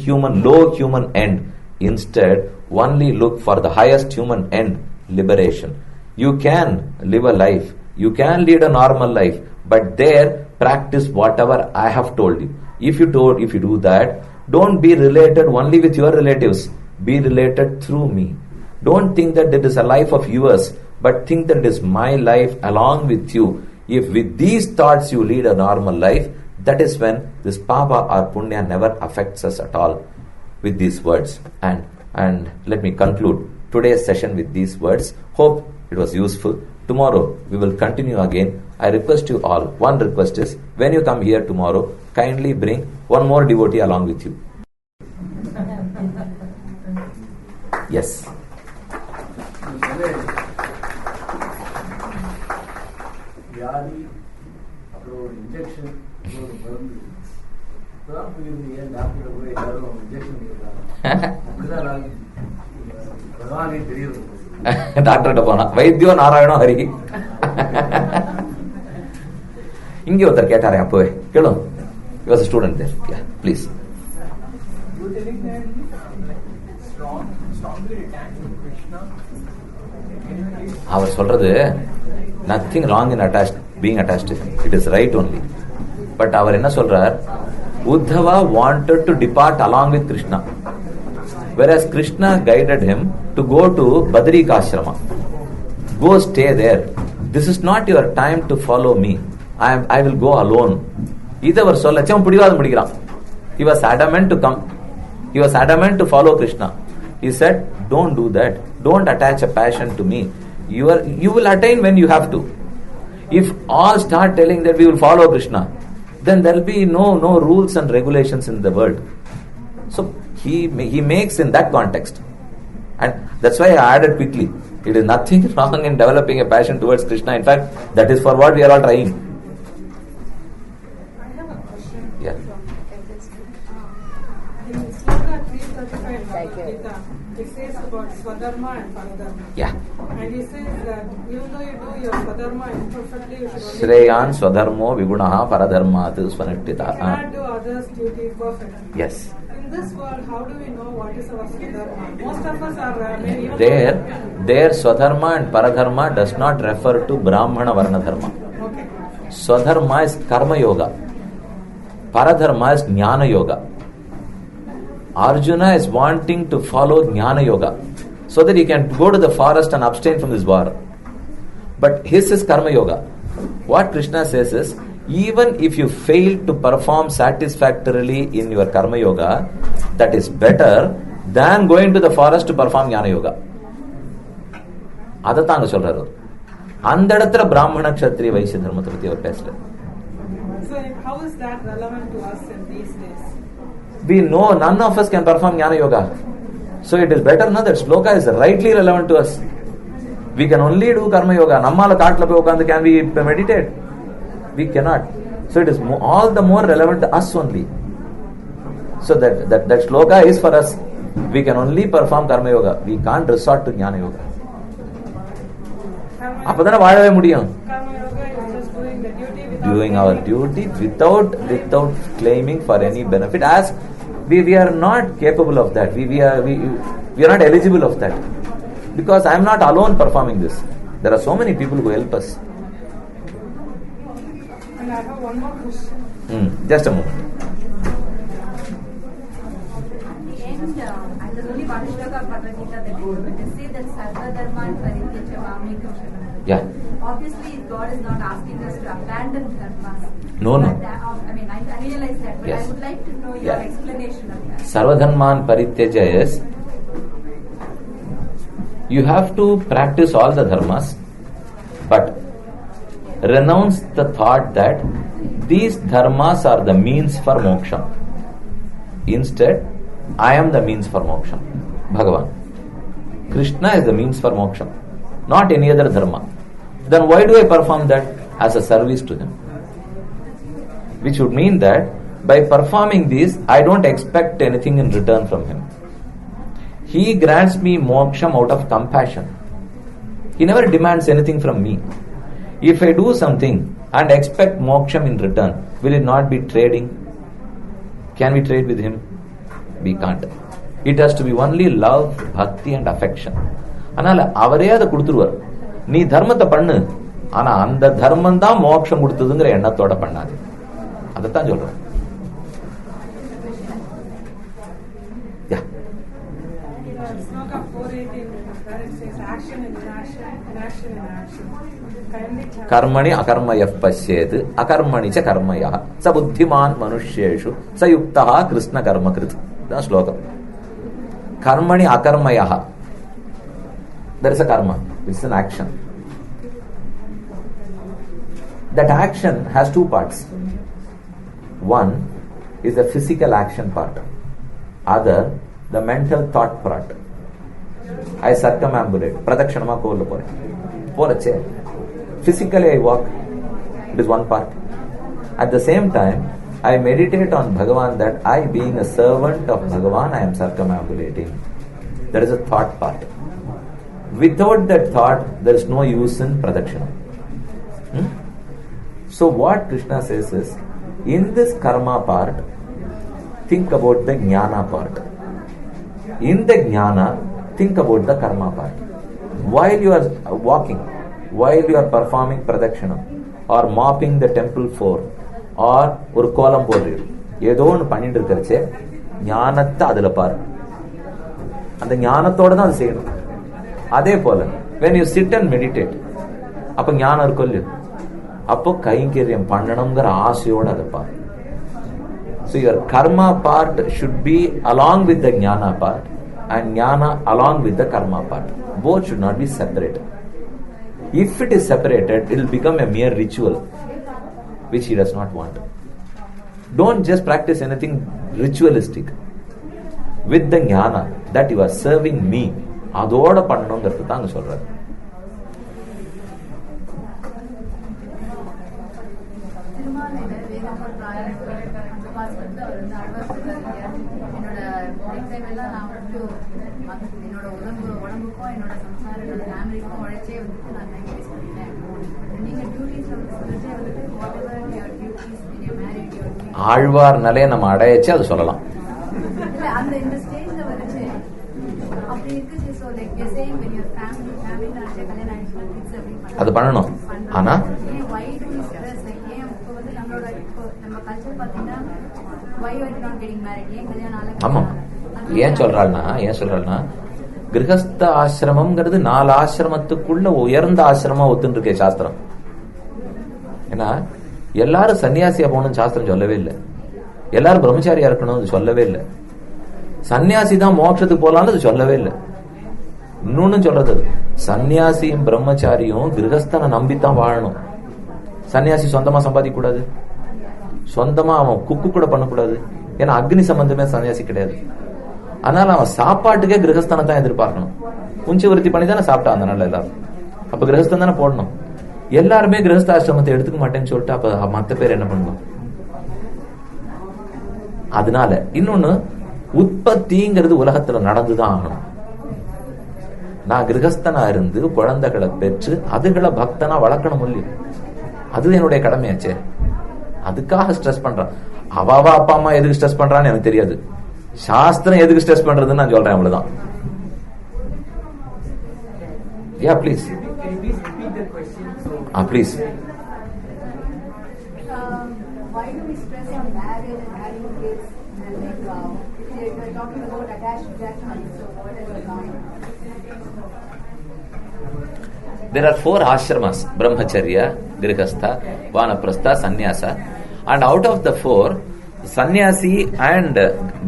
low human end. Instead, only look for the highest human end, liberation. You can live a life, you can lead a normal life, but there practice whatever I have told you. If you do that, don't be related only with your relatives. Be related through me. Don't think that it is a life of yours, but think that it is my life along with you. If with these thoughts you lead a normal life, that is when this papa or punya never affects us at all. With these words, and let me conclude today's session with these words. Hope it was useful. Tomorrow we will continue again. I request you all, one request is, when you come here tomorrow, kindly bring one more devotee along with you. Yes. டாக்டர்கிட்ட போனா வைத்தியோ நாராயணோ ஹரி. இங்கே ஒருத்தர் கேட்டாரே அப்போவே கேளும். He was a student there. Yeah, please. அவர் சொல்றது nothing wrong in being attached to him. It is right only. But அவர் என்ன சொல்றார், Uddhava wanted to depart along with Krishna, whereas Krishna guided him to go to Badrikashrama. Go stay there. This is not your time to follow me. I will go alone. இது அவர் சொல்லச்சம் பிடிவாதம் பிடிக்கிறான். He was adamant to come. He was adamant to follow Krishna. He said, don't do that. Don't attach a passion to me. You will attain when you have to. If all start telling that we will follow Krishna, then there will be no rules and regulations in the world. So he makes in that context. And that's why I added quickly. It is nothing wrong in developing a passion towards Krishna. In fact, that is for what we are all trying. I have a question. Yeah. In Sloka 335 Bhagavad Gita, it says about Swadharma and Paradharma. Yeah. And it says that even though you do your Swadharma imperfectly, you should only Shreyan Swadharmo Vigunaha Paradharmat Swanitita. You cannot do others' duty perfectly. Yes. In this world, how do we know what is our Swadharma? Most of us are There Swadharma and Paradharma does not refer to Brahmana Varna Dharma. Okay. Swadharma is Karma Yoga. Paradharma is Jnana Yoga. Arjuna is wanting to follow Jnana Yoga so that he can go to the forest and abstain from this war. But his is Karma Yoga. What Krishna says is, even if you fail to perform satisfactorily in your Karma Yoga, that is better than going to the forest to perform Jnana Yoga. அதைத்தாங்க சொல்றாரு. அந்த இடத்துல பிராமண க்ஷத்ரிய வைசிய தர்மத்தை பத்தி அவர் பேசல. So how is that relevant to us in these days? We know none of us can perform Jnana Yoga. So it is better now that sloka is rightly relevant to us. We can only do Karma Yoga. Nammala kaatla pe ukandu can we meditate? We cannot. So it is all the more relevant to us only. So that sloka is for us. We can only perform Karma Yoga. We can't resort to Jnana Yoga. அப்பதானே வாழவே முடியும். Karma Yoga is just doing the duty doing our duty without claiming for any benefit, as we are not capable of that. We are not eligible of that, because I am not alone performing this. There are so many people who help us. And I have one more question. Just a moment. And there's only one shloka of Bhagavad Gita that they say that Sarva Dharman Parityaja Mamekam Sharanam. Yeah. Obviously, God is not asking us to abandon dharmas. No. I realize that, but Yes. I would like to know your explanation of that. Sarva Dharman Parityaja is, you have to practice all the dharmas, But renounce the thought that these dharmas are the means for moksha. Instead, I am the means for moksha. Bhagavan. Krishna is the means for moksha, not any other dharma. Then why do I perform that? As a service to him. Which would mean that by performing this, I don't expect anything in return from him. He grants me moksha out of compassion. He never demands anything from me. If I do something and expect moksha in return, will it not be trading? Can we trade with him? We can't. It has to be only love, bhakti and affection. அதனால அவரே அதை கொடுத்துருவார். நீ தர்மத்தை பண்ணு, ஆனா அந்த தர்மம் தான் மோட்சம் கொடுத்ததுங்கிற எண்ணத்தோட பண்ணாது. அதைத்தான் சொல்றேன். Sloka 418, where it says action and inaction, inaction and action. कर्मणि अकर्मयः पश्येत् अकर्मणि च कर्मयः स बुद्धिमान् मनुष्येषु स युक्तः कृष्ण कर्मकृत्. द श्लोकम्. कर्मणि अकर्मयः, there is a karma, it's an action. That action has two parts. One is the physical action part, other the mental thought part. I circumambulate, pradakshanama kolla porache. Physically I walk, it is one part. At the same time, I meditate on Bhagavan, that I, being a servant of Bhagavan, I am circumambulating. There is a thought part. Without that thought, there is no use in pradakshana. So what Krishna says is, in this karma part, think about the jnana part. In the jnana, think about the karma part. While you are walking, while you are performing pradakshana, or mopping the temple floor, or ஒரு கோலம் போடுறீர், ஏதோ ஒன்று பண்ணிட்டு இருக்கிறச்சே ஞானத்தை அதுல பாரு. அந்த ஞானத்தோட தான் அது செய்யணும். அதே போல when you sit and meditate, அப்ப ஞானம் இருக்கும் இல்லையோ, அப்போ கைங்கரியம் பண்ணணுங்கிற ஆசையோட அதை பாரு. So your karma part should be along with the jnana part, and jnana along with the karma part. Both should not be separated. If it is separated, it will become a mere ritual, which he does not want. Don't just practice anything ritualistic. With the jnana that you are serving me, அதோட பண்ணணுங்கிறது தான் அங்க சொல்றாரு. ஆழ்வார் நிலையை நம்ம அடையச்சு அது சொல்லலாம். அது பண்ணணும். ஆனா ஆமா, ஏன் சொல்றாள்னா கிரகஸ்த ஆசிரமம்ங்கிறது 4 ஆசிரமத்துக்குள்ள உயர்ந்த ஆசிரமா ஒத்துன்னு இருக்கே சாஸ்திரம். ஏன்னா எல்லாரும் சன்னியாசியா போகணும்னு சாஸ்திரம் சொல்லவே இல்லை. எல்லாரும் பிரம்மச்சாரியா இருக்கணும் சொல்லவே இல்லை. சன்னியாசி தான் மோட்சத்துக்கு போலான்னு அது சொல்லவே இல்லை. இன்னொன்னு சொல்றது, சன்னியாசியும் பிரம்மச்சாரியும் கிரகஸ்தனை நம்பித்தான் வாழணும். சன்னியாசி சொந்தமா சம்பாதிக்க கூடாது, சொந்தமா அவன் குக்கு கூட பண்ணக்கூடாது. ஏன்னா அக்னி சம்பந்தமே சன்னியாசி கிடையாது. அதனால அவன் சாப்பாட்டுக்கே கிரகஸ்தனை தான் எதிர்பார்க்கணும். உஞ்சி விருத்தி பண்ணி தானே சாப்பிட்டா அந்த நாள் எல்லாரும். அப்ப கிரகஸ்தன் தானே போடணும். எல்லாருமே கிரகஸ்தாசிரமத்தை எடுத்துக்க மாட்டேன்னு சொல்லிட்டு அப்ப மத்த பேர் என்ன பண்ணுவோம்? அதனால இன்னொன்னு, உற்பத்திங்கிறது உலகத்துல நடந்துதான் ஆகணும். நான் கிரகஸ்தனா இருந்து குழந்தைகளை பெற்று அதுகளை பக்தனா வளர்க்கணும் இல்லையா? அது என்னுடைய கடமையாச்சே. அதுக்காக ஸ்ட்ரெஸ் பண்றான். அவாவா அப்பா அம்மா எதுக்கு ஸ்ட்ரெஸ் பண்றான்னு எனக்கு தெரியாது. சாஸ்திரம் எதுக்கு ஸ்ட்ரெஸ் பண்றதுன்னு நான் சொல்றேன், அவ்வளவுதான். Yeah, please. Please. Why do we stress on marriage and having kids? And like, we're talking about attachment. So what is the point? There are 4 ashramas: brahmacharya, grihastha, vanaprastha, sannyasa. And out of the 4, sannyasi and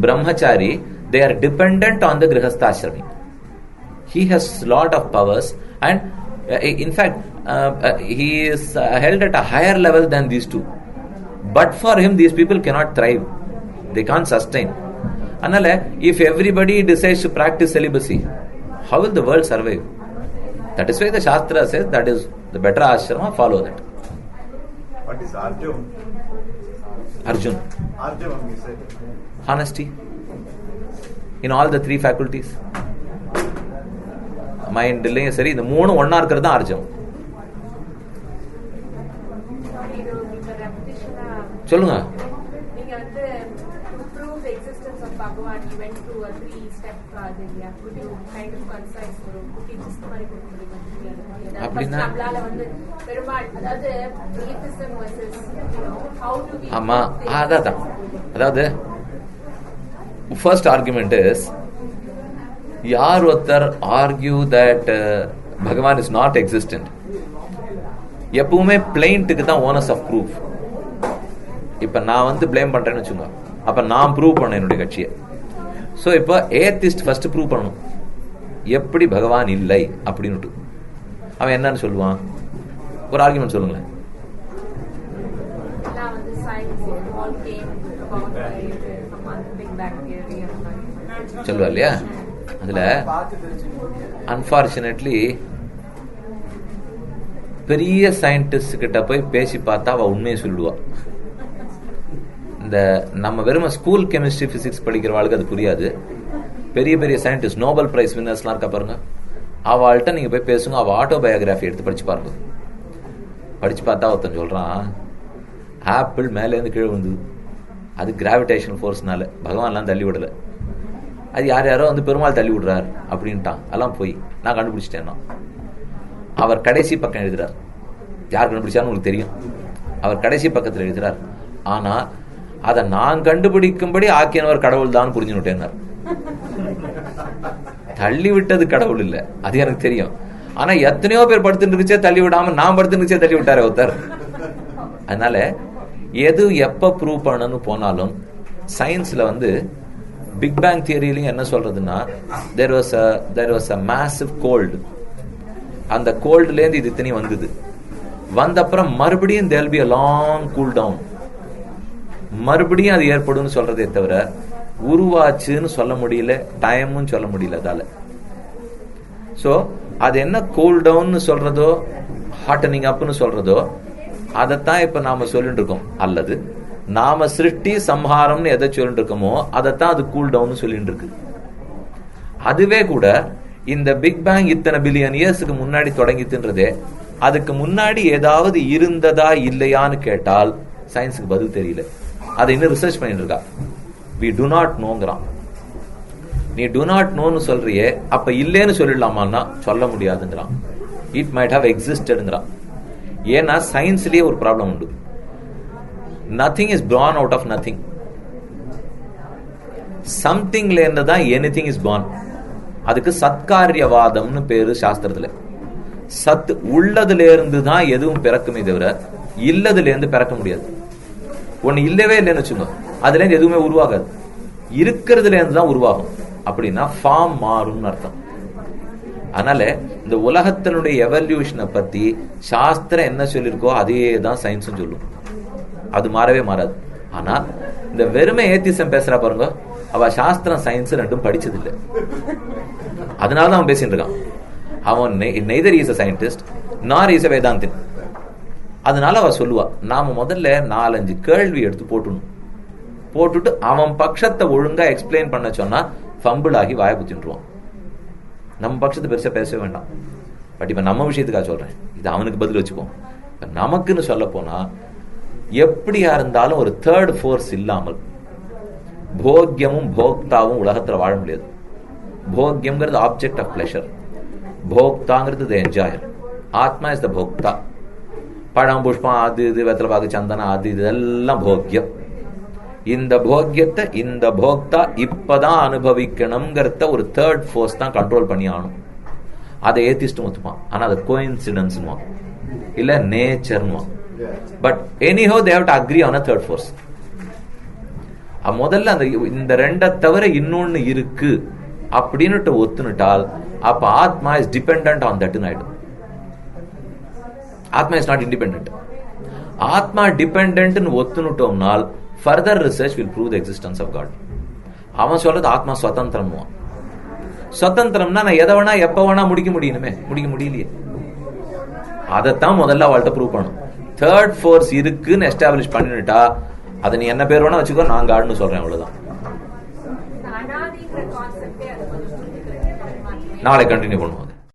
brahmachari, they are dependent on the grihastha ashrami. He has lot of powers, and in fact he is held at a higher level than these two. But for him, these people cannot thrive. They can't sustain. Anale, if everybody decides to practice celibacy, how will the world survive? That is why the Shastra says that is the better ashrama, follow that. What is Arjun? Arjun. Arjun, you said. Honesty. In all the three faculties. Mind, சரி, இந்த மூணு ஒன்னா இருக்கிறது தான் அர்ஜம். சொல்லுங்க. நீங்க வந்து to prove the existence of Bhagavan, you went through a 3-step criteria. Could you kind of concise ஒரு குட்டி list மாதிரி கொடுக்க முடியுமா? அப்படினா நம்மளால வந்து பெருமாள், அதாவது atheism versus, how do we... ஆமா, அதாவது first argument is, யார் ஒருத்தர் argue that Bhagavan is not existent, எப்பவுமே பிளைண்ட்டுக்கு தான் ஓனர்ஸ் ஆஃப் ப்ரூஃப். இப்ப நான் வந்து பிளேம் பண்றேன்னு வச்சுக்கோங்க, அப்ப நான் ப்ரூவ் பண்ண என்னுடைய கட்சியை. ஸோ இப்போ ஏத்திஸ்ட் ஃபர்ஸ்ட் ப்ரூவ் பண்ணணும் எப்படி பகவான் இல்லை அப்படின்னு. அவன் என்னன்னு சொல்லுவான்? ஒரு ஆர்குமெண்ட் சொல்லுங்களேன். சொல்லுவா இல்லையா? அதுல அன்பார்ச்சுனேட்லி பெரிய சயின்டிஸ்ட் கிட்ட போய் பேசி பார்த்தா அவ உண்மையை சொல்லிடுவா. இந்த நம்ம வெறும் ஸ்கூல் கெமிஸ்ட்ரி பிசிக்ஸ் படிக்கிறவாளுக்கு அது புரியாது. பெரிய பெரிய சயின்டிஸ்ட், நோபல் பிரைஸ் வின்னர்ஸ்லாம் இருக்கா பாருங்க, அவள்கிட்ட நீங்க போய் பேசுங்க, அவ ஆட்டோபயோகிராஃபி எடுத்து படிச்சு பாருங்க. படிச்சு பார்த்தா ஒருத்தன் சொல்றான், ஆப்பிள் மேலேருந்து கீழே வந்தது, அது கிராவிடேஷனல் ஃபோர்ஸ்னால, பகவான்லாம் தள்ளி விடல, அது யார் யாரோ வந்து பெருமாள் தள்ளி விடுறாரு அப்படின்ட்டான். அதெல்லாம் போய் நான் கண்டுபிடிச்சிட்டேன்னா. அவர் கடைசி பக்கம் எழுதுறார். யார் கண்டுபிடிச்சாலும் உங்களுக்கு தெரியும். அவர் கடைசி பக்கத்தில் எழுதுறார். ஆனா அதை நான் கண்டுபிடிக்கும்படி ஆக்கியனவர் கடவுள் தான் புரிஞ்சுட்டேன். தள்ளி விட்டது கடவுள் இல்ல, அது எனக்கு தெரியும். ஆனா எத்தனையோ பேர் படுத்துட்டு இருந்துச்சே தள்ளி விடாம நான் படுத்துட்டு இருந்துச்சே தள்ளி விட்டாரு ஒருத்தர். அதனால எது எப்ப ப்ரூவ் பண்ணணும்னு போனாலும் சயின்ஸ்ல வந்து பிக் பேங் தியரியிலையும் என்ன சொல்றதுன்னா, there was a massive cold. அந்த கோல்டுல இருந்து இது இத்தனை வந்தது. வந்த அப்புறம் மறுபடியும் there will be a long cool down. மறுபடியும் அது ஏற்படும் சொல்றதே தவிர உருவாச்சுன்னு சொல்ல முடியல, டைமும் சொல்ல முடியல. அதால சோ அது என்ன கூல் டவுன் சொல்றதோ ஹாட்டனிங் அப்னு சொல்றதோ அதைத்தான் இப்ப நாம சொல்லிட்டு இருக்கோம். அல்லது நாம சிருஷ்டி சம்ஹாரம்னு எதை சொல்லிட்டு இருக்கோமோ அதைத்தான் அது கூல் டவுன் சொல்லிட்டு இருக்கு. அதுவே கூட இந்த பிக் பேங் இத்தனை பில்லியன் இயர்ஸுக்கு முன்னாடி தொடங்கிட்டுன்றதே, அதுக்கு முன்னாடி ஏதாவது இருந்ததா இல்லையான்னு கேட்டால் சயின்ஸுக்கு பதில் தெரியல. அதை இன்னும் ரிசர்ச் பண்ணிட்டு இருக்கா. we do not knowங்கறான். நீ do not knowன்னு சொல்றியே, அப்ப இல்லைன்னு சொல்லிடலாமான்னா சொல்ல முடியாதுங்கறான். it might have existedங்கறான். ஏன்னா சயின்ஸ்லயே ஒரு ப்ராப்ளம் உண்டு. nothing is born out of nothing. somethingல இருந்து தான் anything is born. அதுக்கு சத்காரியவாதம்னு பேரு சாஸ்திரத்துல. சத் உள்ளதுல இருந்து தான் எதுவும் பிறக்குமே தவிர இல்லதுல இருந்து பிறக்க முடியாது. ஒன்னு இல்லவே இல்லைன்னு வச்சுக்கோ, அதுல இருந்து எதுவுமே உருவாகாது. இருக்கிறதுல இருந்து தான் உருவாகும். அப்படின்னா ஃபார்ம் மாறும்னு அர்த்தம். அதனால இந்த உலகத்தினுடைய எவல்யூஷனை பத்தி சாஸ்திரம் என்ன சொல்லிருக்கோ அதே தான் சயின்ஸும் சொல்லும். அது மாறவே மாறாது. ஆனா இந்த வெறுமை ஏத்திசம் பேசுறா பாருங்க, அவ சாஸ்திரம் சயின்ஸ் ரெண்டும் படிச்சதில்லை. அதனாலதான் அவன் பேசிட்டு இருக்கான். அவன் neither is a scientist nor is a வேதாந்தின். அதனால அவ சொல்லுவா, நாம முதல்ல 4-5 கேள்வி எடுத்து போட்டுட்டு அவன் பட்சத்தை ஒழுங்கா எக்ஸ்பிளைன் பண்ண சொன்னா ஃபம்பிள் ஆகி வாய குத்திட்டுருவான். நம்ம பட்சத்தை பெருசா பேசவே வேண்டாம். பட் இப்ப நம்ம விஷயத்துக்காக சொல்றேன், இது அவனுக்கு பதில் வச்சுப்போம். நமக்குன்னு சொல்ல போனா எப்படியா இருந்தாலும் ஒரு தேர்ட் ஃபோர்ஸ் இல்லாமல் போக்கியமும் போக்தாவும் உலகத்துல வாழ முடியாது. போக்கியம்ங்கிறது ஆப்ஜெக்ட் ஆஃப் பிளஷர், போக்தாங்கிறது தி என்ஜாயர். ஆத்மா இஸ் த போக்தா. பழம் புஷ்பம் அது இது வெத்தலை பாக்கு சந்தனம் அது இதெல்லாம் போக்கியம். இந்த போக்கியத்தை இந்த போக்தா இப்பதான் அனுபவிக்கணுங்கிறத ஒரு தேர்ட் ஃபோர்ஸ் தான் கண்ட்ரோல் பண்ணி ஆகணும். அதை ஏத்திஸ்டும் ஒத்துப்பான். ஆனா அது கோயின்சிடன்ஸ்னுவான், இல்ல நேச்சர்னுவான். But anyhow they have to agree on a third force. முதல்ல அந்த இந்த ரெண்டை தவிர இன்னொன்னு இருக்கு அப்படின்னு ஒத்துனுட்டால் அப்ப ஆத்மா இஸ் டிபெண்டன்ட் ஆன் தட் ஆயிடும். ஆத்மா இஸ் நாட் இண்டிபெண்டன்ட். ஆத்மா dependent ஒத்துனுட்டோம்னால் further research will prove the existence of God. அவன் சொல்றது ஆத்மா சுதந்திரம். சுதந்திரம்னா நான் எதை வேணா எப்ப வேணா முடிக்க முடியணுமே, முடிக்க முடியலையே. அதைத்தான் முதல்ல அவள்கிட்ட ப்ரூவ் பண்ணும். தேர்ட் ஃபோர்ஸ் இருக்குன்னு எஸ்டாப்ளிஷ் பண்ணிட்டா அதை நீ என்ன பேர் வேணா வச்சுக்கோ, நான் காடுன்னு சொல்றேன், அவ்வளவுதான். நாளை கண்டினியூ பண்ணுவோம்.